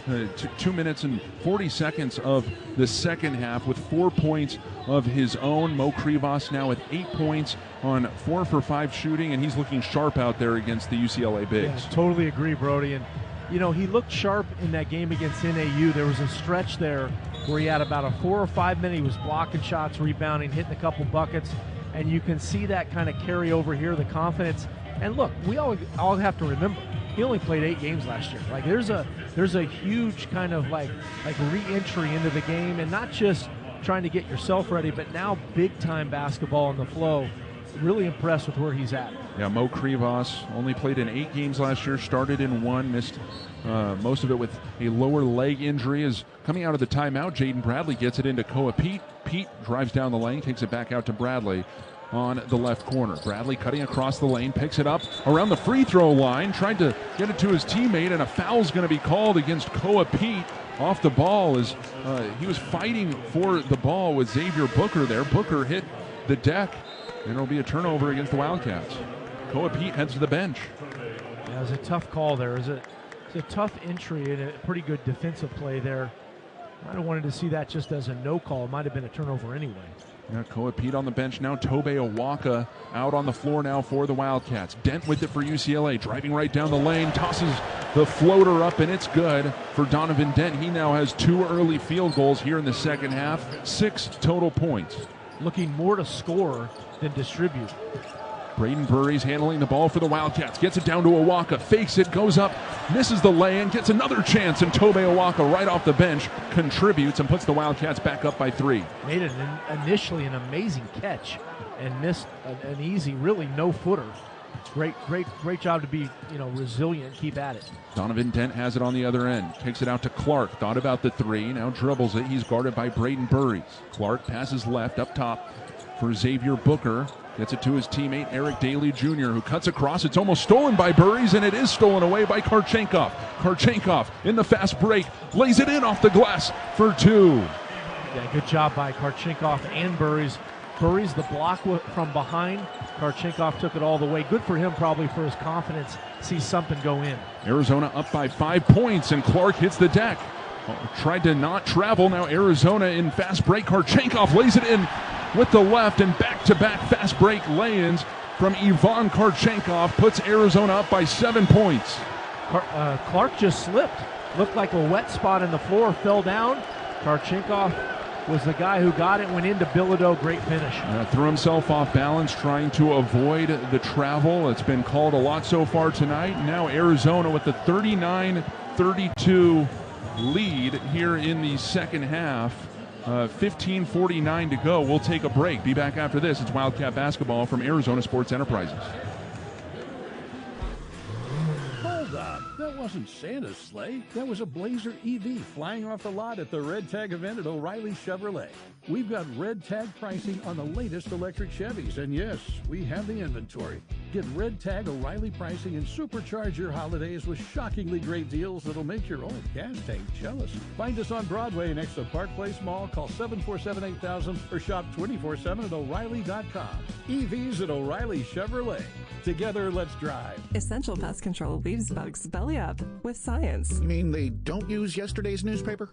2 minutes and 40 seconds of the second half with 4 points of his own. Mo Krivas now with 8 points on 4 for 5 shooting, and he's looking sharp out there against the UCLA bigs. Yeah, totally agree, Brody. And, you know, he looked sharp in that game against NAU. There was a stretch there where he had about a 4 or 5 minute. He was blocking shots, rebounding, hitting a couple buckets, and you can see that kind of carry over here, the confidence. And look, we all have to remember, he only played 8 games last year. Like there's a huge kind of like re-entry into the game, and not just trying to get yourself ready, but now big time basketball in the flow. Really impressed with where he's at. Yeah, Mo Krivas only played in 8 games last year, started in 1, missed most of it with a lower leg injury. Is coming out of the timeout, Jaden Bradley gets it into Koa Pete. Pete drives down the lane, takes it back out to Bradley on the left corner. Bradley cutting across the lane, picks it up around the free throw line, tried to get it to his teammate, and a foul's going to be called against Koa Pete. Off the ball as he was fighting for the ball with Xavier Booker there. Booker hit the deck, and it'll be a turnover against the Wildcats. Koa Pete heads to the bench. Yeah, it was a tough call there. It's a tough entry and a pretty good defensive play there. I don't wanted to see that just as a no call. It might have been a turnover anyway. Yeah, Koa Pete on the bench now. Tobe Awaka out on the floor now for the Wildcats. Dent with it for UCLA, driving right down the lane, tosses the floater up, and it's good for Donovan Dent. He now has 2 early field goals here in the second half, 6 total points. Looking more to score than distribute. Braden Burry's handling the ball for the Wildcats. Gets it down to Awaka, fakes it, goes up, misses the lay-in, gets another chance, and Tobe Awaka right off the bench contributes and puts the Wildcats back up by 3. Made initially an amazing catch and missed an easy, really no-footer. Great job to be, resilient, keep at it. Donovan Dent has it on the other end. Kicks it out to Clark. Thought about the 3, now dribbles it. He's guarded by Braden Burries. Clark passes left up top for Xavier Booker. Gets it to his teammate, Eric Daly Jr., who cuts across. It's almost stolen by Burries, and it is stolen away by Karchenkov. Karchenkov in the fast break, lays it in off the glass for 2. Yeah, good job by Karchenkov and Burries. Burries, the block from behind. Karchenkov took it all the way. Good for him, probably, for his confidence. See something go in. Arizona up by 5 points, and Clark hits the deck. Tried to not travel. Now Arizona in fast break. Karchenkov lays it in with the left, and back-to-back fast break lay-ins from Ivan Karchenkov puts Arizona up by 7 points. Clark just slipped. Looked like a wet spot in the floor, fell down. Karchenkov was the guy who got it, went into Bilodeau. Great finish. Threw himself off balance trying to avoid the travel. It's been called a lot so far tonight. Now Arizona with the 39-32 lead here in the second half. 15:49 to go. We'll take a break. Be back after this. It's Wildcat basketball from Arizona Sports Enterprises. Hold up. That wasn't Santa's sleigh. That was a Blazer EV flying off the lot at the Red Tag event at O'Reilly Chevrolet. We've got Red Tag pricing on the latest electric Chevys, and yes, we have the inventory. Get Red Tag O'Reilly pricing and supercharge your holidays with shockingly great deals that'll make your old gas tank jealous. Find us on Broadway next to Park Place Mall. Call 747-8000 or shop 24/7 at O'Reilly.com. EVs at O'Reilly Chevrolet. Together, let's drive. Essential Pest Control leaves bugs belly up with science. You mean they don't use yesterday's newspaper?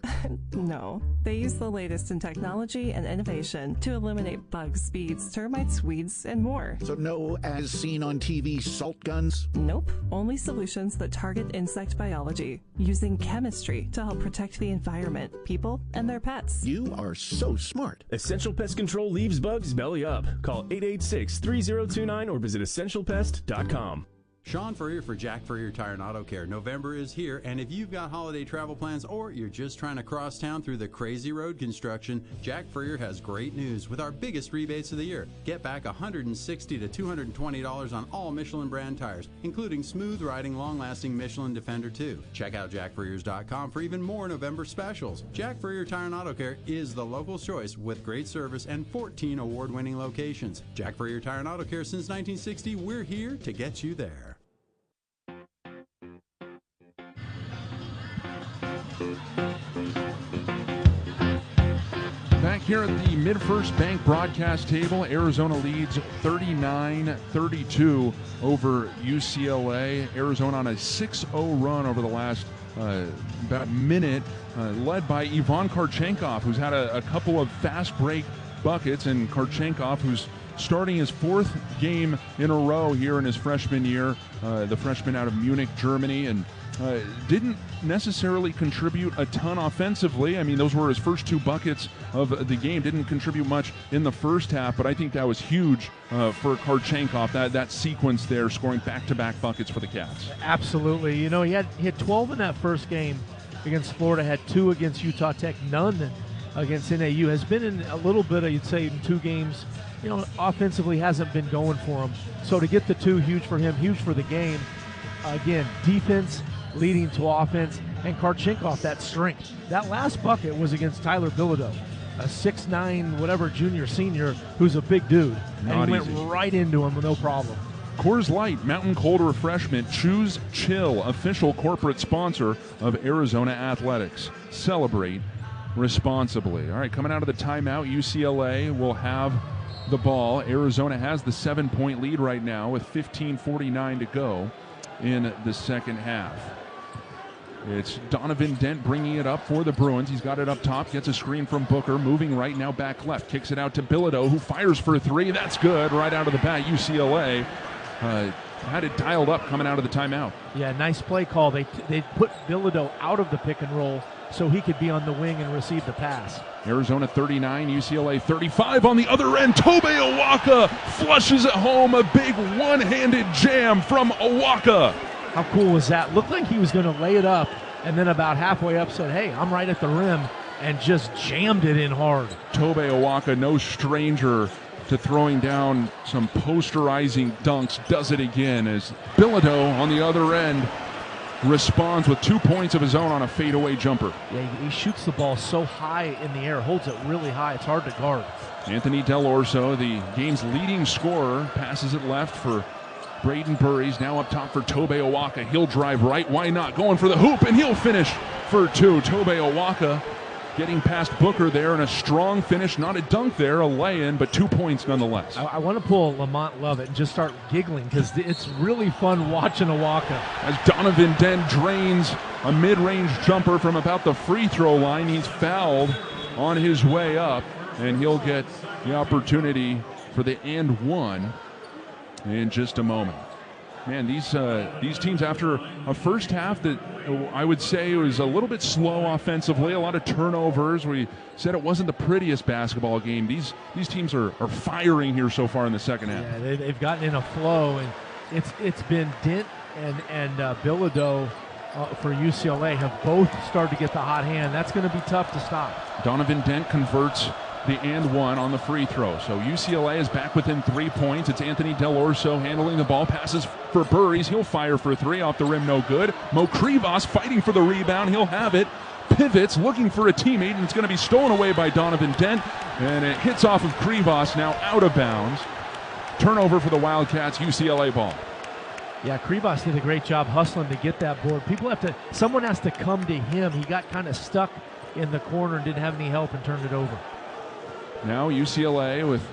No. They use the latest in technology and innovation to eliminate bugs, bees, termites, weeds, and more. So no as seen on TV salt guns? Nope. Only solutions that target insect biology, using chemistry to help protect the environment, people, and their pets. You are so smart. Essential Pest Control leaves bugs belly up. Call 886-3029 or visit essentialpest.com. Sean Furrier for Jack Furrier Tire and Auto Care. November is here, and if you've got holiday travel plans or you're just trying to cross town through the crazy road construction, Jack Furrier has great news with our biggest rebates of the year. Get back $160 to $220 on all Michelin brand tires, including smooth riding, long-lasting Michelin Defender 2. Check out jackfurriers.com for even more November specials. Jack Furrier Tire and Auto Care is the local choice with great service and 14 award-winning locations. Jack Furrier Tire and Auto Care since 1960. We're here to get you there. Back here at the MidFirst Bank broadcast table, Arizona leads 39-32 over UCLA. Arizona on a 6-0 run over the last about minute, led by Ivan Karchenkov, who's had a couple of fast break buckets, and Karchenkov, who's starting his fourth game in a row here in his freshman year, the freshman out of Munich, Germany, and didn't necessarily contribute a ton offensively. I mean, those were his first two buckets of the game. Didn't contribute much in the first half, but I think that was huge for Karchenkov, that sequence there, scoring back-to-back buckets for the Cats. Absolutely. You know, he had 12 in that first game against Florida, had 2 against Utah Tech, none against NAU. Has been in a little bit, you'd say, in 2 games. You know, offensively hasn't been going for him. So to get the 2, huge for him, huge for the game. Again, defense leading to offense, and Karchenkov, that strength. That last bucket was against Tyler Bilodeau, a 6'9", whatever, junior, senior, who's a big dude. And he went right into him with no problem. Coors Light, Mountain Cold Refreshment, Choose Chill, official corporate sponsor of Arizona Athletics. Celebrate responsibly. All right, coming out of the timeout, UCLA will have the ball. Arizona has the 7-point lead right now with 15:49 to go in the second half. It's Donovan Dent bringing it up for the Bruins. He's got it up top, gets a screen from Booker, moving right now back left, kicks it out to Bilodeau, who fires for 3. That's good, right out of the bat. UCLA had it dialed up coming out of the timeout. Yeah, nice play call. They put Bilodeau out of the pick and roll so he could be on the wing and receive the pass. Arizona 39, UCLA 35 on the other end. Tobe Awaka flushes it home. A big one-handed jam from Awaka. How cool was that? Looked like he was going to lay it up, and then about halfway up said, hey, I'm right at the rim, and just jammed it in hard. Tobe Awaka, no stranger to throwing down some posterizing dunks, does it again as Bilodeau on the other end responds with 2 points of his own on a fadeaway jumper. Yeah, he shoots the ball so high in the air, holds it really high, it's hard to guard. Anthony Del Orso, the game's leading scorer, passes it left for Braden Burries. Now up top for Tobe Awaka. He'll drive right, why not? Going for the hoop, and he'll finish for 2. Tobe Awaka getting past Booker there, and a strong finish. Not a dunk there, a lay-in, but 2 points nonetheless. I want to pull Lamont Lovett and just start giggling because it's really fun watching Awaka. As Donovan Dent drains a mid-range jumper from about the free throw line, he's fouled on his way up, and he'll get the opportunity for the and one in just a moment. Man, these teams, after a first half that I would say was a little bit slow offensively, a lot of turnovers. We said it wasn't the prettiest basketball game. These teams are firing here so far in the second half. Yeah, they've gotten in a flow, and it's been Dent and Bilodeau for UCLA have both started to get the hot hand. That's going to be tough to stop. Donovan Dent converts the and one on the free throw. So UCLA is back within 3 points. It's Anthony Del Orso handling the ball, passes for Burries. He'll fire for three, off the rim, no good. Mo Krivas fighting for the rebound. He'll have it. Pivots, looking for a teammate, and it's going to be stolen away by Donovan Dent. And it hits off of Krivas, now out of bounds. Turnover for the Wildcats, UCLA ball. Yeah, Krivas did a great job hustling to get that board. Someone has to come to him. He got kind of stuck in the corner and didn't have any help and turned it over. Now UCLA with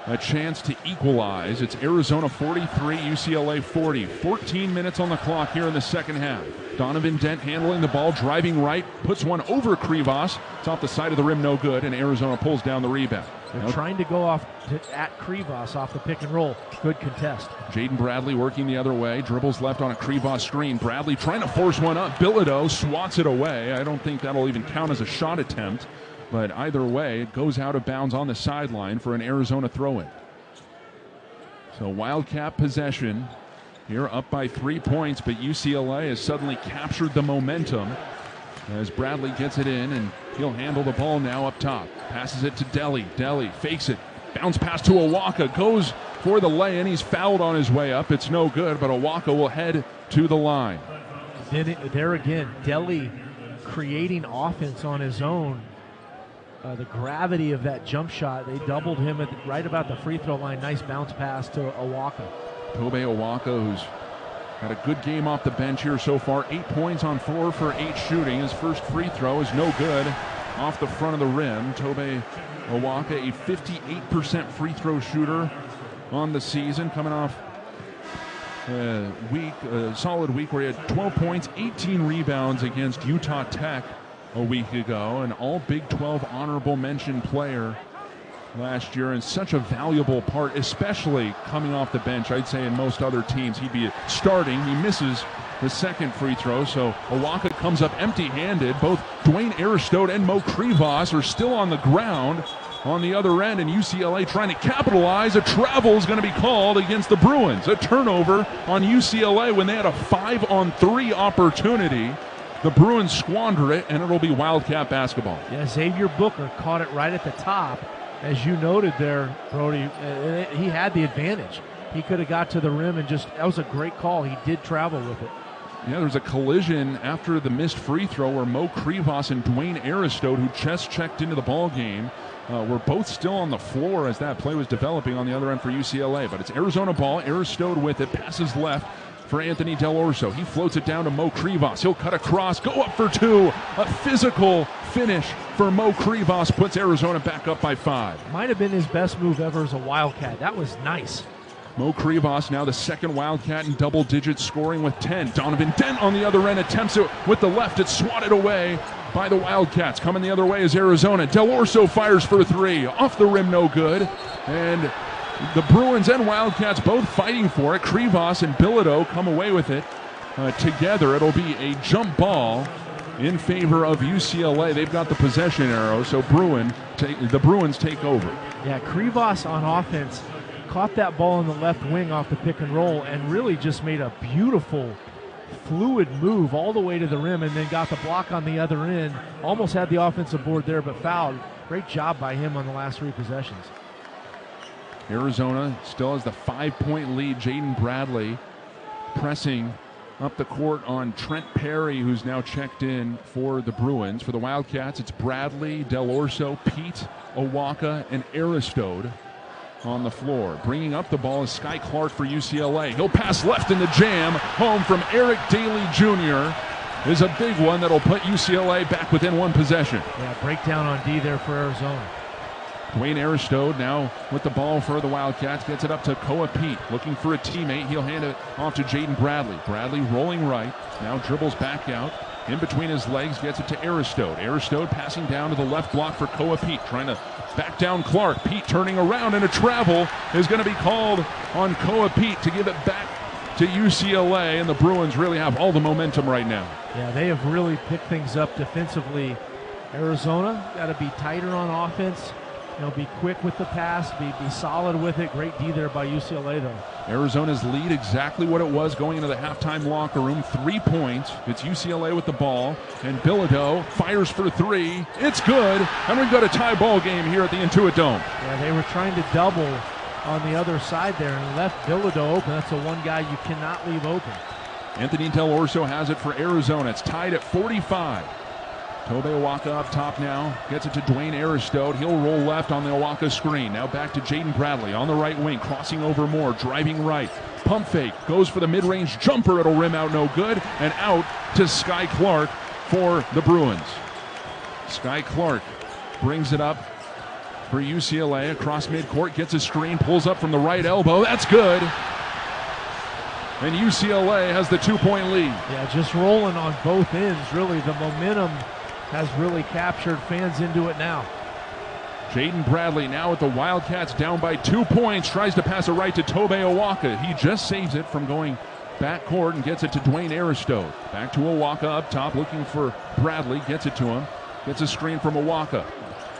a chance to equalize. It's Arizona 43, UCLA 40. 14 minutes on the clock here in the second half. Donovan Dent handling the ball, driving right, puts one over Krivas. It's off the side of the rim, no good, and Arizona pulls down the rebound. They're trying to go at Krivas off the pick and roll. Good contest. Jaden Bradley working the other way. Dribbles left on a Krivas screen. Bradley trying to force one up. Bilodeau swats it away. I don't think that'll even count as a shot attempt. But either way, it goes out of bounds on the sideline for an Arizona throw-in. So Wildcat possession here, up by 3 points, but UCLA has suddenly captured the momentum as Bradley gets it in, and he'll handle the ball now up top. Passes it to Deli. Deli fakes it. Bounce pass to Awaka. Goes for the lay-in. He's fouled on his way up. It's no good, but Awaka will head to the line. There again, Deli creating offense on his own. The gravity of that jump shot, they doubled him right about the free throw line. Nice bounce pass to Awaka. Tobe Awaka, who's had a good game off the bench here so far. 8 points on 4 for 8 shooting. His first free throw is no good off the front of the rim. Tobe Awaka, a 58% free throw shooter on the season, coming off a solid week where he had 12 points, 18 rebounds against Utah Tech a week ago, an all Big 12 honorable mention player last year, and such a valuable part, especially coming off the bench. I'd say in most other teams he'd be starting. He misses the second free throw, so Awaka comes up empty-handed. Both Dwayne Aristote and Mo Krivas are still on the ground on the other end, and UCLA trying to capitalize. A travel is going to be called against the Bruins. A turnover on UCLA when they had a 5-on-3 opportunity. The Bruins squander it, and it'll be Wildcat basketball. Yeah, Xavier Booker caught it right at the top. As you noted there, Brody, he had the advantage. He could have got to the rim and that was a great call. He did travel with it. Yeah, there was a collision after the missed free throw where Mo Krivas and Dwayne Aristote, who just checked into the ball game, were both still on the floor as that play was developing on the other end for UCLA. But it's Arizona ball. Aristote with it, passes left for Anthony Del Orso. He floats it down to Mo Krivas. He'll cut across, go up for two. A physical finish for Mo Krivas puts Arizona back up by 5. Might have been his best move ever as a Wildcat. That was nice. Mo Krivas now the second Wildcat in double digits, scoring with 10. Donovan Dent on the other end attempts it with the left. It's swatted away by the Wildcats. Coming the other way is Arizona. Del Orso fires for 3. Off the rim, no good. And the Bruins and Wildcats both fighting for it. Krivas and Bilodeau come away with it together. It'll be a jump ball in favor of UCLA. They've got the possession arrow, so the Bruins take over. Yeah, Krivas on offense caught that ball in the left wing off the pick and roll and really just made a beautiful, fluid move all the way to the rim and then got the block on the other end. Almost had the offensive board there, but fouled. Great job by him on the last 3 possessions. Arizona still has the 5-point lead. Jaden Bradley pressing up the court on Trent Perry, who's now checked in for the Bruins. For the Wildcats, it's Bradley, Del Orso, Pete, Awaka, and Aristote on the floor. Bringing up the ball is Sky Clark for UCLA. He'll pass left in the jam. Home from Eric Daly Jr. is a big one that'll put UCLA back within 1 possession. Yeah, breakdown on D there for Arizona. Dwayne Aristote now with the ball for the Wildcats. Gets it up to Koa Pete, looking for a teammate. He'll hand it off to Jaden Bradley. Bradley rolling right, now dribbles back out. In between his legs, gets it to Aristote. Aristote passing down to the left block for Koa Pete, trying to back down Clark. Pete turning around, and a travel is going to be called on Koa Pete to give it back to UCLA, and the Bruins really have all the momentum right now. Yeah, they have really picked things up defensively. Arizona got to be tighter on offense. Be quick with the pass, be solid with it. Great D there by UCLA, though. Arizona's lead exactly what it was going into the halftime locker room. 3 points. It's UCLA with the ball, and Bilodeau fires for three. It's good, and we've got a tie ball game here at the Intuit Dome. Yeah, they were trying to double on the other side there and left Bilodeau open. That's the one guy you cannot leave open. Anthony Del Orso has it for Arizona. It's tied at 45. Tobe Awaka up top now, gets it to Dwayne Aristote. He'll roll left on the Awaka screen. Now back to Jaden Bradley on the right wing, crossing over more, driving right. Pump fake, goes for the mid-range jumper. It'll rim out, no good. And out to Sky Clark for the Bruins. Sky Clark brings it up for UCLA across midcourt, gets a screen, pulls up from the right elbow. That's good. And UCLA has the 2-point lead. Yeah, just rolling on both ends. Really, the momentum has really captured fans into it now. Jaden Bradley now with the Wildcats down by 2 points. Tries to pass it right to Tobe Awaka. He just saves it from going backcourt and gets it to Dwayne Aristote. Back to Awaka up top, looking for Bradley. Gets it to him. Gets a screen from Awaka.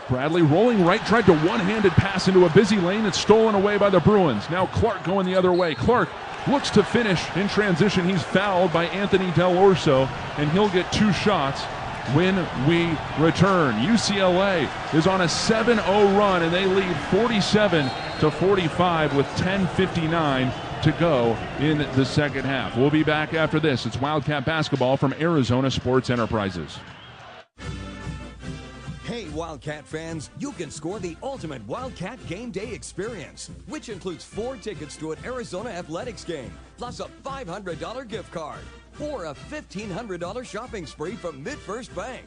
Bradley rolling right, tried to one-handed pass into a busy lane. It's stolen away by the Bruins. Now Clark going the other way. Clark looks to finish in transition. He's fouled by Anthony Del Orso, and he'll get 2 shots when we return. UCLA is on a 7-0 run, and they lead 47-45 with 10:59 to go in the second half. We'll be back after this. It's Wildcat basketball from Arizona Sports Enterprises. Hey, Wildcat fans, you can score the ultimate Wildcat game day experience, which includes 4 tickets to an Arizona athletics game, plus a $500 gift card, or a $1,500 shopping spree from MidFirst Bank.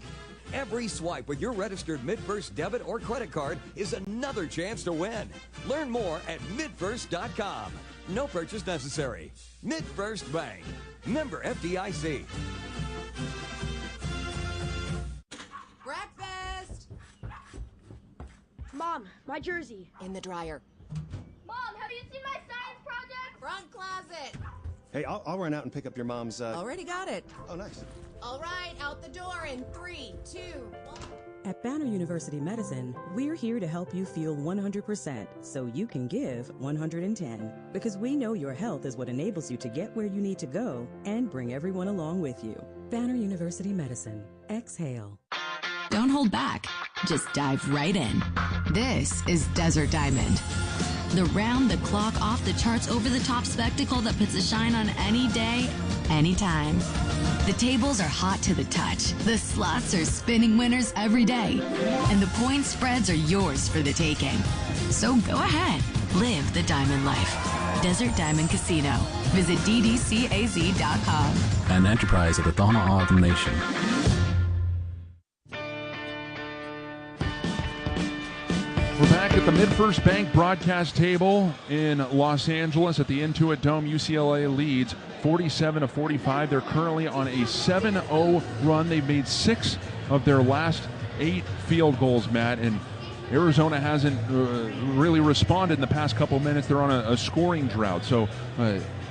Every swipe with your registered MidFirst debit or credit card is another chance to win. Learn more at midfirst.com. No purchase necessary. MidFirst Bank. Member FDIC. Breakfast! Mom, my jersey. In the dryer. Mom, have you seen my science project? Front closet. Hey, I'll run out and pick up your mom's... Already got it. Oh, nice. All right, out the door in 3, 2, 1. At Banner University Medicine, we're here to help you feel 100% so you can give 110. Because we know your health is what enables you to get where you need to go and bring everyone along with you. Banner University Medicine. Exhale. Don't hold back. Just dive right in. This is Desert Diamond. The round-the-clock, off-the-charts, over-the-top spectacle that puts a shine on any day, anytime. The tables are hot to the touch. The slots are spinning winners every day. And the point spreads are yours for the taking. So go ahead. Live the diamond life. Desert Diamond Casino. Visit ddcaz.com. An enterprise of the Donna Autumn Nation. We're back at the MidFirst Bank broadcast table in Los Angeles at the Intuit Dome. UCLA leads 47-45. They're currently on a 7-0 run. They've made 6 of their last 8 field goals, Matt, and Arizona hasn't really responded in the past couple minutes. They're on a scoring drought. So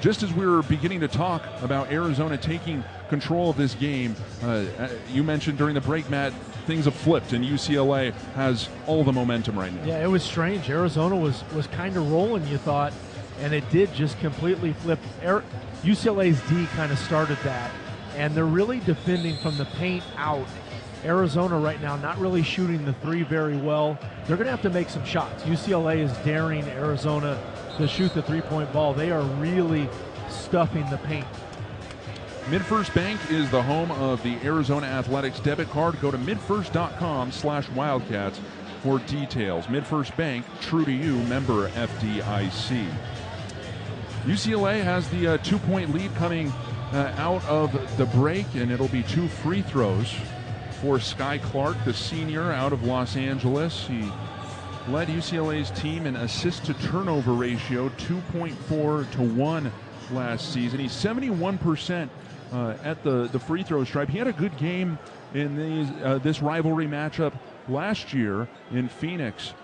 just as we were beginning to talk about Arizona taking control of this game, you mentioned during the break, Matt, things have flipped, and UCLA has all the momentum right now. Yeah, it was strange. Arizona was kind of rolling, you thought, and it did just completely flip. UCLA's D kind of started that, and they're really defending from the paint out. Arizona right now not really shooting the 3 very well. They're going to have to make some shots. UCLA is daring Arizona to shoot the 3-point ball. They are really stuffing the paint. MidFirst Bank is the home of the Arizona Athletics debit card. Go to midfirst.com/Wildcats for details. MidFirst Bank, true to you, member FDIC. UCLA has the 2-point lead coming out of the break, and it'll be 2 free throws for Sky Clark, the senior out of Los Angeles. He led UCLA's team in assist-to-turnover ratio, 2.4 to 1 last season. He's 71% at the free throw stripe. He had a good game in this rivalry matchup last year in Phoenix.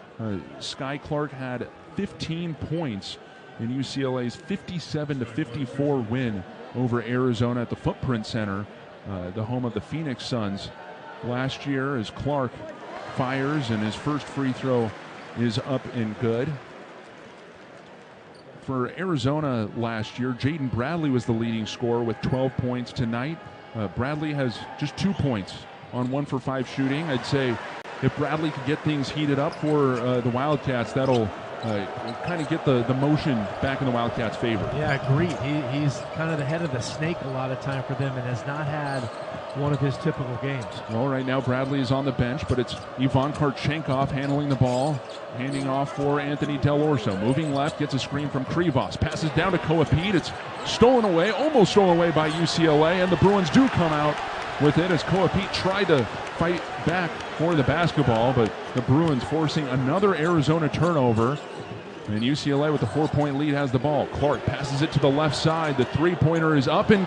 Sky Clark had 15 points in UCLA's 57-54 win over Arizona at the Footprint Center, the home of the Phoenix Suns last year, as Clark fires and his first free throw is up and good. For Arizona last year, Jaden Bradley was the leading scorer with 12 points tonight. Bradley has just 2 points on 1 for 5 shooting. I'd say if Bradley could get things heated up for the Wildcats, that'll kind of get the motion back in the Wildcats' favor. Yeah, agreed. He's kind of the head of the snake a lot of time for them and has not had one of his typical games. Well, right now Bradley is on the bench, but it's Ivan Karchenkov handling the ball, handing off for Anthony Del Orso. Moving left, gets a screen from Krivos, passes down to Coapete. It's stolen away, almost stolen away by UCLA, and the Bruins do come out with it as Coapete tried to fight back for the basketball, but the Bruins forcing another Arizona turnover. And UCLA with the 4-point lead has the ball. Clark passes it to the left side. The three-pointer is up and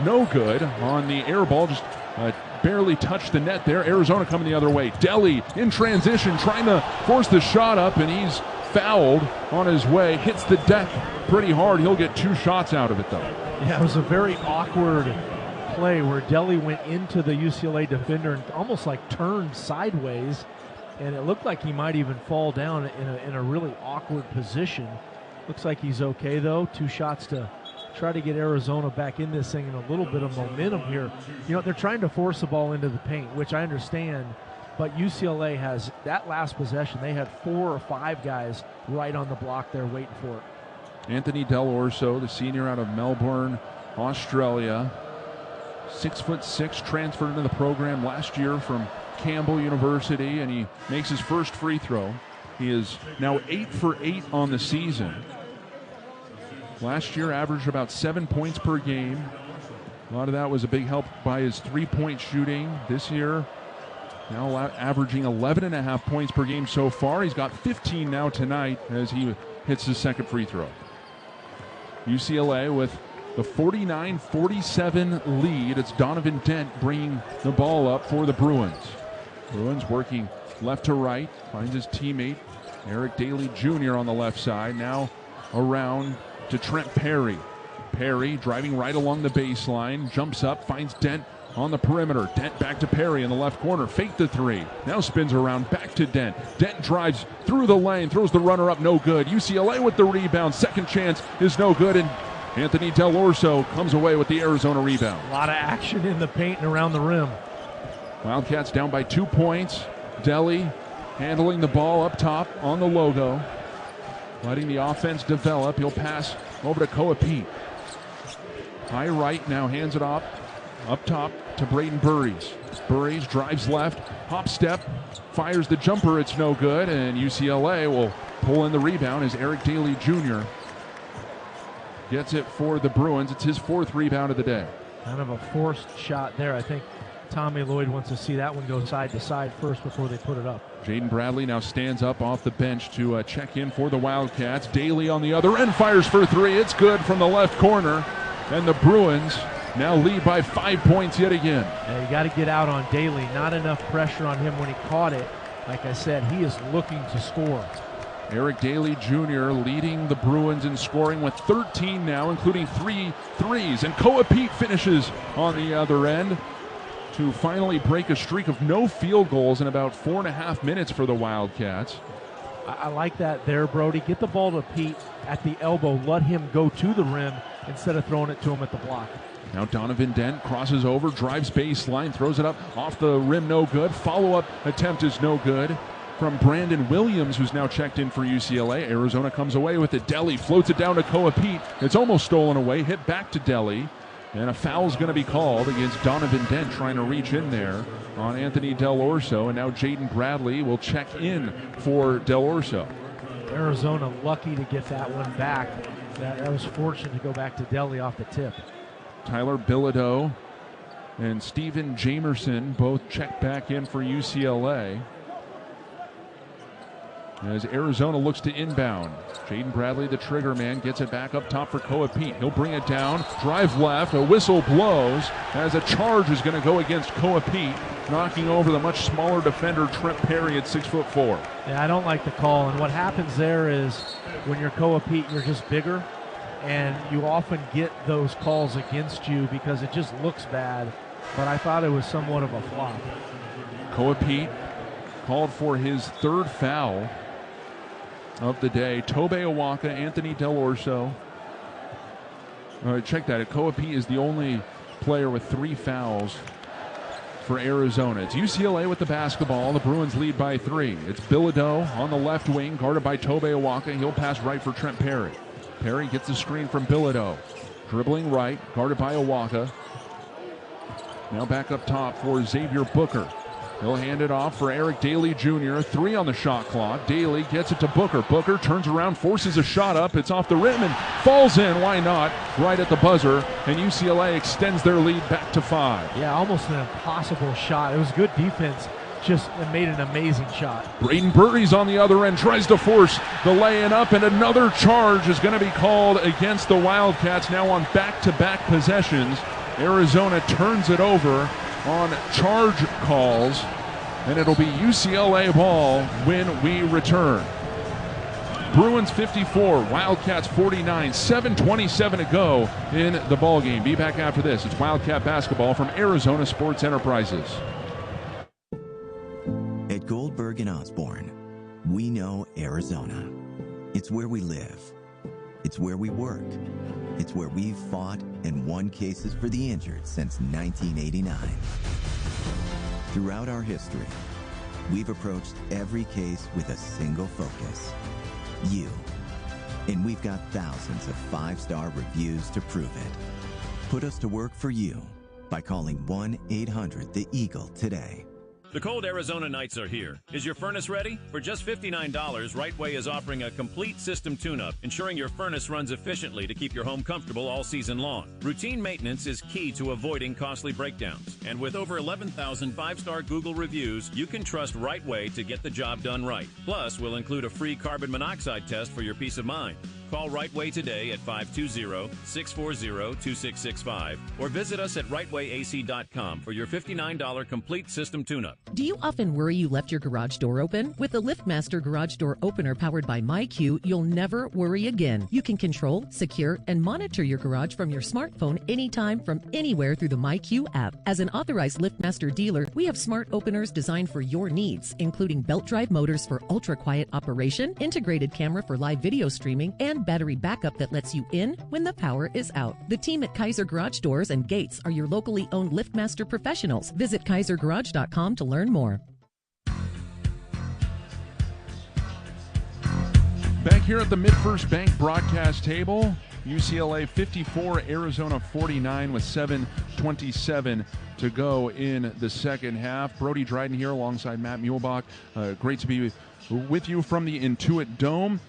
no good on the air ball. Just barely touched the net there. Arizona coming the other way. Delhi in transition trying to force the shot up, and he's fouled on his way. Hits the deck pretty hard. He'll get 2 shots out of it, though. Yeah, it was a very awkward play where Delhi went into the UCLA defender and almost like turned sideways, and it looked like he might even fall down in a really awkward position. Looks like he's okay, though. 2 shots to try to get Arizona back in this thing and a little bit of momentum here. You know, they're trying to force the ball into the paint, which I understand, but UCLA has that last possession. They had 4 or 5 guys right on the block there waiting for it. Anthony Del Orso, the senior out of Melbourne, Australia. 6'6", transferred into the program last year from Campbell University, and he makes his first free throw. He is now 8 for 8 on the season. Last year averaged about 7 points per game. A lot of that was a big help by his three-point shooting. This year, now averaging 11.5 points per game so far. He's got 15 now tonight as he hits his second free throw. UCLA with the 49-47 lead. It's Donovan Dent bringing the ball up for the Bruins. Bruins working left to right. Finds his teammate, Eric Daly Jr. on the left side. Now around to Trent Perry. Perry driving right along the baseline. Jumps up, finds Dent on the perimeter. Dent back to Perry in the left corner. Fake the 3. Now spins around back to Dent. Dent drives through the lane. Throws the runner up. No good. UCLA with the rebound. Second chance is no good. And Anthony Del Orso comes away with the Arizona rebound. A lot of action in the paint and around the rim. Wildcats down by 2 points. Delhi handling the ball up top on the logo. Letting the offense develop. He'll pass over to Coapete. High right now, hands it off up top to Braden Burries. Burries drives left, hop step, fires the jumper. It's no good, and UCLA will pull in the rebound as Eric Daly Jr. gets it for the Bruins. It's his 4th rebound of the day. Kind of a forced shot there. I think Tommy Lloyd wants to see that one go side to side first before they put it up. Jaden Bradley now stands up off the bench to check in for the Wildcats. Daly on the other end fires for 3. It's good from the left corner. And the Bruins now lead by 5 points yet again. Yeah, you got to get out on Daly. Not enough pressure on him when he caught it. Like I said, he is looking to score. Eric Daly Jr. leading the Bruins in scoring with 13 now, including 3 threes. And Coapete finishes on the other end to finally break a streak of no field goals in about 4.5 minutes for the Wildcats. I like that there, Brody. Get the ball to Pete at the elbow. Let him go to the rim instead of throwing it to him at the block. Now Donovan Dent crosses over, drives baseline, throws it up off the rim, no good. Follow-up attempt is no good from Brandon Williams, who's now checked in for UCLA. Arizona comes away with it. Delhi floats it down to Coapete. It's almost stolen away, hit back to Delhi. And a foul's going to be called against Donovan Dent trying to reach in there on Anthony Del Orso. And now Jaden Bradley will check in for Del Orso. Arizona lucky to get that one back. That was fortunate to go back to Delhi off the tip. Tyler Bilodeau and Steven Jamerson both check back in for UCLA. As Arizona looks to inbound. Jaden Bradley, the trigger man, gets it back up top for Coapete. He'll bring it down, drive left, a whistle blows as a charge is going to go against Coapete. knocking over the much smaller defender Trent Perry at 6'4". Yeah, I don't like the call. And what happens there is when you're Pete, you're just bigger, and you often get those calls against you because it just looks bad. But I thought it was somewhat of a flop. Pete called for his third foul of the day. Tobe Awaka, Anthony Del Orso. Check that. Pete is the only player with 3 fouls for Arizona. It's UCLA with the basketball. The Bruins lead by 3. It's Bilodeau on the left wing, guarded by Tobe Awaka. He'll pass right for Trent Perry. Perry gets the screen from Bilodeau. Dribbling right, guarded by Awaka. Now back up top for Xavier Booker. He'll hand it off for Eric Daly Jr. 3 on the shot clock. Daly gets it to Booker. Booker turns around, forces a shot up. It's off the rim and falls in. Why not? Right at the buzzer. And UCLA extends their lead back to 5. Yeah, almost an impossible shot. It was good defense. Just made an amazing shot. Braden Burry's on the other end, tries to force the lay-in up, and another charge is going to be called against the Wildcats now on back-to-back possessions. Arizona turns it over on charge calls, and it'll be UCLA ball when we return. Bruins 54, Wildcats 49, 7:27 to go in the ball game. Be back after this. It's Wildcat basketball from Arizona Sports Enterprises. At Goldberg and Osborne, we know Arizona. It's where we live. It's where we work. It's where we've fought and won cases for the injured since 1989. Throughout our history, we've approached every case with a single focus: you. And we've got thousands of 5-star reviews to prove it. Put us to work for you by calling 1-800-THE-EAGLE today. The cold Arizona nights are here. Is your furnace ready? For just $59, Right Way is offering a complete system tune-up, ensuring your furnace runs efficiently to keep your home comfortable all season long. Routine maintenance is key to avoiding costly breakdowns. And with over 11,000 5-star Google reviews, you can trust Right Way to get the job done right. Plus, we'll include a free carbon monoxide test for your peace of mind. Call Right Way today at 520-640-2665 or visit us at rightwayac.com for your $59 complete system tune-up. Do you often worry you left your garage door open? With the LiftMaster Garage Door Opener powered by MyQ, you'll never worry again. You can control, secure, and monitor your garage from your smartphone anytime from anywhere through the MyQ app. As an authorized LiftMaster dealer, we have smart openers designed for your needs, including belt drive motors for ultra-quiet operation, integrated camera for live video streaming, and battery backup that lets you in when the power is out. The team at Kaiser Garage Doors and Gates are your locally owned LiftMaster professionals. Visit KaiserGarage.com to learn more. Back here at the MidFirst Bank broadcast table, UCLA 54, Arizona 49 with 7:27 to go in the second half. Brody Dryden here alongside Matt Muehlbach. Great to be with you from the Intuit Dome.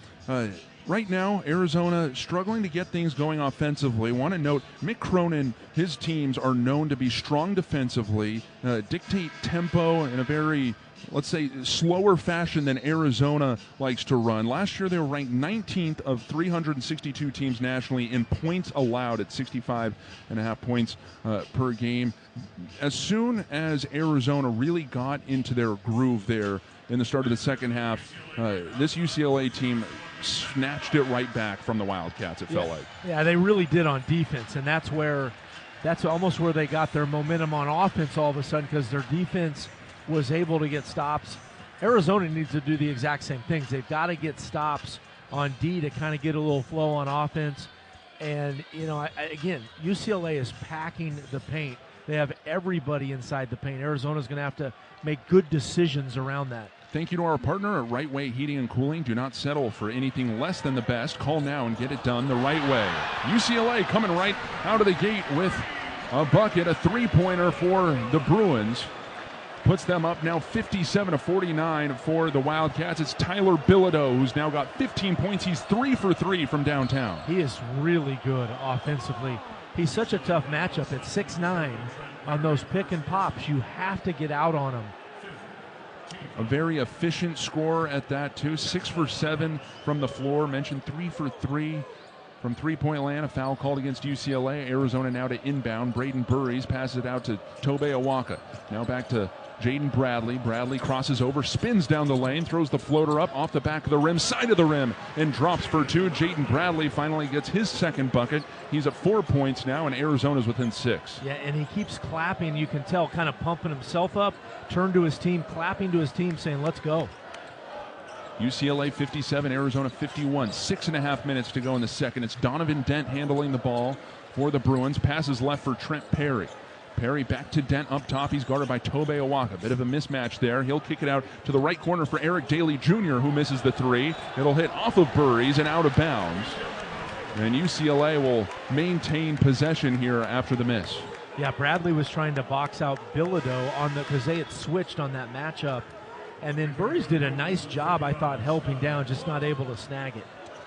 Right now, Arizona struggling to get things going offensively. Want to note, Mick Cronin, his teams are known to be strong defensively, dictate tempo in a very, let's say, slower fashion than Arizona likes to run. Last year, they were ranked 19th of 362 teams nationally in points allowed at 65.5 points per game. As soon as Arizona really got into their groove there in the start of the second half, this UCLA team snatched it right back from the Wildcats, it felt like. Yeah, they really did on defense, and that's almost where they got their momentum on offense all of a sudden, because their defense was able to get stops. Arizona needs to do the exact same things. They've got to get stops on D to kind of get a little flow on offense. And, you know, again, UCLA is packing the paint. They have everybody inside the paint. Arizona's going to have to make good decisions around that. Thank you to our partner at Right Way Heating and Cooling. Do not settle for anything less than the best. Call now and get it done the right way. UCLA coming right out of the gate with a bucket, a three-pointer for the Bruins. Puts them up now 57-49 for the Wildcats. It's Tyler Bilodeau, who's now got 15 points. He's 3 for 3 from downtown. He is really good offensively. He's such a tough matchup at 6'9". On those pick and pops, you have to get out on him. A very efficient scorer at that, too. 6 for 7 from the floor. Mentioned 3 for 3 from three-point land. A foul called against UCLA. Arizona now to inbound. Braden Burries passes it out to Tobe Awaka. Now back to Jaden Bradley. Bradley crosses over, spins down the lane, throws the floater up off the back of the rim, side of the rim, and drops for two. Jaden Bradley finally gets his second bucket. He's at 4 points now, and Arizona's within 6. Yeah, and he keeps clapping. You can tell, kind of pumping himself up, turn to his team, clapping to his team, saying, let's go. UCLA 57, Arizona 51. 6.5 minutes to go in the second. It's Donovan Dent handling the ball for the Bruins. Passes left for Trent Perry. Perry back to Dent up top. He's guarded by Tobe Owaka. Bit of a mismatch there. He'll kick it out to the right corner for Eric Daly Jr., who misses the three. It'll hit off of Burries and out of bounds. And UCLA will maintain possession here after the miss. Yeah, Bradley was trying to box out Bilodeau because they had switched on that matchup. And then Burries did a nice job, I thought, helping down, just not able to snag it.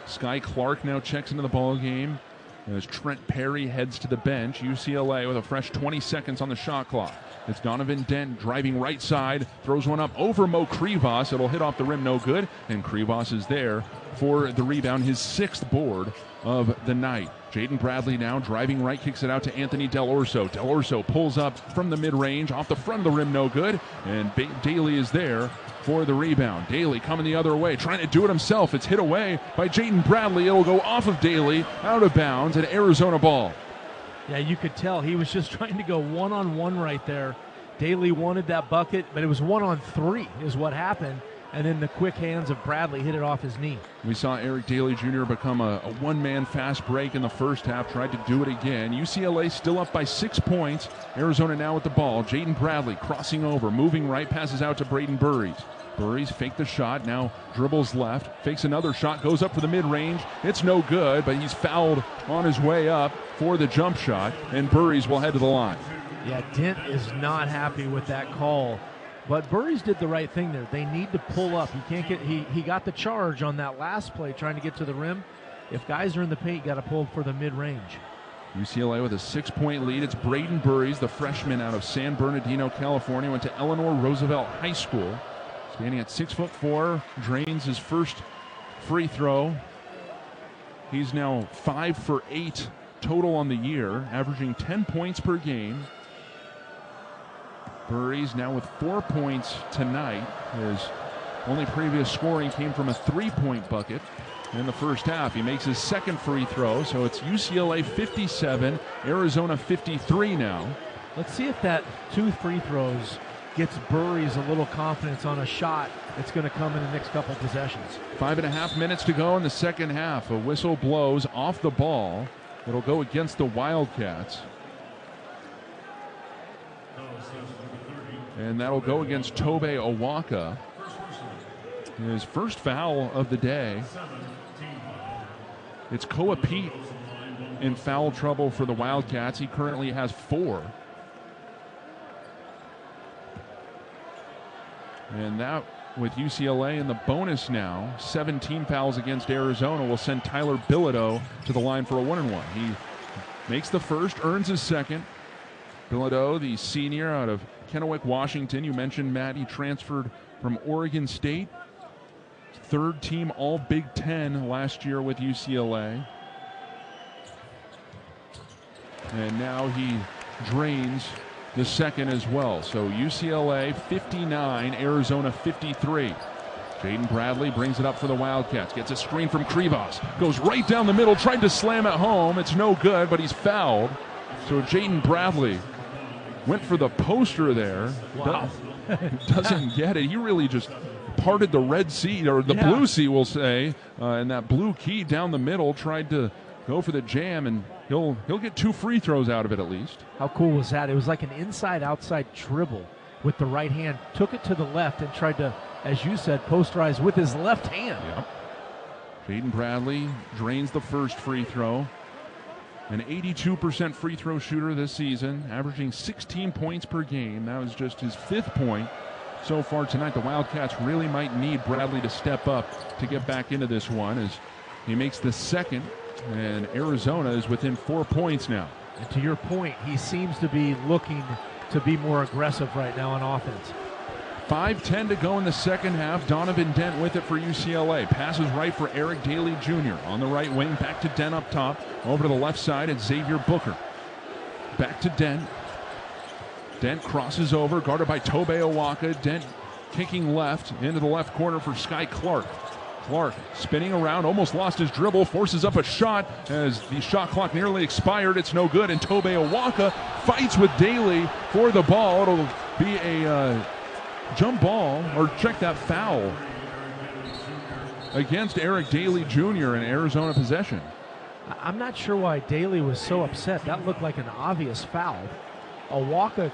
Sky Clark now checks into the ball game as Trent Perry heads to the bench. UCLA with a fresh 20 seconds on the shot clock. It's Donovan Dent driving right side, throws one up over Mo Krivas. It'll hit off the rim, no good. And Krivas is there for the rebound, his 6th board of the night. Jaden Bradley now driving right, kicks it out to Anthony Del Orso. Del Orso pulls up from the mid-range, off the front of the rim, no good. And Daly is there for the rebound. Daly coming the other way, trying to do it himself. It's hit away by Jaden Bradley. It'll go off of Daly, out of bounds, and Arizona ball. Yeah, you could tell he was just trying to go one-on-one right there. Daly wanted that bucket, but it was 1-on-3 is what happened. And then the quick hands of Bradley hit it off his knee. We saw Eric Daly Jr. become a one-man fast break in the first half, tried to do it again. UCLA still up by 6 points. Arizona now with the ball. Jaden Bradley crossing over, moving right, passes out to Braden Burries. Burries faked the shot, now dribbles left, fakes another shot, goes up for the mid-range. It's no good, but he's fouled on his way up for the jump shot, and Burries will head to the line. Yeah, Dent is not happy with that call. But Burries did the right thing there. They need to pull up. He got the charge on that last play trying to get to the rim. If guys are in the paint, you got to pull for the mid-range. UCLA with a 6-point lead. It's Braden Burries, the freshman out of San Bernardino, California. Went to Eleanor Roosevelt High School. Standing at 6'4", drains his first free throw. He's now 5 for 8 total on the year, averaging 10 points per game. Burries now with 4 points tonight. His only previous scoring came from a 3-point bucket in the first half. He makes his second free throw, so it's UCLA 57, Arizona 53 now. Let's see if that 2 free throws gets Burries a little confidence on a shot that's going to come in the next couple possessions. 5.5 minutes to go in the second half. A whistle blows off the ball. It'll go against the Wildcats. And that'll go against Tobe Owaka. His first foul of the day. It's Koa Pete in foul trouble for the Wildcats. He currently has 4. And that, with UCLA in the bonus now, 17 fouls against Arizona, will send Tyler Bilodeau to the line for a 1-and-1. He makes the first, earns his second. Bilodeau, the senior out of Kennewick, Washington. You mentioned, Matt, he transferred from Oregon State. 3rd team All Big Ten last year with UCLA. And now he drains the second as well. So UCLA 59, Arizona 53. Jaden Bradley brings it up for the Wildcats. Gets a screen from Krivas. Goes right down the middle, tried to slam it home. It's no good, but he's fouled. So Jaden Bradley went for the poster there. Wow. Doesn't get it. He really just parted the Red Sea, or the Blue Sea, we'll say, and that blue key down the middle, tried to go for the jam, and he'll get 2 free throws out of it at least. How cool was that? It was like an inside-outside dribble with the right hand. Took it to the left and tried to, as you said, posterize with his left hand. Yep. Jaden Bradley drains the first free throw. An 82% free throw shooter this season, averaging 16 points per game. That was just his 5th point so far tonight. The Wildcats really might need Bradley to step up to get back into this one as he makes the second, and Arizona is within 4 points now. And to your point, he seems to be looking to be more aggressive right now on offense. 5:10 to go in the second half. Donovan Dent with it for UCLA. Passes right for Eric Daly Jr. on the right wing. Back to Dent up top. Over to the left side, it's Xavier Booker. Back to Dent. Dent crosses over, guarded by Tobe Owaka. Dent kicking left into the left corner for Sky Clark. Clark spinning around, almost lost his dribble, forces up a shot as the shot clock nearly expired. It's no good, and Tobe Owaka fights with Daly for the ball. It'll be a jump ball, or check that, foul against Eric Daly Jr. in Arizona possession. I'm not sure why Daly was so upset. That looked like an obvious foul. Owaka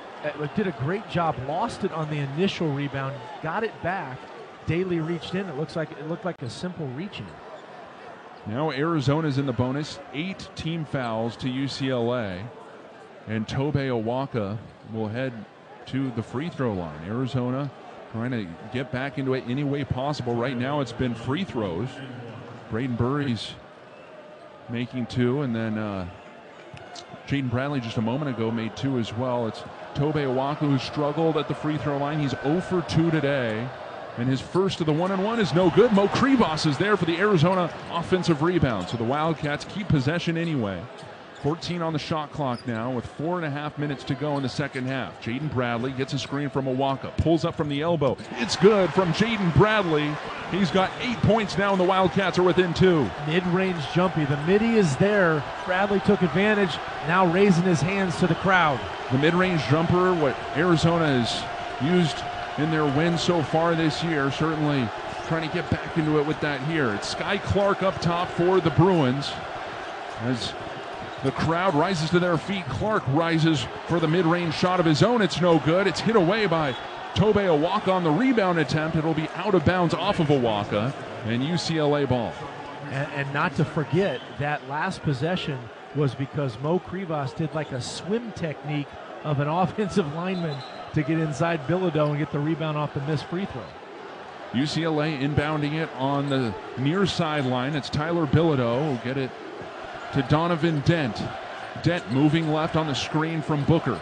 did a great job, lost it on the initial rebound, got it back. Daly reached in. It looked like a simple reach in. Now Arizona's in the bonus. 8 team fouls to UCLA. And Tobe Owaka will head to the free throw line. Arizona trying to get back into it any way possible. Right now it's been free throws. Braden Burry's making 2, and then Jaden Bradley just a moment ago made 2 as well. It's Tobe Owaka who struggled at the free throw line. He's 0 for 2 today. And his first of the 1-on-1 is no good. Mo Krivas is there for the Arizona offensive rebound. So the Wildcats keep possession anyway. 14 on the shot clock now with 4.5 minutes to go in the second half. Jaden Bradley gets a screen from Owaka. Pulls up from the elbow. It's good from Jaden Bradley. He's got 8 points now, and the Wildcats are within 2. Mid-range jumpy. The midi is there. Bradley took advantage, now raising his hands to the crowd. The mid-range jumper, what Arizona has used in their win so far this year, certainly trying to get back into it with that here. It's Sky Clark up top for the Bruins. As the crowd rises to their feet, Clark rises for the mid-range shot of his own. It's no good. It's hit away by Tobe Owaka on the rebound attempt. It'll be out of bounds off of Owaka, and UCLA ball. And not to forget, that last possession was because Mo Krivas did like a swim technique of an offensive lineman to get inside Bilodeau and get the rebound off the missed free throw. UCLA inbounding it on the near sideline. It's Tyler Bilodeau who'll get it to Donovan Dent. Dent moving left on the screen from Booker.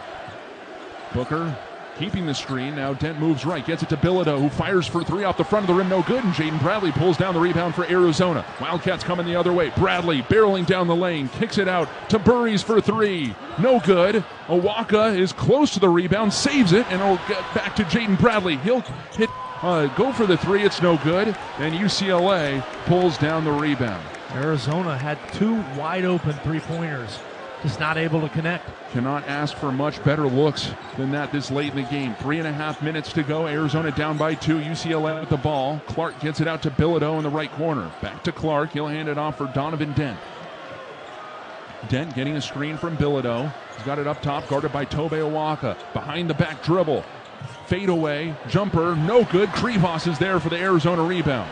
Booker keeping the screen. Now Dent moves right, gets it to Bilodeau, who fires for 3 off the front of the rim. No good, and Jaden Bradley pulls down the rebound for Arizona. Wildcats coming the other way. Bradley barreling down the lane, kicks it out to Burries for 3. No good. Owaka is close to the rebound, saves it, and it'll get back to Jaden Bradley. He'll hit, go for the 3. It's no good, and UCLA pulls down the rebound. Arizona had 2 wide open three-pointers, just not able to connect. Cannot ask for much better looks than that this late in the game. 3.5 minutes to go. Arizona down by 2. UCLA with the ball. Clark gets it out to Bilodeau in the right corner. Back to Clark. He'll hand it off for Donovan Dent. Dent getting a screen from Bilodeau. He's got it up top, guarded by Tobe Owaka. Behind the back dribble. Fade away. Jumper. No good. Krivas is there for the Arizona rebound.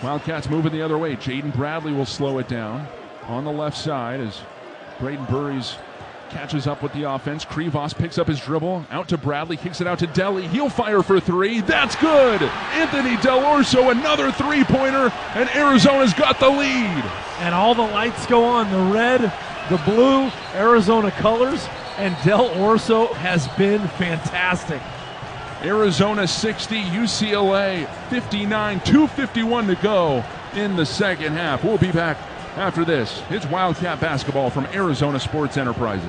Wildcats moving the other way. Jaden Bradley will slow it down on the left side as Braden Burries catches up with the offense. Krivas picks up his dribble. Out to Bradley. Kicks it out to Deli. He'll fire for 3. That's good. Anthony Del Orso, another three-pointer, and Arizona's got the lead. And all the lights go on. The red, the blue, Arizona colors, and Del Orso has been fantastic. Arizona 60, UCLA 59, 2:51 to go in the second half. We'll be back after this. It's Wildcat basketball from Arizona Sports Enterprises.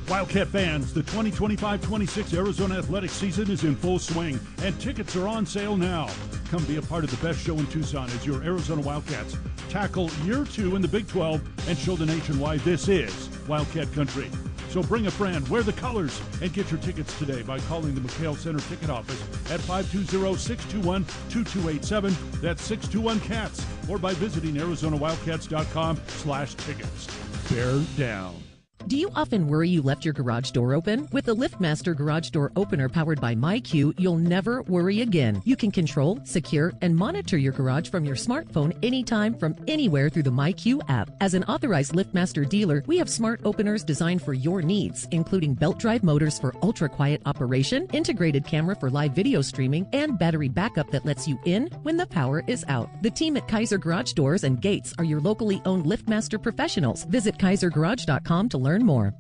Wildcat fans, the 2025-26 Arizona athletics season is in full swing, and tickets are on sale now. Come be a part of the best show in Tucson as your Arizona Wildcats tackle year 2 in the Big 12 and show the nation why this is Wildcat country. So bring a friend, wear the colors, and get your tickets today by calling the McHale Center ticket office at 520-621-2287. That's 621-CATS. Or by visiting ArizonaWildcats.com/tickets. Bear down. Do you often worry you left your garage door open? With the LiftMaster Garage Door Opener powered by MyQ, you'll never worry again. You can control, secure, and monitor your garage from your smartphone anytime from anywhere through the MyQ app. As an authorized LiftMaster dealer, we have smart openers designed for your needs, including belt drive motors for ultra-quiet operation, integrated camera for live video streaming, and battery backup that lets you in when the power is out. The team at Kaiser Garage Doors and Gates are your locally owned LiftMaster professionals. Visit KaiserGarage.com to learn more.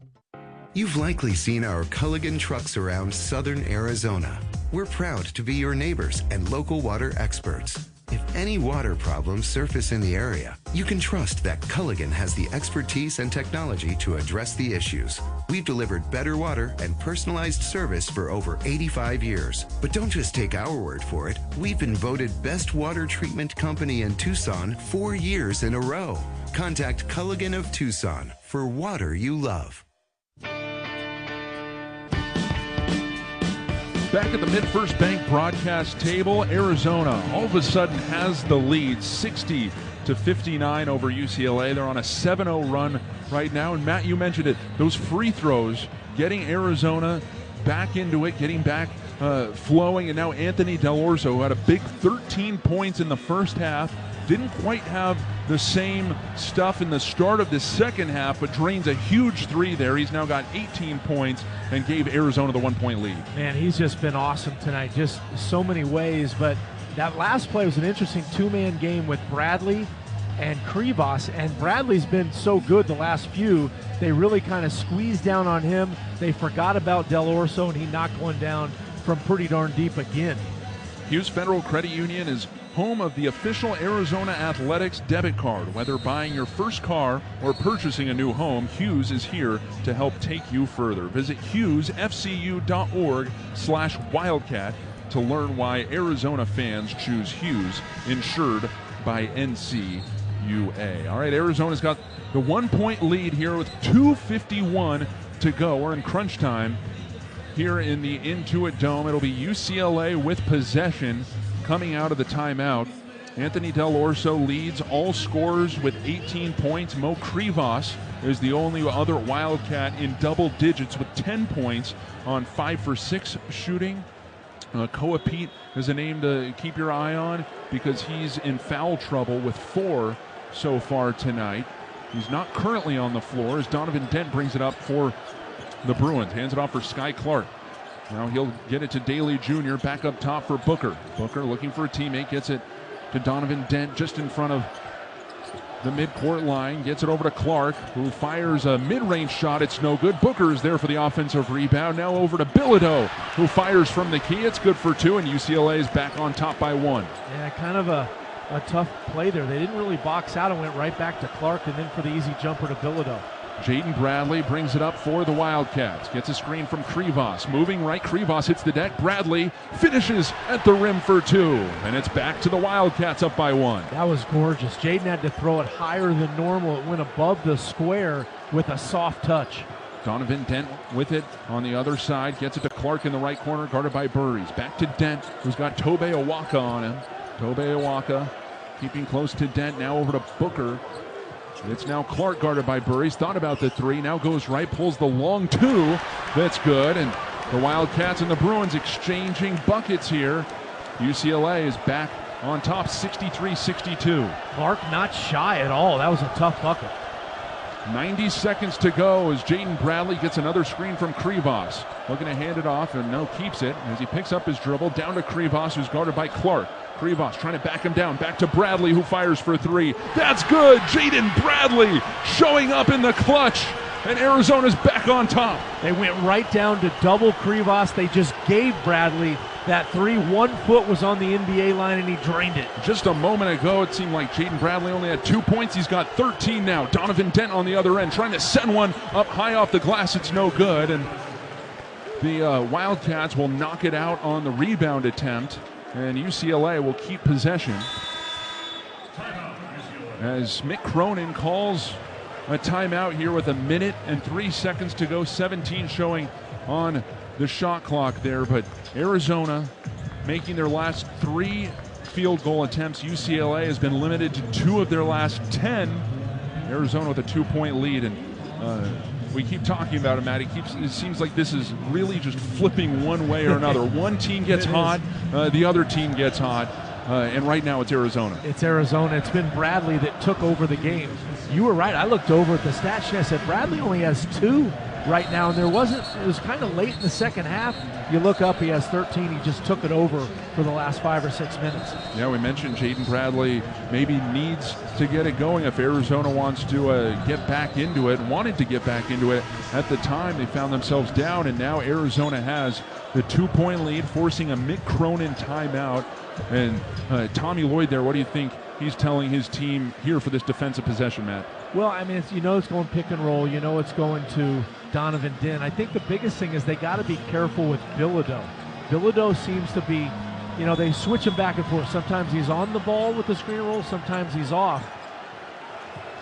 You've likely seen our Culligan trucks around southern Arizona. We're proud to be your neighbors and local water experts. If any water problems surface in the area, you can trust that Culligan has the expertise and technology to address the issues. We've delivered better water and personalized service for over 85 years. But don't just take our word for it. We've been voted Best Water Treatment Company in Tucson 4 years in a row. Contact Culligan of Tucson for water you love. Back at the MidFirst Bank broadcast table, Arizona all of a sudden has the lead, 60-59 over UCLA. They're on a 7-0 run right now. And Matt, you mentioned it, those free throws getting Arizona back into it, getting back flowing. And now Anthony Del Orso, who had a big 13 points in the first half, didn't quite have the same stuff in the start of the second half, but drains a huge three there. He's now got 18 points and gave Arizona the 1-point lead. Man, he's just been awesome tonight, just so many ways. But that last play was an interesting two-man game with Bradley and Krivas, and Bradley's been so good the last few. They really kind of squeezed down on him. They forgot about Del Orso, and he knocked one down from pretty darn deep again. Hughes Federal Credit Union is home of the official Arizona Athletics debit card. Whether buying your first car or purchasing a new home, Hughes is here to help take you further. Visit hughesfcu.org/wildcat to learn why Arizona fans choose Hughes, insured by NCAA. All right, Arizona's got the 1-point lead here with 2:51 to go. We're in crunch time here in the Intuit Dome. It'll be UCLA with possession coming out of the timeout. Anthony Del Orso leads all scorers with 18 points. Mo Krivas is the only other Wildcat in double digits with 10 points on 5 for 6 shooting. Koa Pete is a name to keep your eye on because he's in foul trouble with 4 so far tonight. He's not currently on the floor as Donovan Dent brings it up for the Bruins. Hands it off for Sky Clark. Now he'll get it to Daly Jr. back up top for Booker. Booker looking for a teammate, gets it to Donovan Dent just in front of the midcourt line. Gets it over to Clark, who fires a mid-range shot. It's no good. Booker is there for the offensive rebound. Now over to Bilodeau, who fires from the key. It's good for 2, and UCLA is back on top by 1. Yeah, kind of a tough play there. They didn't really box out and went right back to Clark, and then for the easy jumper to Bilodeau. Jaden Bradley brings it up for the Wildcats. Gets a screen from Krivas. Moving right, Krivas hits the deck. Bradley finishes at the rim for 2. And it's back to the Wildcats up by 1. That was gorgeous. Jaden had to throw it higher than normal. It went above the square with a soft touch. Donovan Dent with it on the other side. Gets it to Clark in the right corner, guarded by Burries. Back to Dent, who's got Tobe Awaka on him. Tobe Awaka keeping close to Dent. Now over to Booker. It's now Clark guarded by Burries. Thought about the 3. Now goes right, pulls the long 2. That's good. And the Wildcats and the Bruins exchanging buckets here. UCLA is back on top, 63-62. Clark not shy at all. That was a tough bucket. 90 seconds to go as Jaden Bradley gets another screen from Krivas. Looking to hand it off, and no, keeps it as he picks up his dribble. Down to Krivas, who's guarded by Clark. Krivas trying to back him down. Back to Bradley, who fires for 3. That's good. Jaden Bradley showing up in the clutch. And Arizona's back on top. They went right down to double Krivas. They just gave Bradley that 3. 1 foot was on the NBA line, and he drained it. Just a moment ago, it seemed like Jaden Bradley only had 2 points. He's got 13 now. Donovan Dent on the other end, trying to send one up high off the glass. It's no good. And the Wildcats will knock it out on the rebound attempt. And UCLA will keep possession as Mick Cronin calls a timeout here with 1 minute and 3 seconds to go. 17 showing on the shot clock there. But Arizona making their last 3 field goal attempts. UCLA has been limited to 2 of their last 10. Arizona with a 2-point lead. And we keep talking about it, Matt. It seems like this is really just flipping one way or another. One team gets hot, the other team gets hot, and right now it's Arizona. It's Arizona. It's been Bradley that took over the game. You were right. I looked over at the stat sheet. I said Bradley only has 2 right now. And it was kind of late in the second half. You look up, he has 13. He just took it over for the last 5 or 6 minutes. Yeah, we mentioned Jaden Bradley maybe needs to get it going if Arizona wants to get back into it, wanted to get back into it. At the time, they found themselves down, and now Arizona has the 2-point lead, forcing a Mick Cronin timeout. And Tommy Lloyd there, what do you think he's telling his team here for this defensive possession, Matt? Well, I mean, it's going pick and roll. It's going to Donovan Dent. I think the biggest thing is they got to be careful with Bilodeau. Bilodeau seems to be, they switch him back and forth. Sometimes he's on the ball with the screen roll. Sometimes he's off.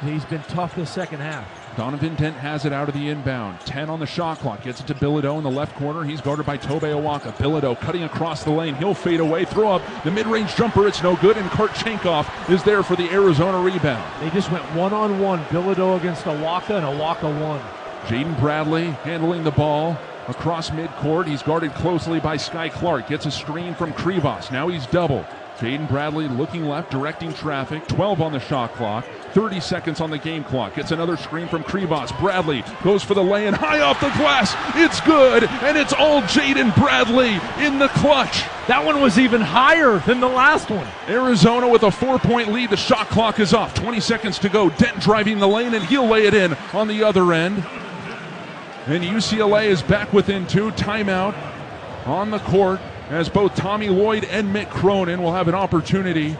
He's been tough this second half. Donovan Dent has it out of the inbound. 10 on the shot clock. Gets it to Bilodeau in the left corner. He's guarded by Tobe Awaka. Bilodeau cutting across the lane. He'll fade away. Throw up the mid-range jumper. It's no good. And Karchenkov is there for the Arizona rebound. They just went one-on-one. Bilodeau against Awaka, and Awaka won. Jaden Bradley handling the ball across midcourt. He's guarded closely by Sky Clark. Gets a screen from Krivas. Now he's doubled. Jaden Bradley looking left, directing traffic. 12 on the shot clock. 30 seconds on the game clock. Gets another screen from Krivas. Bradley goes for the lay-in. High off the glass. It's good. And it's all Jaden Bradley in the clutch. That one was even higher than the last one. Arizona with a 4-point lead. The shot clock is off. 20 seconds to go. Dent driving the lane, and he'll lay it in on the other end. And UCLA is back within 2. Timeout on the court as both Tommy Lloyd and Mick Cronin will have an opportunity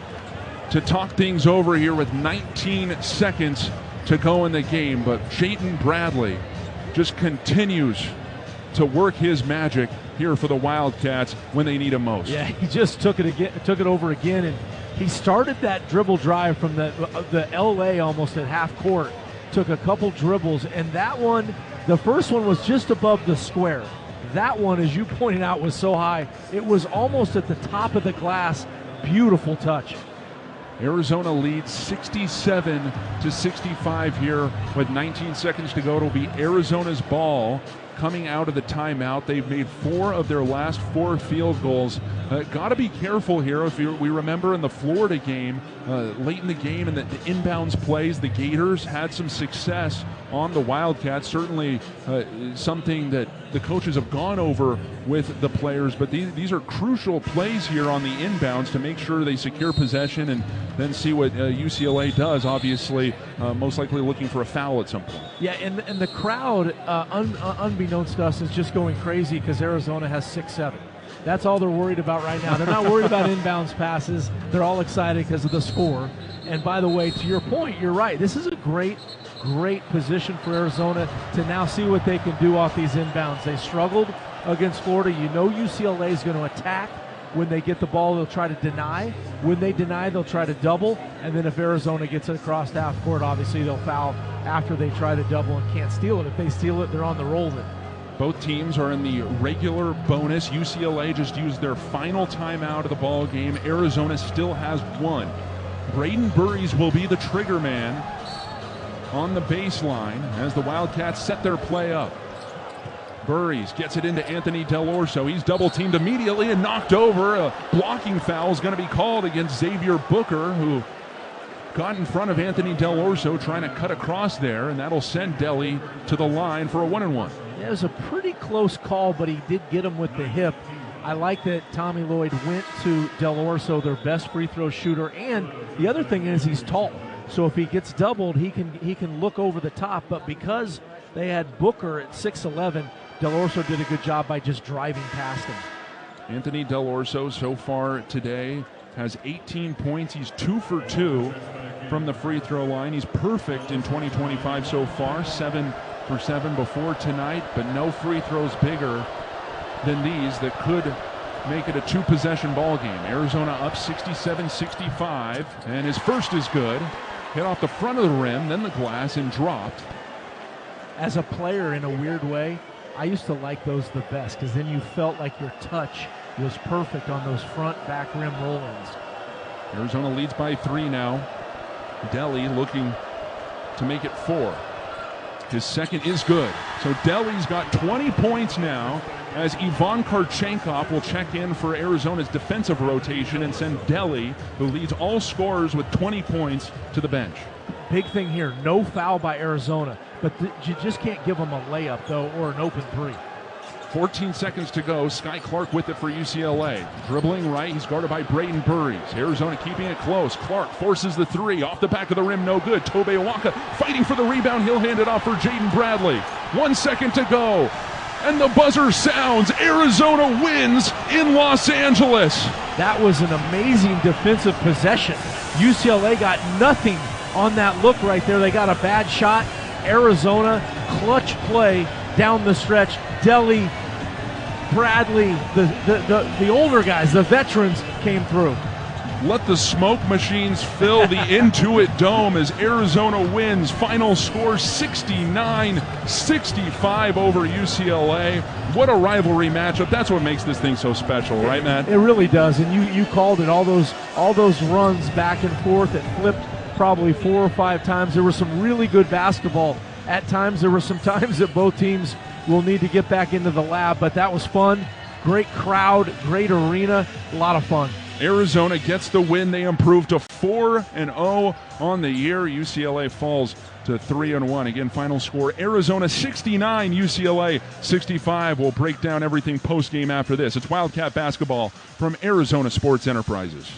to talk things over here with 19 seconds to go in the game. But Jaden Bradley just continues to work his magic here for the Wildcats when they need him most. Yeah, he just took it over again, and he started that dribble drive from the LA almost at half court. Took a couple dribbles, and that one, the first one was just above the square. That one, as you pointed out, was so high. It was almost at the top of the glass. Beautiful touch. Arizona leads 67-65 here with 19 seconds to go. It'll be Arizona's ball coming out of the timeout. They've made 4 of their last 4 field goals. Got to be careful here. We remember in the Florida game, late in the game, and the inbounds plays, the Gators had some success on the Wildcats. Certainly something that the coaches have gone over with the players, but these are crucial plays here on the inbounds to make sure they secure possession and then see what UCLA does, obviously most likely looking for a foul at some point. Yeah, and the crowd, unbeknownst to us, is just going crazy because Arizona has 6-7. That's all they're worried about right now. They're not worried about inbounds passes. They're all excited because of the score. And by the way, to your point, you're right. This is a great position for Arizona to now see what they can do off these inbounds. They struggled against Florida. UCLA is going to attack. When they get the ball, they'll try to deny. When they deny, they'll try to double. And then if Arizona gets it across half court, obviously they'll foul after they try to double and can't steal it. If they steal it, they're on the roll then. Both teams are in the regular bonus. UCLA just used their final timeout of the ball game. Arizona still has 1. Braden Burries will be the trigger man on the baseline as the Wildcats set their play up. Burries gets it into Anthony Del Orso. He's double-teamed immediately and knocked over. A blocking foul is going to be called against Xavier Booker, who got in front of Anthony Del Orso trying to cut across there, and that'll send Delly to the line for a 1-and-1. It was a pretty close call, but he did get him with the hip. I like that Tommy Lloyd went to Del Orso, their best free throw shooter, and the other thing is he's tall. So if he gets doubled, he can look over the top. But because they had Booker at 6'11", Del Orso did a good job by just driving past him. Anthony Del Orso so far today has 18 points. He's 2 for 2 from the free throw line. He's perfect in 2025 so far, 7 for 7 before tonight, but no free throws bigger than these that could make it a 2-possession ball game. Arizona up 67-65, and his first is good. Hit off the front of the rim, then the glass, and dropped. As a player, in a weird way, I used to like those the best because then you felt like your touch was perfect on those front-back rim roll-ins. Arizona leads by 3 now. Delly looking to make it 4. His second is good. So Delly's got 20 points now as Ivan Karchenkov will check in for Arizona's defensive rotation and send Delly, who leads all scorers with 20 points, to the bench. big thing here, no foul by Arizona, but you just can't give them a layup, though, or an open three. 14 seconds to go. Sky Clark with it for UCLA. Dribbling right. He's guarded by Braden Burries. Arizona keeping it close. Clark forces the three. Off the back of the rim, no good. Tobe Awaka fighting for the rebound. He'll hand it off for Jaden Bradley. 1 second to go. And the buzzer sounds. Arizona wins in Los Angeles. That was an amazing defensive possession. UCLA got nothing on that look right there. They got a bad shot. Arizona, clutch play down the stretch. Deli, Bradley, the older guys, the veterans came through. Let the smoke machines fill the Intuit Dome as Arizona wins. Final score 69-65 over UCLA. What a rivalry matchup. That's what makes this thing so special, right, Matt? It really does, and you called it. All those runs back and forth, it flipped probably 4 or 5 times. There was some really good basketball at times. There were some times that both teams will need to get back into the lab, but that was fun. Great crowd, great arena, a lot of fun. Arizona gets the win. They improve to 4-0 on the year. UCLA falls to 3-1. Again, final score, Arizona 69, UCLA 65. We'll break down everything post-game after this. It's Wildcat basketball from Arizona Sports Enterprises.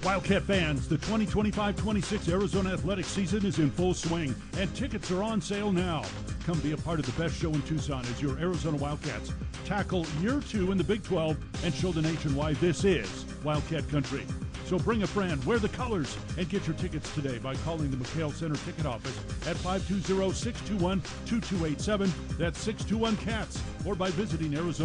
Wildcat fans, the 2025-26 Arizona athletics season is in full swing, and tickets are on sale now. Come be a part of the best show in Tucson as your Arizona Wildcats tackle year 2 in the Big 12 and show the nation why this is Wildcat country. So bring a friend, wear the colors, and get your tickets today by calling the McHale Center ticket office at 520-621-2287. That's 621-CATS, or by visiting Arizona